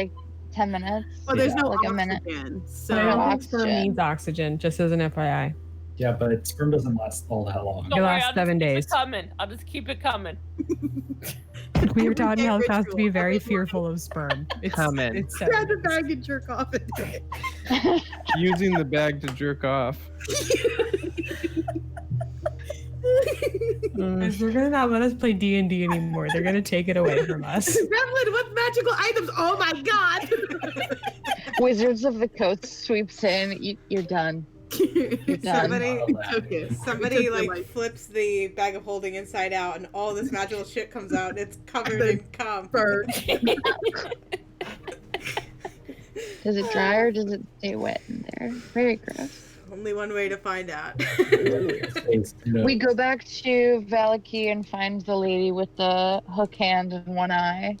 10 10 minutes. Well, there's no Like a minute. oxygen, But I so don't think sperm Oxygen. needs oxygen, just as an FYI. Yeah, but sperm doesn't last all that long. Don't It worry, lasts I'll 7 just keep days. it coming. I'll just keep it coming. We were taught in Everyday health class to be ritual, very every fearful of sperm. It's Come in. It's grab the 7 days. bag and jerk off into it. Using the bag to jerk off. Guys, they're gonna not let us play D&D anymore. They're gonna take it away from us. Gremlin, what magical items? Oh my god! Wizards of the Coast sweeps in. You're done. You're done. Somebody like flips the bag of holding inside out, and all this magical shit comes out, and it's covered in cum. Does it dry or does it stay wet in there? Very gross. Only one way to find out. We go back to Valaki and find the lady with the hook hand and one eye.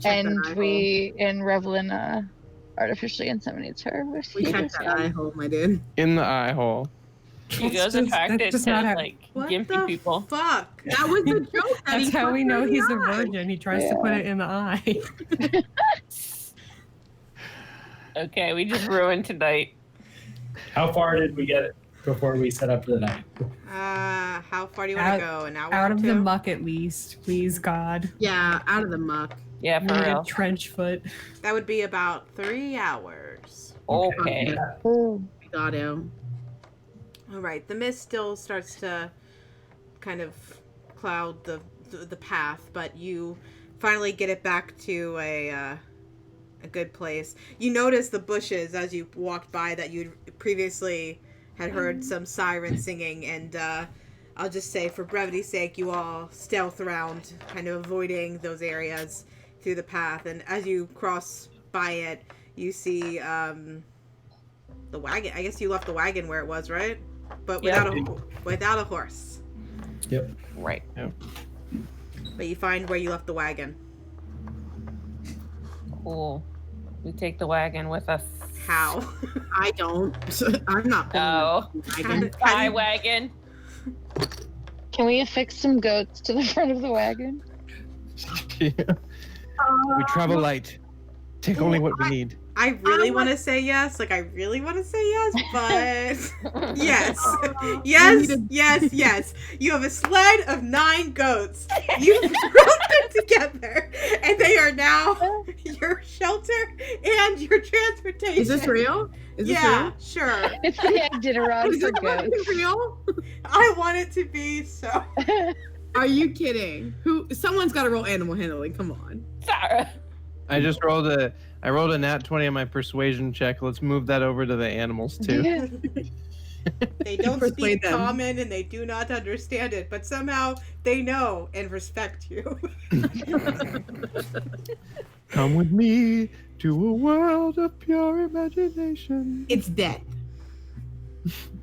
And Revlin artificially inseminates her. We checked that eye hole, my dude. In the eye hole. You That's guys attracted that's just to not how- like What gimpy the people. fuck? That was the joke. That That's he how put we know in the he's a eye. virgin. He tries to put it in the eye. Okay, we just ruined tonight. How far did we get before we set up for the night? How far do you want to go? An hour Out or of two? the muck, at least. Please, God. Yeah, out of the muck. Yeah, We for need a real. trench foot. That would be about 3 hours. Okay. Ooh. We got him. All right, the mist still starts to kind of cloud the path, but you finally get it back to a good place. You notice the bushes as you walked by that you previously had heard some siren singing, and I'll just say for brevity's sake, you all stealth around, kind of avoiding those areas through the path, and as you cross by it, you see the wagon. I guess you left the wagon where it was, right? But Yeah. without a horse. Yep. Right. But you find where you left the wagon. Cool. We take the wagon with us. How? I don't. I'm not pulling Oh. the wagon. Pie wagon. Can we affix some goats to the front of the wagon? We travel light. Take only what we need. I really want to say yes. Like, I really want to say yes, but yes. Yes. You have a sled of 9 goats. You roped them together, and they are now your shelter and your transportation. Is this real? Is this Yeah, real? sure. It's the Iditarod Is for it goats. real? I want it to be so. Are you kidding? Someone's got to roll animal handling. Come on. Sarah. I rolled a nat 20 on my persuasion check. Let's move that over to the animals too. They don't Persuade speak them. common and they do not understand it, but somehow they know and respect you. Come with me to a world of pure imagination. It's dead.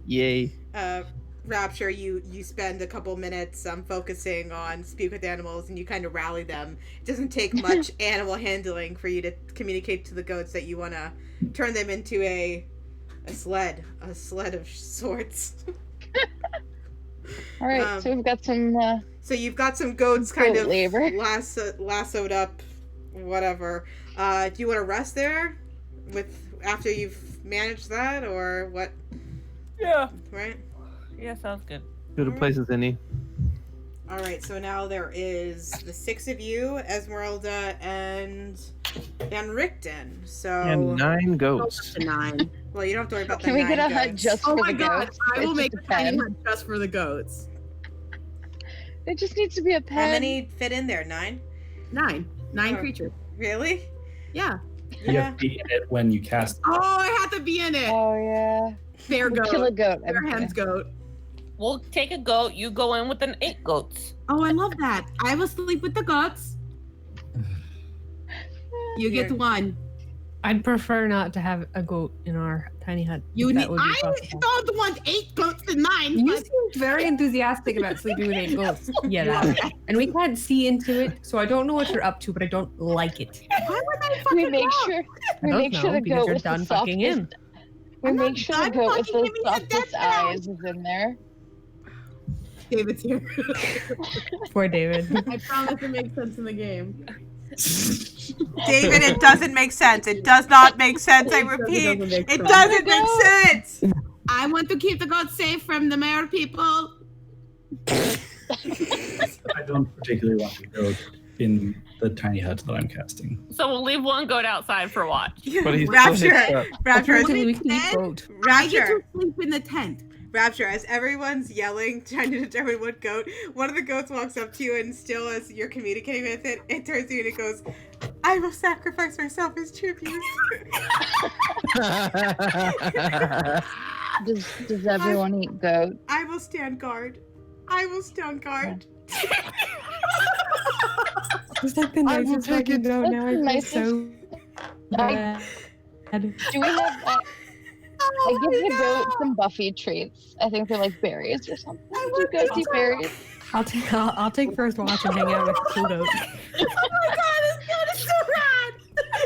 Yay. Rapture, you spend a couple minutes focusing on speak with animals, and you kind of rally them. It doesn't take much animal handling for you to communicate to the goats that you want to turn them into a sled of sorts. All right, so we've got some. So you've got some goats kind Goat of labor. lassoed up, whatever. Do you want to rest there after you've managed that, or what? Yeah. Right? Yeah, sounds good. Go to places any. All right, so now there is the 6 of you, Esmeralda and Richten. So, And 9 goats. 9. well, you don't have to worry about Can the we get 9 a hut goats. just Oh for my the god! goats? I will It's make just a tiny pen. hut just for the goats. It just needs to be a pen. How many fit in there? 9? 9 Oh. creatures. Really? Yeah. You have to be in it when you cast. Oh, I have to be in it. Oh yeah. Fair We'll kill goat. a goat. Fair hands goat. We'll take a goat. You go in with an 8 goats. Oh, I love that. I will sleep with the goats. You get Here. 1. I'd prefer not to have a goat in our tiny hut. You if need. that would be I possible. don't want 8 goats and 9. You but- seemed very enthusiastic about sleeping with 8 goats. Yeah, that. And we can't see into it, so I don't know what you're up to, but I don't like it. Why would I We fucking make know? sure. I We don't make sure know, the because goat you're with the done fucking him. softest. We I'm make not sure the done goat with fucking the him, he said softest that's now. eyes is in there. David's here. Poor David. I promise it makes sense in the game. David, it doesn't make sense. It does not make sense. I repeat, it doesn't make sense. I want to keep the goats safe from the mare people. I don't particularly want to go in the tiny hut that I'm casting. So we'll leave one goat outside for watch. But he's Rapture, Rapture, We can eat goat. I get Rapture, to sleep in the tent. Rapture. As everyone's yelling, trying to determine what goat, one of the goats walks up to you, and still as you're communicating with it, it turns to you and it goes, "I will sacrifice myself as tribute." Does everyone eat goat? I will stand guard. I will stand guard. It's like the nicest fucking goat. Now I feel so bad. Do we have? I give the goat some Buffy treats. I think they're like berries or something. Do goats eat berries? I'll take first watch and hang out with the cool goat. Oh my god, this goat is so rad!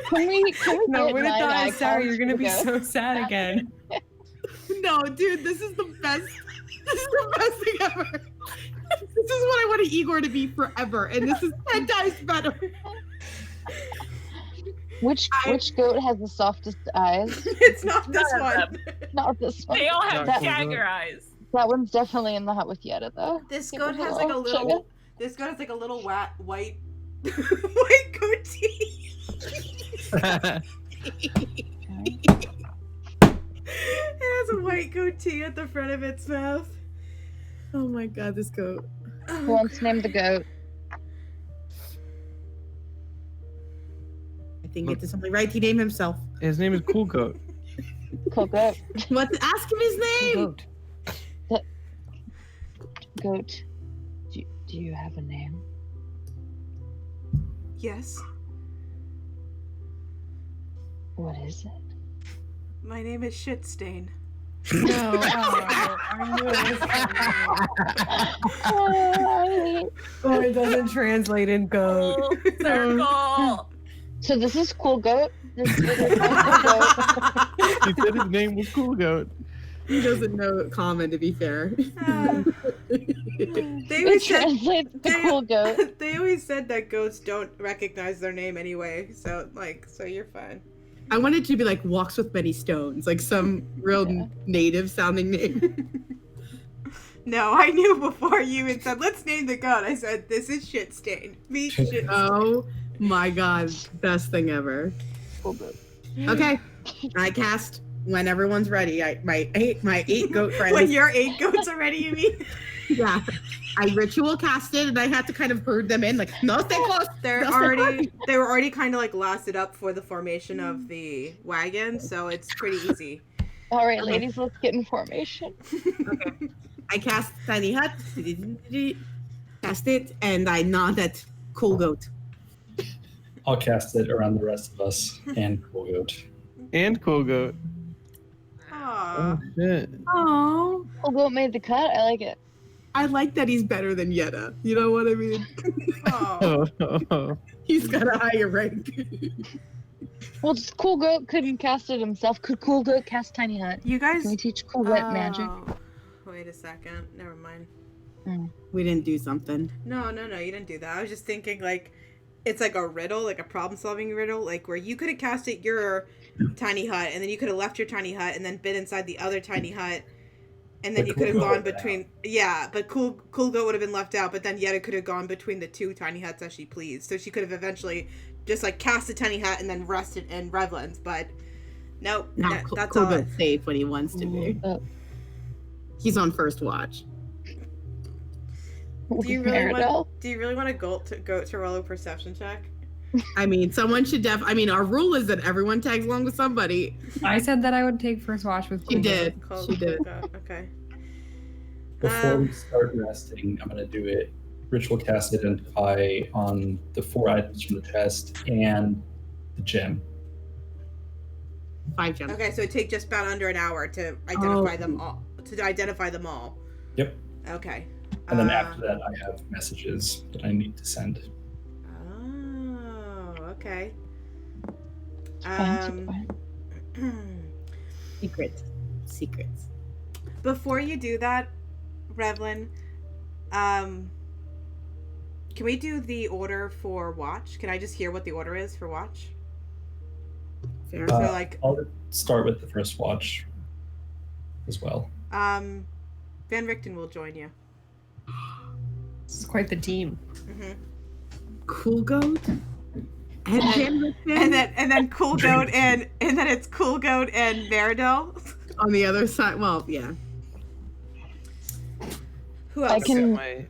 Can we No, get when it 9 dies, sorry, icons you're gonna for be the goat? so sad again. No, dude, this is the best. This is the best thing ever. This is what I want Igor to be forever, and this is 10 times better. Which goat has the softest eyes? It's not this one. Not this one. They all have That- dagger eyes. That one's definitely in the hut with Yetta, though. This It goat was has like a little little. This goat has like a little white white goatee. It has a white goatee at the front of its mouth. Oh my god, this goat. Who wants to name the goat? I think it is only right he named himself. His name is Cool Goat. Cool goat. Let's ask him his name. Goat. Goat. Do you have a name? Yes, What is it? my name is Shitstain. No, I knew it was Oh, it doesn't translate in goat. Circle. So this is Cool Goat. This is Cool Goat. He said his name was Cool Goat. He doesn't know common, to be fair. They It always said translates to Cool Goat. they always said that goats don't recognize their name anyway. So you're fine. I wanted it to be like walks with many stones, like some real native sounding name. No, I knew before you had said let's name the goat. I said this is Shitstain. Be Shitstain. Oh my god, best thing ever. Cool Goat. Okay, I cast when everyone's ready. My eight goat friends. When your 8 goats are ready, you mean? Yeah, I ritual casted and I had to kind of herd them in, like no stay close. They were already kind of like lasted up for the formation of the wagon, so it's pretty easy. All right, ladies, let's get in formation. Okay, I cast tiny hut, cast it, and I nod at Cool Goat. I'll cast it around the rest of us and Cool Goat. And Cool Goat. Aww. Oh, shit. Oh, Cool Goat made the cut. I like it. I like that he's better than Yetta. You know what I mean? Aw. He's got a higher rank. Well, just Cool Goat couldn't cast it himself. Could Cool Goat cast Tiny Hut? You guys. Can we teach Cool Goat magic? Wait a second. Never mind. We didn't do something. No, you didn't do that. I was just thinking like it's like a riddle, like a problem-solving riddle, like where you could have casted your tiny hut, and then you could have left your tiny hut, and then been inside the other tiny hut, and then But you could have Cool gone Goat between. Yeah, but Cool Goat would have been left out, but then Yetta could have gone between the 2 tiny huts as she pleased. So she could have eventually just like cast a tiny hut and then rested in Revlin's, but nope, that's Cool all. Goat's safe when he wants to be. He's on first watch. Do you really want to go to roll a perception check? I mean, someone should our rule is that everyone tags along with somebody. I said that I would take first watch with She Cool did. Goat. She did. Okay. Before we start resting, I'm going to do it. Ritual cast identify on the 4 items from the chest and the gem. 5 gems. Okay, so it take just about under an hour to identify them all. Yep. Okay. And then after that, I have messages that I need to send. Oh, okay. Secrets. Before you do that, Revlin, Can we do the order for watch? Can I just hear what the order is for watch? Fair. So like, I'll start with the first watch as well. Van Richten will join you. It's quite the team. Mm-hmm. Cool Goat. And then Cool Goat and then it's Cool Goat and Meridel. On the other side, well, yeah. Who else? I can morning.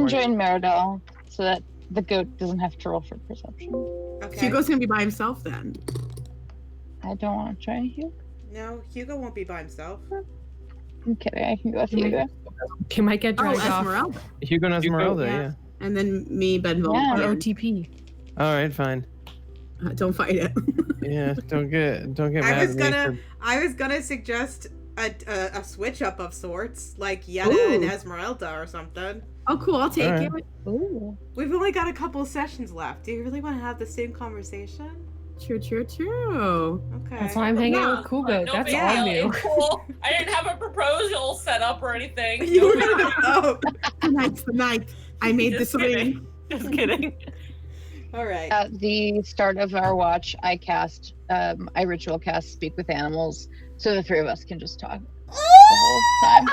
join Meridel so that the goat doesn't have to roll for perception. Okay. Hugo's gonna be by himself then. I don't want to join Hugo. No, Hugo won't be by himself. I'm kidding. I can go with Hugo. He might get dragged off. Esmeralda. Hugo and Esmeralda, yeah. And then me, Benville. Yeah. On and- OTP. All right, fine. Don't fight it. Yeah, don't get mad at me. I was gonna suggest a switch up of sorts, like Yetta and Esmeralda or something. Oh, cool. I'll take Alright. it. Ooh. We've only got a couple sessions left. Do you really want to have the same conversation? True. Okay. That's why I'm hanging out with Cool Goat. No That's big all deal. new. It's cool. I didn't have a proposal set up or anything. You were gonna oh, Tonight's the night. I made this Just kidding. ring. Just kidding. all right. At the start of our watch, I ritual cast Speak with Animals, so the three of us can just talk the whole time.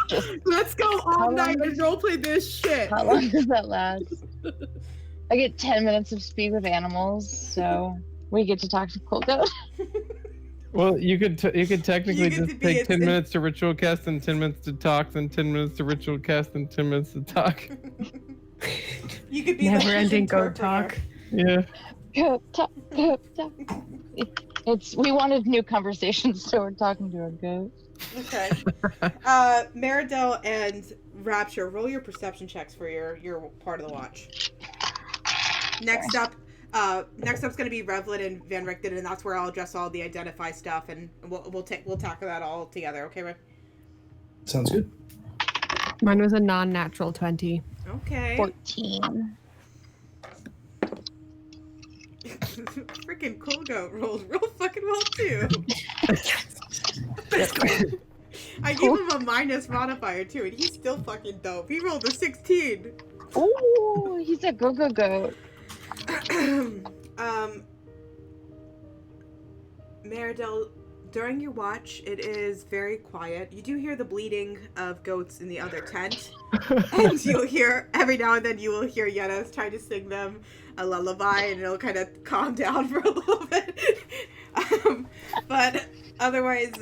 Just Let's go all night and roleplay this shit. how long does that last? I get 10 minutes of Speak with Animals, so we get to talk to Cool Goat. Well, you could technically You get to just be take 10 a- minutes to ritual cast and 10 minutes to talk, then 10 minutes to ritual cast and 10 minutes to talk. You could be the Never-ending goat interpreter. talk. Yeah. Goat talk, goat talk. We wanted new conversations, so we're talking to a goat. Okay. Meridel and Rapture, roll your perception checks for your part of the watch. Next up's gonna be Revlin and Van Richten, and that's where I'll address all the identify stuff, and we'll tackle that all together. Okay, Rev? Sounds good. Mine was a non-natural 20. Okay. 14. Freaking Cool Goat rolls real fucking well too. I gave him a minus modifier too, and he's still fucking dope. He rolled a 16. Ooh, he's a go-go goat. Meridel, during your watch, it is very quiet. You do hear the bleating of goats in the other tent, and you'll hear every now and then you will hear Yenna's trying to sing them a lullaby, and it'll kind of calm down for a little bit. But otherwise,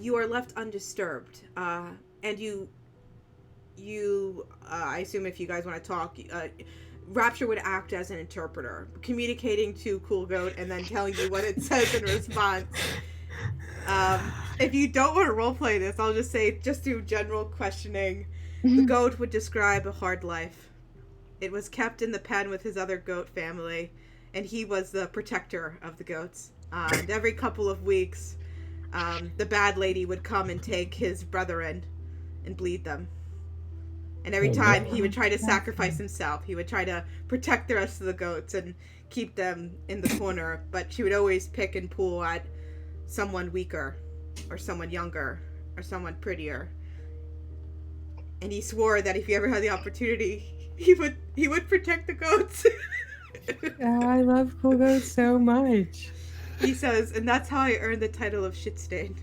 you are left undisturbed, and you. I assume if you guys want to talk, Rapture would act as an interpreter, communicating to Cool Goat and then telling you what it says in response. If you don't want to roleplay this, I'll just say, just do general questioning. The goat would describe a hard life. It was kept in the pen with his other goat family, and he was the protector of the goats. And every couple of weeks, the bad lady would come and take his brethren and bleed them. And every time he would try to sacrifice himself. He would try to protect the rest of the goats and keep them in the corner. But she would always pick and pull at someone weaker, or someone younger, or someone prettier. And he swore that if he ever had the opportunity, he would protect the goats. I love Cool Goat so much. He says, and that's how I earned the title of Shitstain.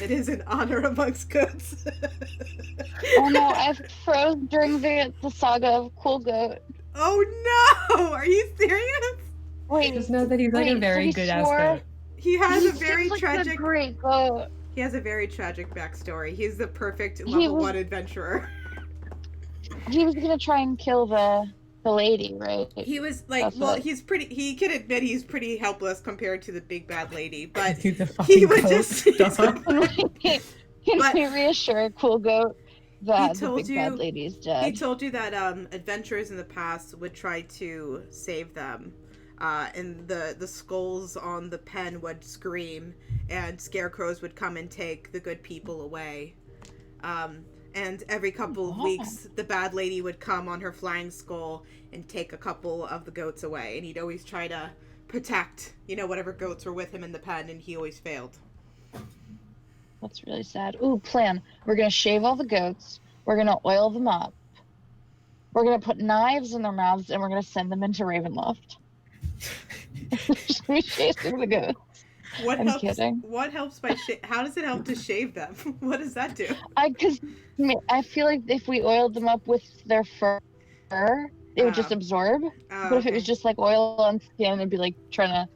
It is an honor amongst goats. Oh no, I froze during the saga of Cool Goat. Oh no! Are you serious? Wait, Just know that he's like a very good ass goat. He has he a very seems like tragic. a great goat. He has a very tragic backstory. He's the perfect He level was- 1 adventurer. He was gonna try and kill the lady, right? He was like, That's well, what- he can admit he's pretty helpless compared to the big bad lady, but He's a he fucking would goat. just. Stop. Can But- we reassure Cool Goat that the told big you- bad lady's He dead? told you that adventurers in the past would try to save them, and the skulls on the pen would scream, and scarecrows would come and take the good people away. And every couple of weeks, the bad lady would come on her flying skull and take a couple of the goats away, and he'd always try to protect, whatever goats were with him in the pen, and he always failed. That's really sad. Ooh, plan. We're gonna shave all the goats. We're gonna oil them up. We're gonna put knives in their mouths, and we're gonna send them into Ravenloft. We're chasing the goats. I'm kidding. What helps by how does it help to shave them? What does that do? Because I feel like if we oiled them up with their fur, they would just absorb. But if it was just like oil on skin, it'd be like trying to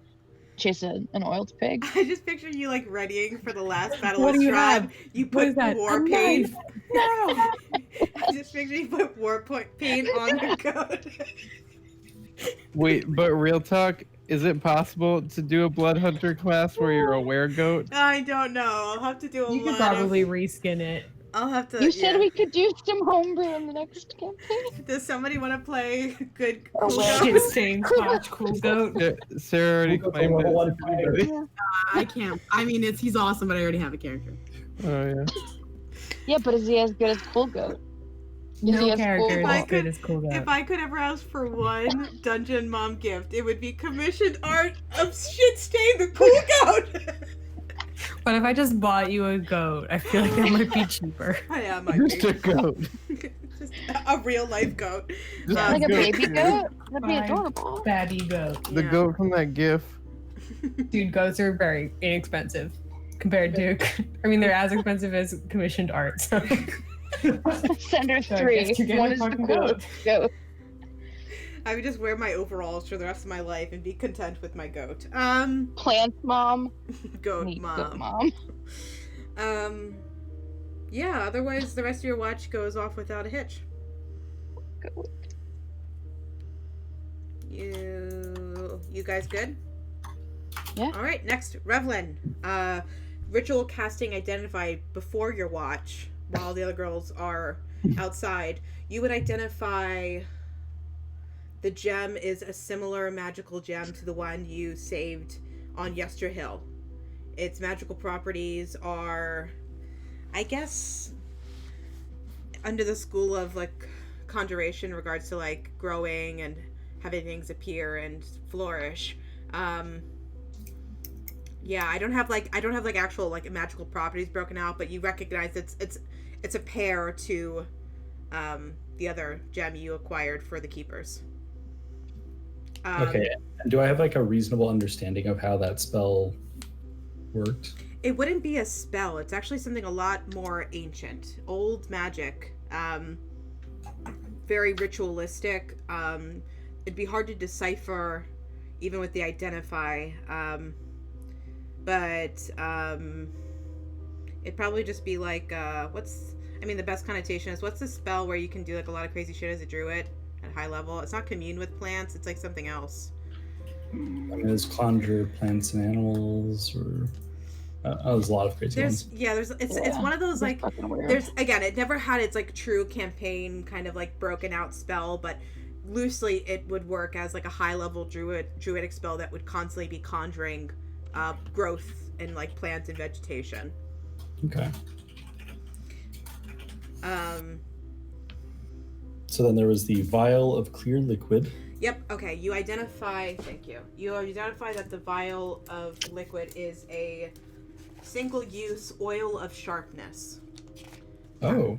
chase an oiled pig. I just picture you like readying for the last battle What with do you Strahd. have? You What put is that? war A paint. knife. No. I just picture you put war paint on the goat. Wait, but real talk, is it possible to do a blood hunter class where you're a weregoat? I don't know. I'll have to do a You could lot probably reskin it. I'll have to. You said we could do some homebrew in the next campaign. Does somebody want to play good? Shit stained scotch cool goat. Yeah, Sarah already claimed it. I can't. I mean, he's awesome, but I already have a character. Oh yeah. Yeah, but is he as good as Cool Goat? No character is If I as good could- as cool goat. If I could ever ask for one Dungeon Mom gift, it would be commissioned art of Shit Stain the Cool Goat. But if I just bought you a goat, I feel like that might be cheaper. Yeah, might Just a be. goat. Just a real life goat. Just Like a goat. baby goat? That'd be Fine. adorable. Babby goat. The Yeah. goat from that GIF. Dude, goats are very inexpensive compared to. I mean, they're as expensive as commissioned art. So. Send her So I 3. guess you're getting One a is the fucking cool goat. goat. I would just wear my overalls for the rest of my life and be content with my goat. Plant mom. Goat Meet mom. goat mom. Yeah, otherwise the rest of your watch goes off without a hitch. Goat. You guys good? Yeah. Alright, next, Revlin. Ritual casting identify before your watch, while the other girls are outside. You would identify the gem is a similar magical gem to the one you saved on Yester Hill. Its magical properties are, I guess, under the school of like conjuration in regards to like growing and having things appear and flourish. Yeah, I don't have like actual like magical properties broken out, but you recognize it's a pair to the other gem you acquired for the keepers. Okay, and do I have like a reasonable understanding of how that spell worked? It wouldn't be a spell. It's actually something a lot more ancient, old magic, very ritualistic. It'd be hard to decipher, even with the identify. But it'd probably just be like, the best connotation is, what's the spell where you can do like a lot of crazy shit as a druid at high level? It's not commune with plants, it's like something else. I mean, there's conjure plants and animals, or there's a lot of crazy ones. It's one of those like, Fucking weird. there's, again, it never had its like true campaign kind of like broken out spell, but loosely it would work as like a high level druidic spell that would constantly be conjuring growth in like plants and vegetation. Okay. So then there was the vial of clear liquid. Yep. Okay. You identify that the vial of liquid is a single-use oil of sharpness. Oh.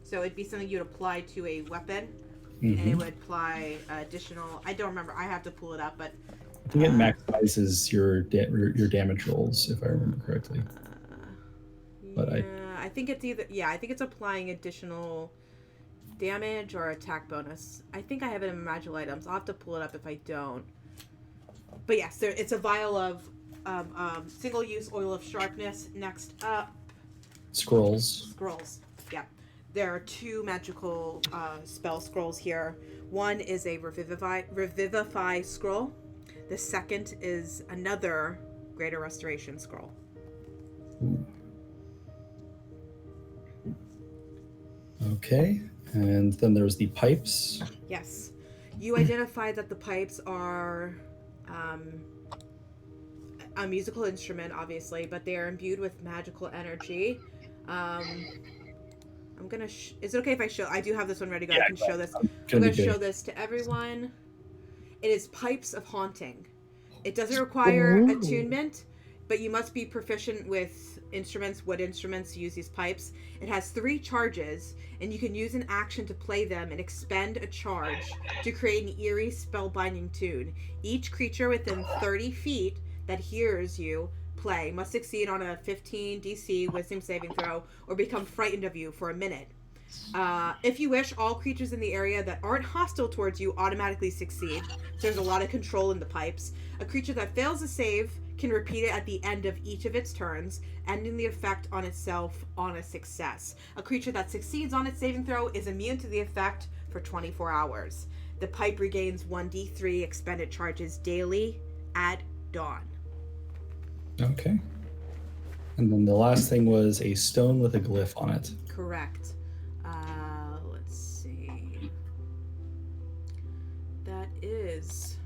So it'd be something you'd apply to a weapon, Mm-hmm. and it would apply additional. I don't remember. I have to pull it up, but I think it maximizes your damage rolls, if I remember correctly. But I think it's either. Yeah, I think it's applying additional damage or attack bonus. I think I have it in my magical items. I'll have to pull it up if I don't. But yes, it's a vial of single-use oil of sharpness. Next up, Scrolls. Yeah, there are two magical spell scrolls here. One is a revivify scroll. The second is another greater restoration scroll. Ooh. Okay, and then there's the pipes. Yes. You identify that the pipes are a musical instrument, obviously, but they are imbued with magical energy. I'm gonna. Is it okay if I show? I do have this one ready to go. Yeah, I can show this. I'm gonna show this to everyone. It is pipes of haunting. It doesn't require attunement. but you must be proficient with wood instruments to use these pipes. It has 3 charges, and you can use an action to play them and expend a charge to create an eerie spellbinding tune. Each creature within 30 feet that hears you play must succeed on a 15 DC wisdom saving throw or become frightened of you for a minute. If you wish, all creatures in the area that aren't hostile towards you automatically succeed. So there's a lot of control in the pipes. A creature that fails a save can repeat it at the end of each of its turns, ending the effect on itself on a success. A creature that succeeds on its saving throw is immune to the effect for 24 hours. The pipe regains 1d3 expended charges daily at dawn. Okay. And then the last thing was a stone with a glyph on it. Correct. Let's see. That is...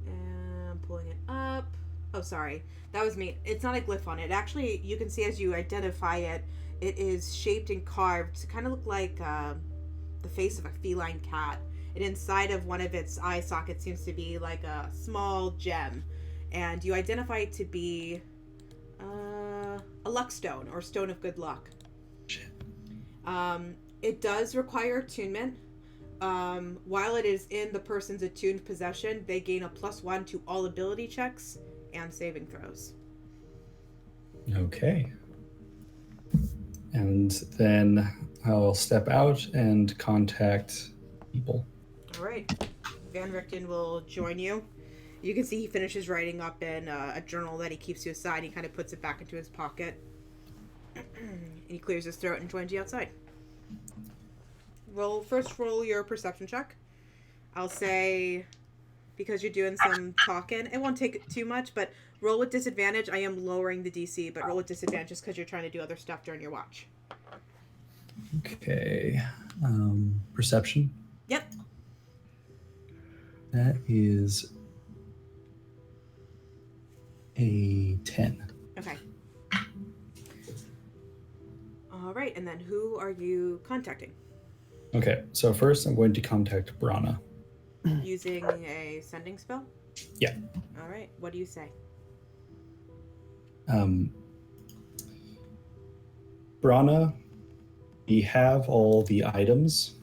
I'm pulling it up. Oh, sorry. That was me. It's not a glyph on it. Actually, you can see as you identify it, it is shaped and carved to kind of look like the face of a feline cat. And inside of one of its eye sockets seems to be like a small gem. And you identify it to be a luck stone or stone of good luck. Shit. It does require attunement. While it is in the person's attuned possession, they gain a +1 to all ability checks and saving throws. Okay. And then I'll step out and contact people. All right. Van Richten will join you. You can see he finishes writing up in a journal that he keeps to his side. He kind of puts it back into his pocket. And he clears his throat and joins you outside. Roll your perception check. I'll say, because you're doing some talking, it won't take too much, but roll with disadvantage. I am lowering the DC, but roll with disadvantage just because you're trying to do other stuff during your watch. Okay. Perception. Yep. That is a 10. Okay. All right, and then who are you contacting? Okay, so first I'm going to contact Brana. Using a sending spell? Yeah. All right, what do you say? Brana, we have all the items.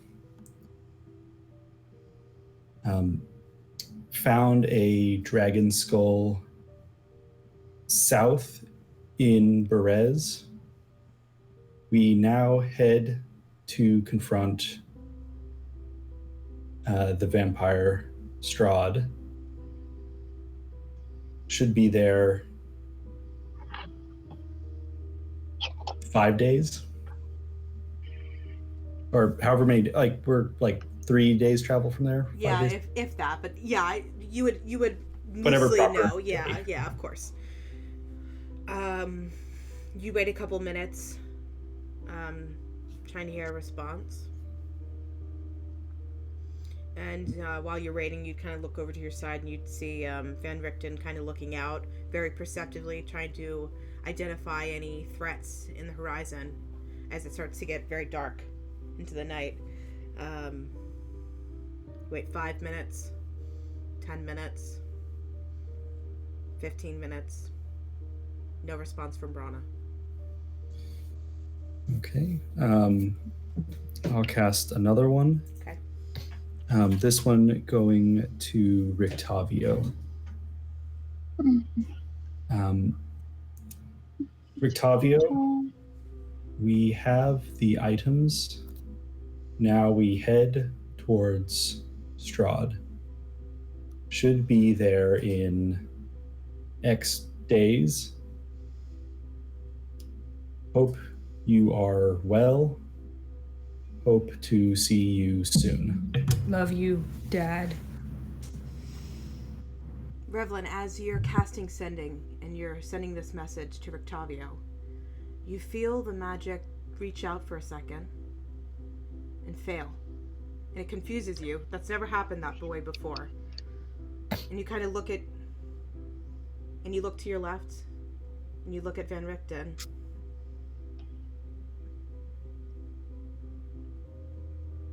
Found a dragon skull south in Berez. We now head to confront the vampire Strahd. Should be there 5 days, or however many. Like we're like 3 days travel from there. Yeah, if that, but yeah, you would Whatever loosely proper know. Yeah, of course. You wait a couple minutes, trying to hear a response. And while you're waiting, you kind of look over to your side and you'd see Van Richten kind of looking out very perceptively, trying to identify any threats in the horizon as it starts to get very dark into the night. Wait 5 minutes, 10 minutes, 15 minutes. No response from Brana. Okay. I'll cast another one. Okay. This one going to Rictavio. Rictavio, we have the items. Now we head towards Strahd. Should be there in X days. Hope you are well. Hope to see you soon. Love you, Dad. Revlin, as you're casting sending and you're sending this message to Rictavio, you feel the magic reach out for a second and fail. And it confuses you. That's never happened that way before. And you kind of look to your left and you look at Van Richten.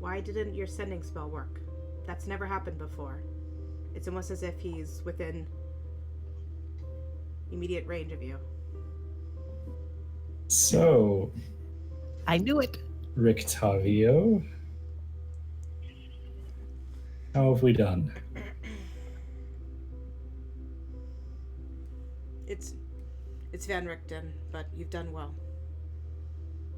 Why didn't your sending spell work? That's never happened before. It's almost as if he's within immediate range of you. So, I knew it. Rictavio, how have we done? It's Van Richten, but you've done well.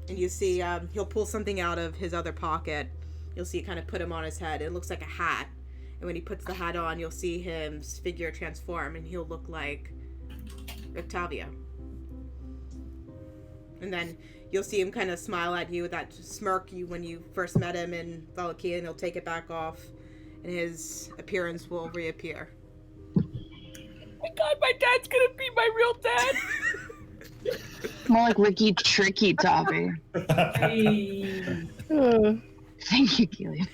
And you see, he'll pull something out of his other pocket. You'll see it kind of put him on his head. It looks like a hat. And when he puts the hat on, you'll see his figure transform, and he'll look like Rictavio. And then you'll see him kind of smile at you with that smirk you when you first met him in Valaki, and he'll take it back off, and his appearance will reappear. Oh my god, my dad's gonna be my real dad! More like Ricky Tricky Toppy. Thank you, Keely.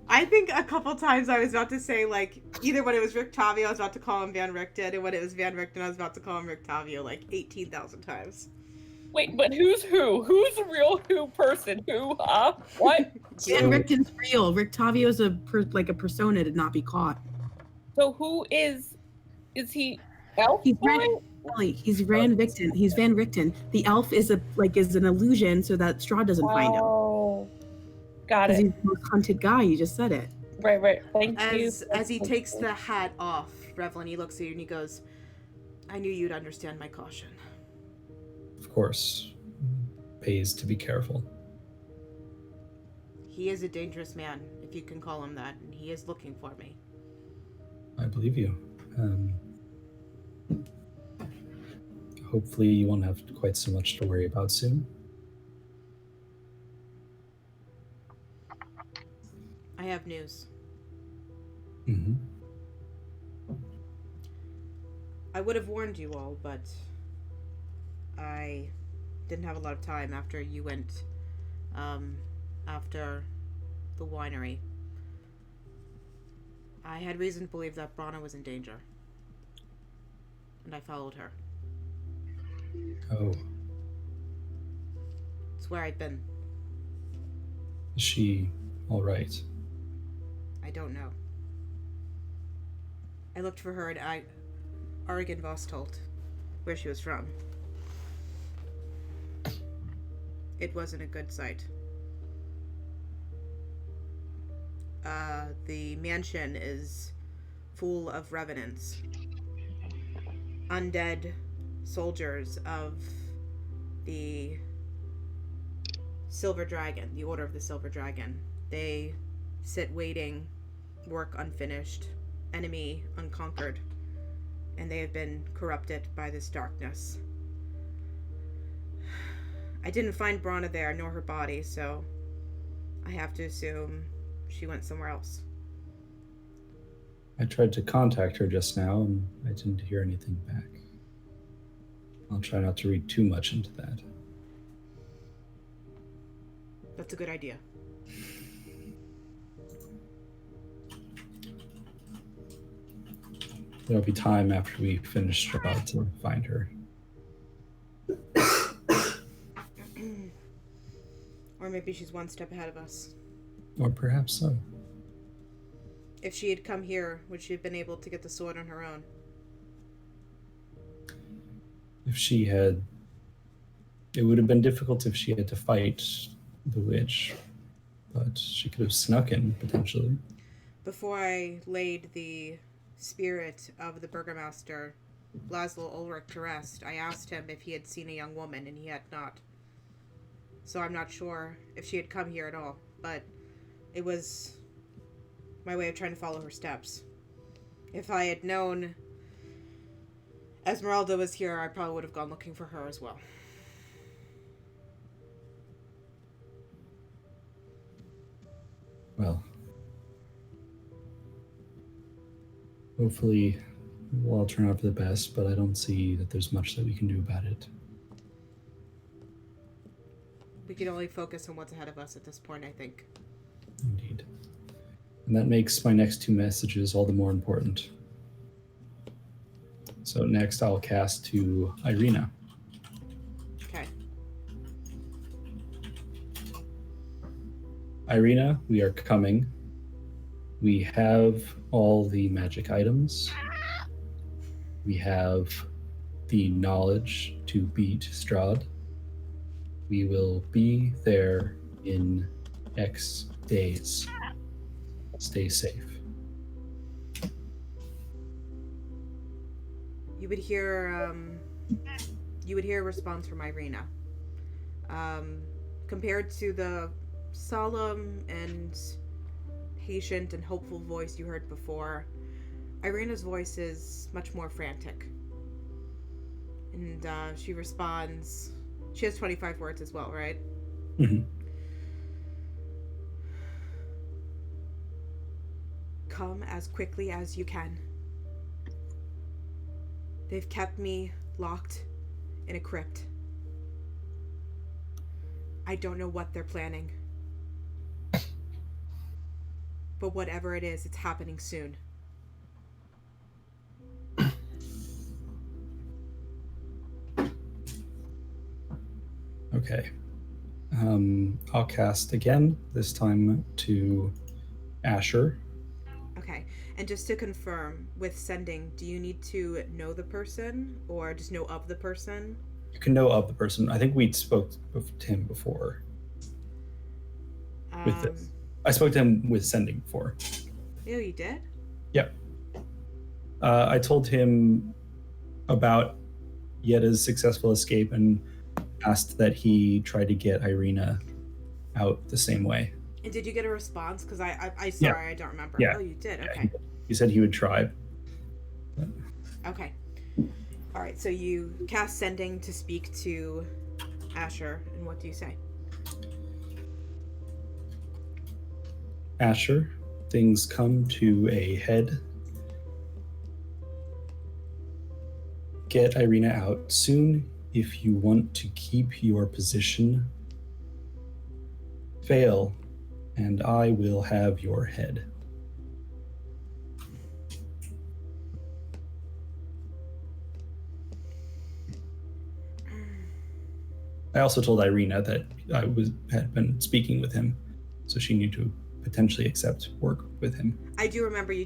I think a couple times I was about to say, like, either when it was Rictavio, I was about to call him Van Richten, and when it was Van Richten, I was about to call him Rictavio, like, 18,000 times. Wait, but who's who? Who's the real who person? Who? What? Van Richten's real. Rictavio's a persona to not be caught. So who is he elf? He's He's Van Richten. He's Van Richten. The elf is an illusion so that Strahd doesn't find him. Oh, got it. He's the most hunted guy. You just said it. Right. Thank you. As he takes the hat off, Revlin, he looks at you and he goes, "I knew you'd understand my caution." Of course, pays to be careful. He is a dangerous man, if you can call him that, and he is looking for me. I believe you. Hopefully you won't have quite so much to worry about soon. I have news. Mm-hmm. I would have warned you all, but I didn't have a lot of time after you went, after the winery. I had reason to believe that Brana was in danger. And I followed her. Oh. It's where I've been. Is she all right? I don't know. I looked for her at Oregon Vostolt, where she was from. It wasn't a good sight. The mansion is full of revenants. Undead soldiers of the Silver Dragon, the Order of the Silver Dragon. They sit waiting, work unfinished, enemy unconquered, and they have been corrupted by this darkness. I didn't find Brana there, nor her body, so I have to assume she went somewhere else. I tried to contact her just now, and I didn't hear anything back. I'll try not to read too much into that. That's a good idea. There'll be time after we finish Strahd to find her. Or maybe she's one step ahead of us. Or perhaps so. If she had come here, would she have been able to get the sword on her own? If she had... It would have been difficult if she had to fight the witch, but she could have snuck in, potentially. Before I laid the spirit of the burgomaster, Laszlo Ulrich, to rest, I asked him if he had seen a young woman, and he had not. So I'm not sure if she had come here at all, but it was my way of trying to follow her steps. If I had known Esmeralda was here, I probably would have gone looking for her as well. Well, hopefully we'll all turn out for the best, but I don't see that there's much that we can do about it. We can only focus on what's ahead of us at this point, I think. Indeed. And that makes my next two messages all the more important. So next I'll cast to Irina. Okay. Irina, we are coming. We have all the magic items. We have the knowledge to beat Strahd. We will be there in X days. Stay safe. You would hear a response from Irina. Compared to the solemn and patient and hopeful voice you heard before, Irina's voice is much more frantic. And she responds. She has 25 words as well, right? Mm-hmm. Come as quickly as you can. They've kept me locked in a crypt. I don't know what they're planning. But whatever it is, it's happening soon. Okay. I'll cast again, this time to Asher. Okay. And just to confirm, with sending, do you need to know the person or just know of the person? You can know of the person. I think we spoke to him before. With this. I spoke to him with sending before. Oh, you did? Yep. I told him about Yetta's successful escape and asked that he try to get Irina out the same way. And did you get a response? Because I I don't remember. Yeah. Oh, you did? Yeah, Okay. he said he would try. Okay. All right, so you cast sending to speak to Asher, and what do you say? Asher, things come to a head. Get Irina out soon if you want to keep your position. Fail, and I will have your head. I also told Irina that I had been speaking with him, so she knew to potentially accept work with him. I do remember you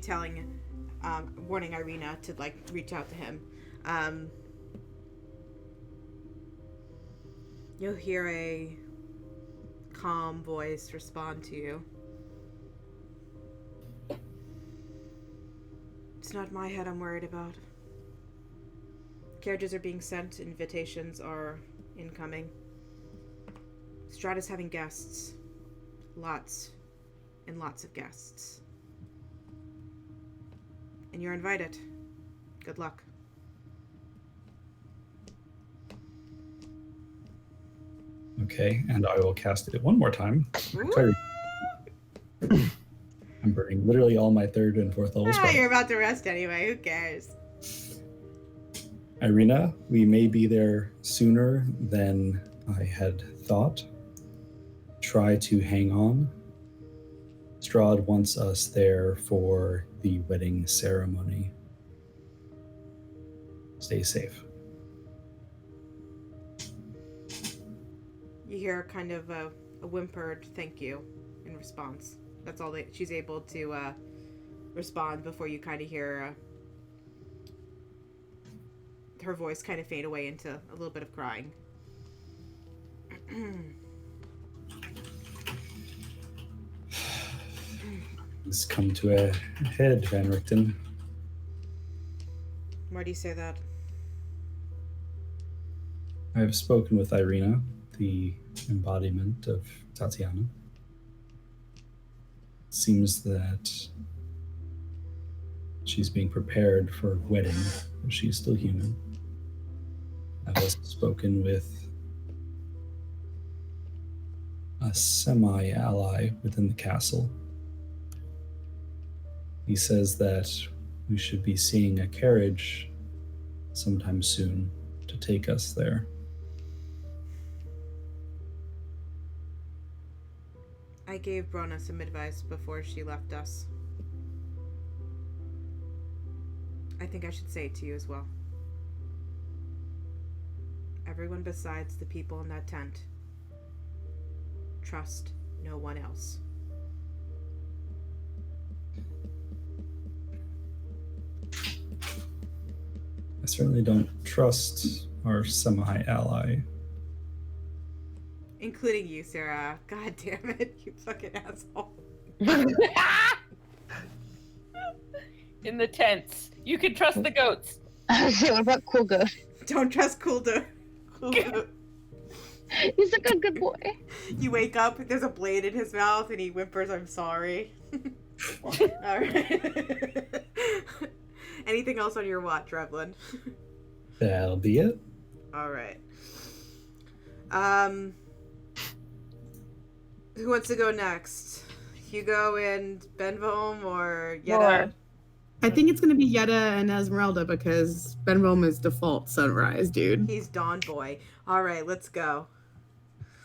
warning Irina to reach out to him. You'll hear a calm voice respond to you. It's not my head I'm worried about. Carriages are being sent, invitations are incoming. Strahd is having guests. Lots and lots of guests. And you're invited. Good luck. Okay, and I will cast it one more time. I'm burning literally all my third and fourth level spells. You're about to rest anyway. Who cares? Irina, we may be there sooner than I had thought. Try to hang on. Strahd wants us there for the wedding ceremony. Stay safe. You hear kind of a whimpered thank you in response. That's all that she's able to respond before you kind of hear her voice kind of fade away into a little bit of crying. It's come to a head, Van Richten. Why do you say that? I have spoken with Irina, the embodiment of Tatiana. It seems that she's being prepared for wedding, but she's still human. I've also spoken with a semi-ally within the castle. He says that we should be seeing a carriage sometime soon to take us there. I gave Brona some advice before she left us. I think I should say it to you as well. Everyone besides the people in that tent. Trust no one else. I certainly don't trust our semi-ally. Including you, Sarah. God damn it, you fucking asshole. In the tents. You can trust the goats. What about Cool Goat? Don't trust Cool Goat. He's like a good boy. You wake up, there's a blade in his mouth, and he whimpers, "I'm sorry." Alright. Anything else on your watch, Revlin? That'll be it. Alright. Who wants to go next? Hugo and Benvom or Yetta? Sure. I think it's gonna be Yetta and Esmeralda because Benvom is default sunrise, dude. He's Dawn Boy. Alright, let's go.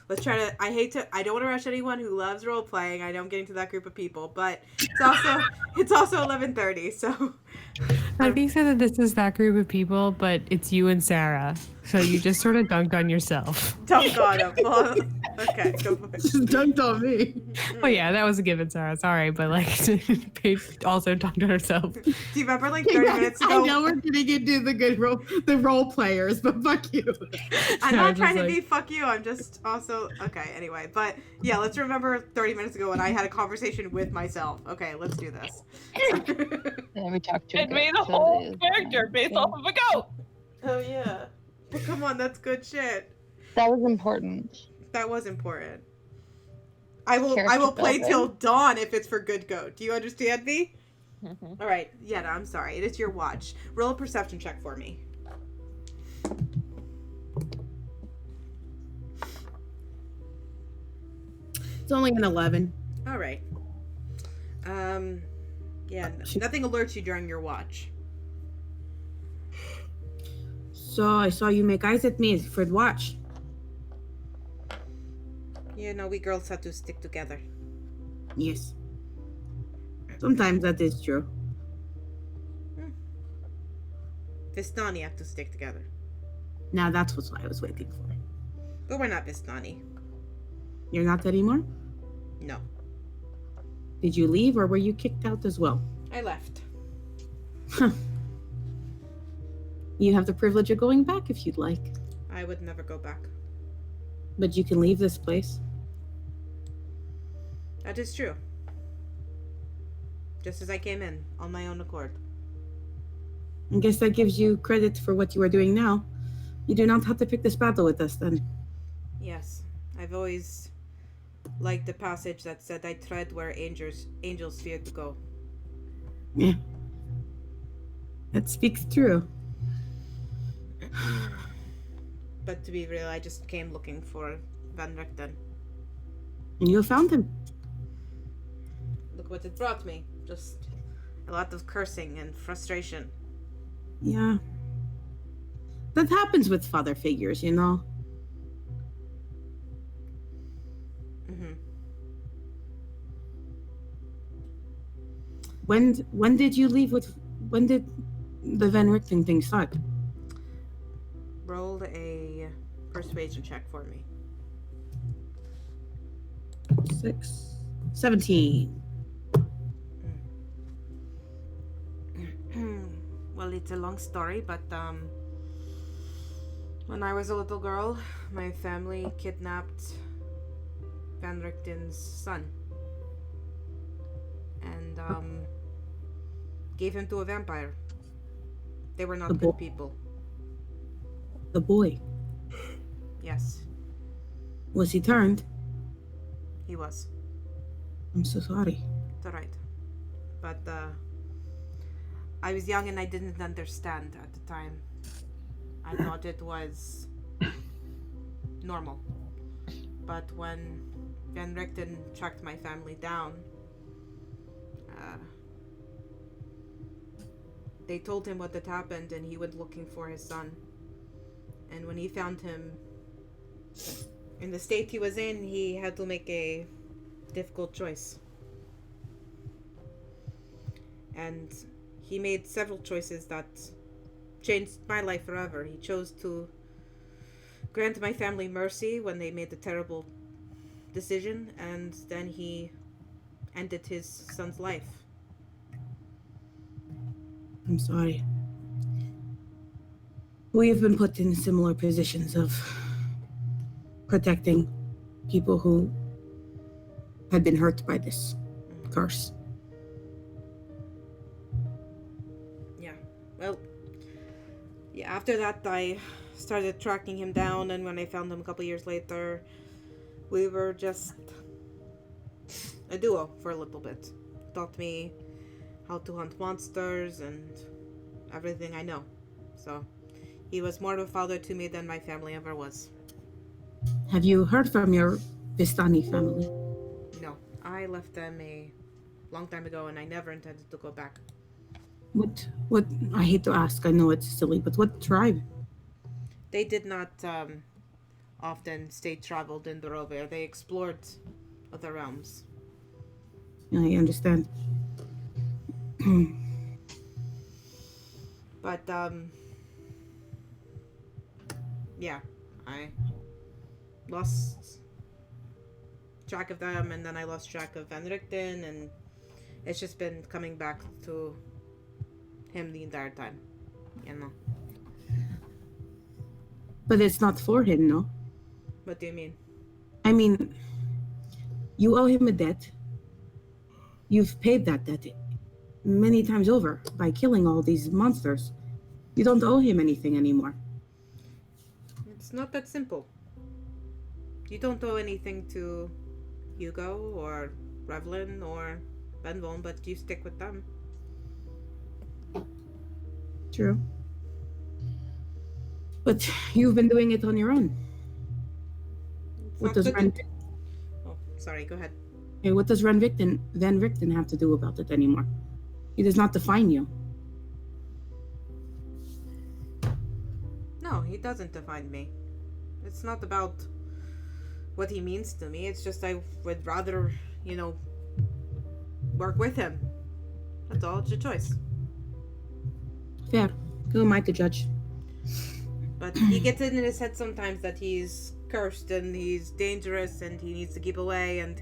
Let's try to. I don't want to rush anyone who loves role playing. I know I'm getting to that group of people, but it's also 11:30. So I think so that this is that group of people, but it's you and Sarah. So you just sort of dunked on yourself. dunked on him. Well, okay, go for it. Just dunked on me. Well, yeah, that was a given, Sarah. Sorry, but like, Paige also dunked on herself. Do you remember like 30 minutes ago? I know we're getting into the role players, but fuck you. I'm No, not just trying to like- be fuck you. I'm just also okay. Anyway, but yeah, let's remember 30 minutes ago when I had a conversation with myself. Okay, let's do this. And we talked to It made a whole character based off of a goat. Oh yeah. Well, come on, that's good shit. That was important. That was important. I will Character play building. till dawn if it's for good goat. Do you understand me? Mhm. All right. Yeah, no, I'm sorry. It is your watch. Roll a perception check for me. It's only an 11. All right. Yeah, nothing alerts you during your watch. So I saw you make eyes at me for the watch. You know, we girls have to stick together. Yes. Sometimes that is true. Vistani have to stick together. Now that's what I was waiting for. But we're not Vistani. You're not anymore? No. Did you leave or were you kicked out as well? I left. You have the privilege of going back if you'd like. I would never go back. But you can leave this place. That is true. Just as I came in, on my own accord. I guess that gives you credit for what you are doing now. You do not have to pick this battle with us then. Yes. I've always liked the passage that said I tread where angels fear to go. Yeah. That speaks true. But to be real, I just came looking for Van Richten. And you found him. Look what it brought me. Just a lot of cursing and frustration. Yeah. That happens with father figures, you know? Mm-hmm. When did you leave with... When did the Van Richten thing start? Roll a persuasion check for me. 17. Well, it's a long story, but when I was a little girl, my family kidnapped Van Richten's son and gave him to a vampire. They were not The good boy. people. The boy. Yes, Was he turned? he was. I'm so sorry. It's alright. But I was young and I didn't understand at the time. I thought it was normal. But when Van Richten tracked my family down, they told him what had happened and he went looking for his son. And when he found him in the state he was in, he had to make a difficult choice. And he made several choices that changed my life forever. He chose to grant my family mercy when they made the terrible decision, and then he ended his son's life. I'm sorry. We have been put in similar positions of protecting people who had been hurt by this curse. Yeah. Well, yeah, after that I started tracking him down, and when I found him a couple years later, we were just a duo for a little bit. Taught me how to hunt monsters and everything I know. So he was more of a father to me than my family ever was. Have you heard from your Vistani family? No, I left them a long time ago, and I never intended to go back. What, I hate to ask, I know it's silly, but what tribe? They did not often stay traveled in Barovia. They explored other realms. I understand. But, yeah, I lost track of them, and then I lost track of Van Richten, and it's just been coming back to him the entire time, you know. But it's not for him, no? What do you mean? I mean, you owe him a debt. You've paid that debt many times over by killing all these monsters. You don't owe him anything anymore. It's not that simple. You don't owe anything to Hugo or Revlin or Benvon, but you stick with them. True. But you've been doing it on your own. What does Oh, sorry, go ahead. Hey, what does Van Richten have to do about it anymore? He does not define you. No, he doesn't define me. It's not about what he means to me. It's just I would rather, work with him. That's all. It's a choice. Fair. Who am I to judge? But he gets it in his head sometimes that he's cursed and he's dangerous and he needs to keep away, and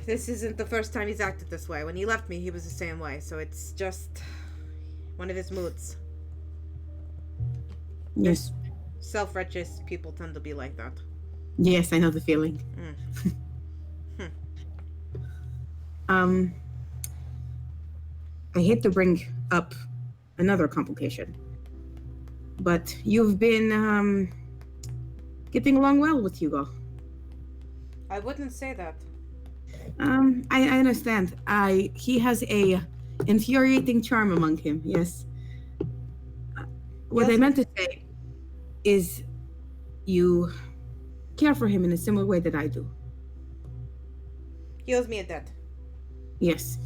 this isn't the first time he's acted this way. When he left me, he was the same way, so it's just one of his moods. Yes. Self-righteous people tend to be like that. Yes, I know the feeling. I hate to bring up another complication, but you've been getting along well with Hugo. I wouldn't say that. I understand. He has a infuriating charm among him. Yes. What I meant to say is, you care for him in a similar way that I do. He owes me a debt. Yes,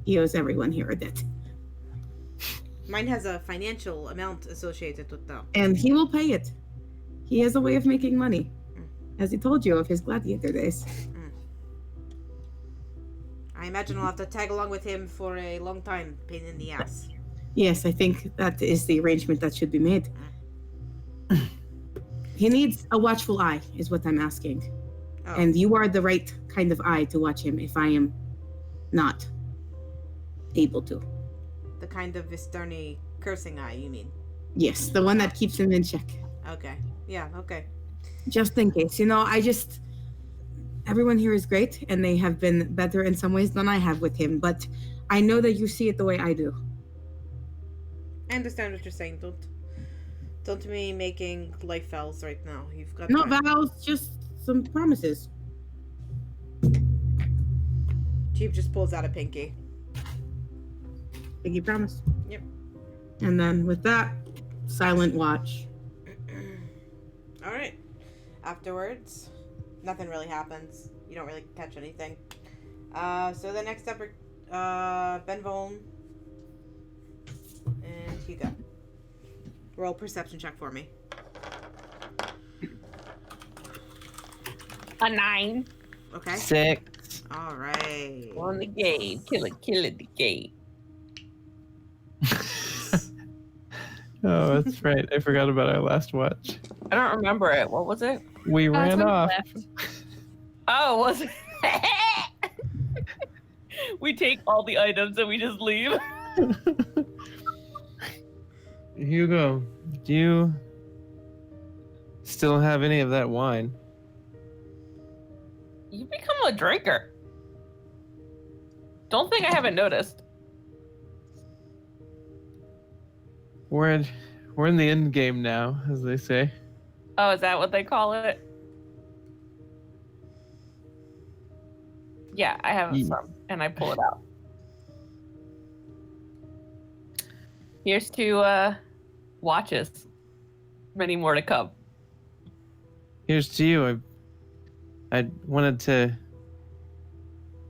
he owes everyone here a debt. Mine has a financial amount associated with them. And he will pay it. He has a way of making money, as he told you of his gladiator days. I imagine I'll have to tag along with him for a long time, pain in the ass. Yes, I think that is the arrangement that should be made. He needs a watchful eye, is what I'm asking. Oh. And you are the right kind of eye to watch him if I am not able to. The kind of Vistani cursing eye, you mean? Yes, the one that keeps him in check. Okay. Yeah, okay. Just in case. Everyone here is great, and they have been better in some ways than I have with him, but I know that you see it the way I do. I understand what you're saying. Don't be making life vows right now. You've got no vows, just some promises. Chief just pulls out a pinky. Pinky promise. Yep. And then with that, silent watch. All right. Afterwards, nothing really happens. You don't really catch anything. So the next up are Benvon and Hugo. Roll perception check for me. A 9. Okay. 6. All right. On the game. Kill it, the game. Oh, that's right. I forgot about our last watch. I don't remember it. What was it? We ran off. Oh, was it? We take all the items and we just leave. Hugo, do you still have any of that wine? You become a drinker. Don't think I haven't noticed. We're in the end game now, as they say. Oh, is that what they call it? Yeah, I have some, and I pull it out. Here's 2 watches. Many more to come. Here's to you. I wanted to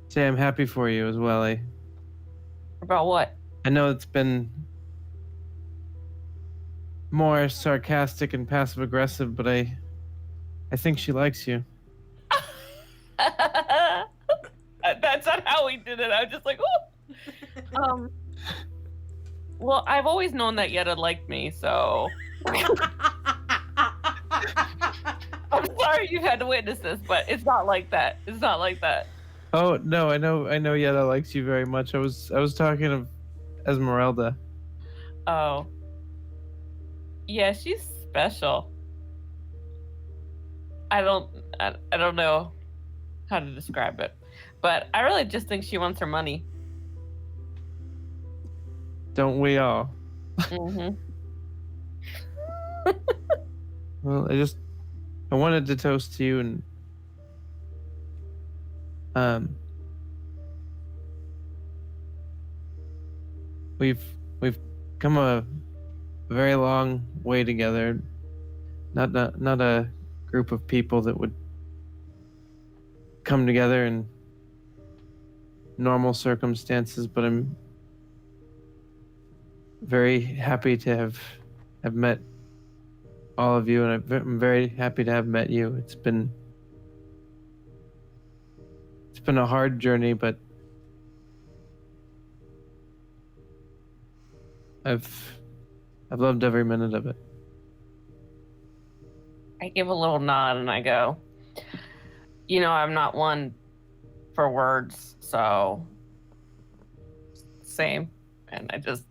say I'm happy for you as well. About what? I know it's been more sarcastic and passive aggressive, but I think she likes you. That's not how we did it. I was just like, oh. Well, I've always known that Yetta liked me, so. I'm sorry you had to witness this, but it's not like that. It's not like that. Oh no, I know Yetta likes you very much. I was talking of Esmeralda. Oh. Yeah, she's special. I don't know how to describe it, but I really just think she wants her money. Don't we all? Mm-hmm. Well, I wanted to toast to you and we've come a very long way together. Not a group of people that would come together in normal circumstances, but I'm very happy to have met all of you, and I'm very happy to have met you. It's been a hard journey, but I've loved every minute of it. I give a little nod and I go, I'm not one for words, so same. And I just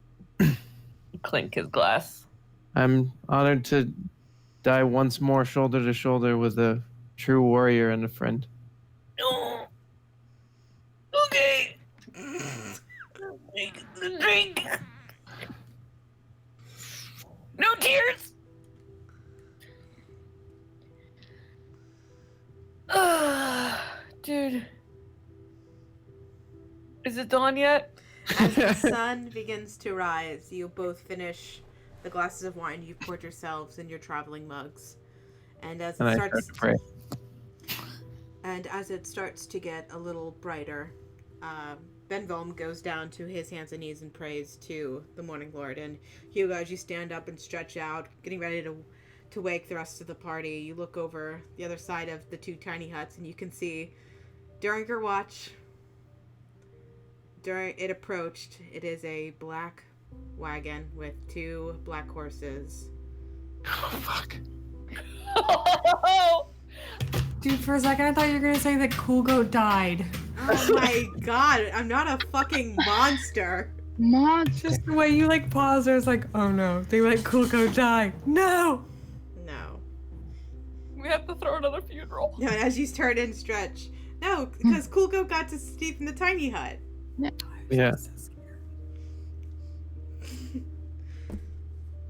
clink his glass. I'm honored to die once more shoulder to shoulder with a true warrior and a friend. Oh. Okay. Make the drink. No tears. Dude. Is it dawn yet? As the sun begins to rise, you both finish the glasses of wine you've poured yourselves in your traveling mugs. And as it starts to get a little brighter, Ben Volm goes down to his hands and knees and prays to the Morning Lord. And Hugo, as you stand up and stretch out, getting ready to wake the rest of the party, you look over the other side of the 2 tiny huts and you can see, during your watch, during it approached, it is a black wagon with 2 black horses. Oh, fuck. Dude, for a second I thought you were gonna say that Cool Goat died. Oh my god, I'm not a fucking monster. Just the way you paused, I was like, oh no, they let Cool Goat die. No! No. We have to throw another funeral. No, and as you turn and stretch. No, because Cool Goat got to sleep in the tiny hut. Yeah.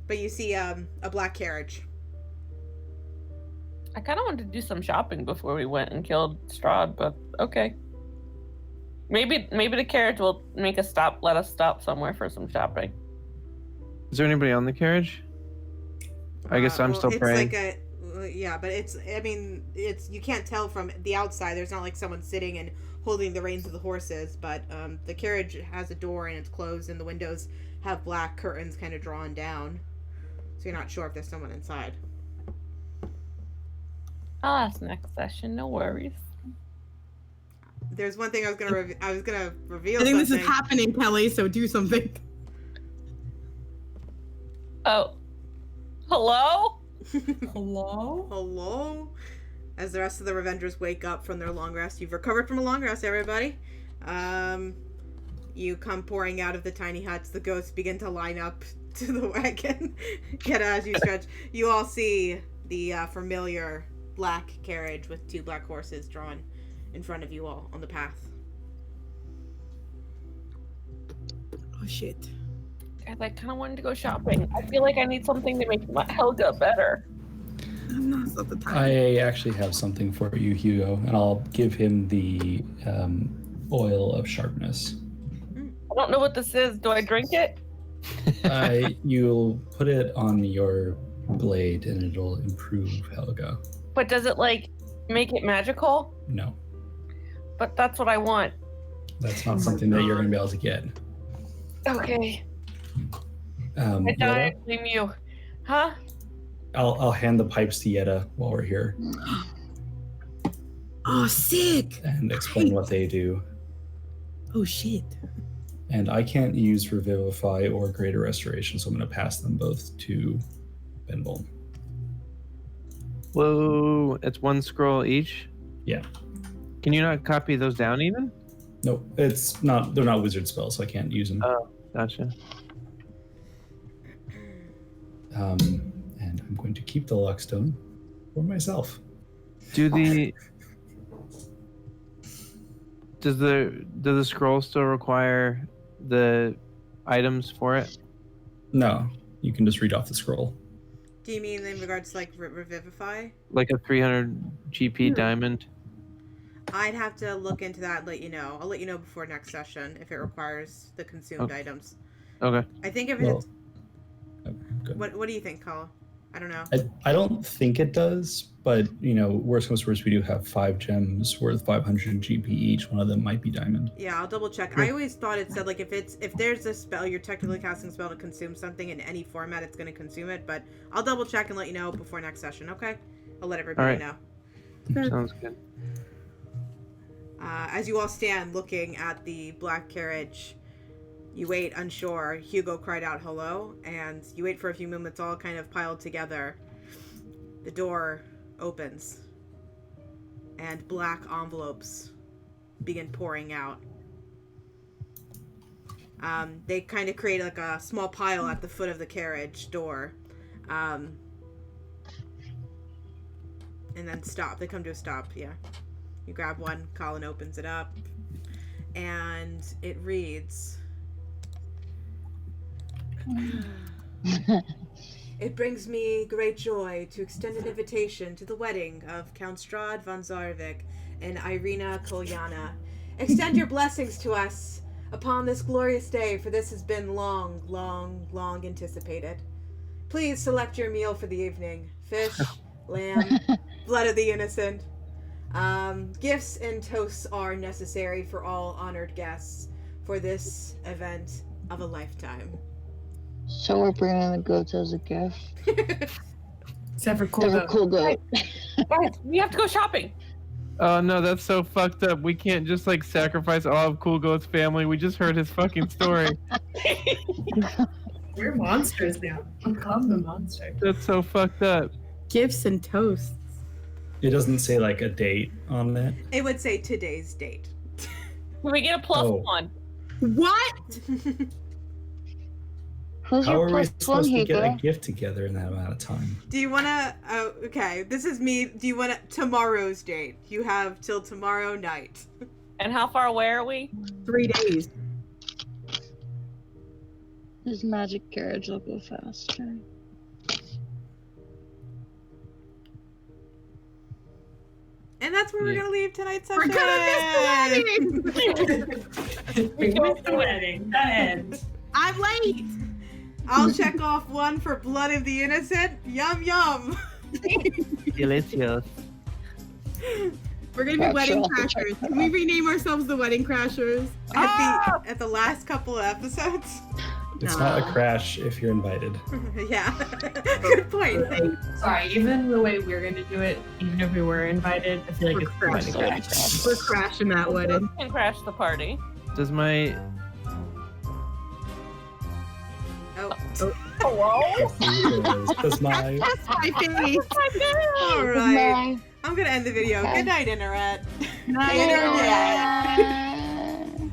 But you see a black carriage. I kind of wanted to do some shopping before we went and killed Strahd, but okay. Maybe the carriage will make us stop. Let us stop somewhere for some shopping. Is there anybody on the carriage? I guess I'm still praying. Yeah, but it's you can't tell from the outside. There's not like someone sitting and holding the reins of the horses, but the carriage has a door and it's closed, and the windows have black curtains kind of drawn down, so you're not sure if there's someone inside. I'll ask next session. No worries. There's one thing I was gonna reveal. I think something. this is happening, Kelly. So do something. Oh, hello. Hello? Hello? As the rest of the Revengers wake up from their long rest. You've recovered from a long rest, everybody. You come pouring out of the tiny huts. The ghosts begin to line up to the wagon. Yet as you stretch, you all see the familiar black carriage with 2 black horses drawn in front of you all on the path. Oh shit. I kind of wanted to go shopping. I feel like I need something to make my Helga better. I'm not the time. I actually have something for you, Hugo, and I'll give him the oil of sharpness. I don't know what this is. Do I drink it? You'll put it on your blade and it'll improve Helga. But does it make it magical? No. But that's what I want. That's not something that you're going to be able to get. Okay. I don't blame you. Huh? I'll hand the pipes to Yetta while we're here. Oh, sick! And explain what they do. Oh shit. And I can't use Revivify or Greater Restoration, so I'm going to pass them both to Benvol. Whoa, it's 1 scroll each? Yeah. Can you not copy those down even? Nope, it's not. They're not wizard spells, so I can't use them. Oh, gotcha. And I'm going to keep the Luckstone for myself. Does the scroll still require the items for it? No, you can just read off the scroll. Do you mean in regards to Revivify? Like a 300 GP diamond? I'd have to look into that and let you know. I'll let you know before next session if it requires the consumed items. Okay. I think if it's... Good. What do you think, Kala? I don't know. I don't think it does, but, worst comes to worst, we do have 5 gems worth 500 GP each. One of them might be diamond. Yeah, I'll double check. I always thought it said, if there's a spell, you're technically casting a spell to consume something in any format, it's going to consume it, but I'll double check and let you know before next session, okay? I'll let everybody know. Sounds good. As you all stand looking at the black carriage, you wait unsure. Hugo cried out hello, and you wait for a few moments all kind of piled together. The door opens, and black envelopes begin pouring out. They kind of create a small pile at the foot of the carriage door. And then stop. They come to a stop, yeah. You grab one, Colin opens it up, and it reads... It brings me great joy to extend an invitation to the wedding of Count Strahd von Zarvik and Irina Kolyana. Extend your blessings to us upon this glorious day, for this has been long, long, long anticipated. Please select your meal for the evening. Fish, lamb, blood of the innocent. Gifts and toasts are necessary for all honored guests for this event of a lifetime. So we're bringing the goats as a gift. Except for cool goat. Guys, we have to go shopping. Oh no, that's so fucked up. We can't just sacrifice all of Cool Goat's family. We just heard his fucking story. We're monsters now. Become the monster. That's so fucked up. Gifts and toasts. It doesn't say a date on it. It would say today's date. Can we get a +1? What? Who's How your are we +1, supposed to get a Hugo? gift together in that amount of time? Do you want to... okay, this is me. Do you want tomorrow's date? You have till tomorrow night. And how far away are we? 3 days. This magic carriage will go faster. And that's where we're going to leave tonight's session. We're gonna miss the wedding! We missed the wedding. The end. I'm late! I'll check off 1 for Blood of the Innocent. Yum, yum. Delicious. We're gonna be Wedding Crashers. Can we rename ourselves the Wedding Crashers? At the last couple of episodes. It's not a crash if you're invited. Yeah. Good point. Sorry, even the way we're gonna do it, even if we were invited, I feel like it's crashing. wedding crash. We're crashing that wedding. And crash the party. Does my... Oh. Hello? That's my... That's my face. All right. I'm going to end the video. Good night, Internet. Night. Internet.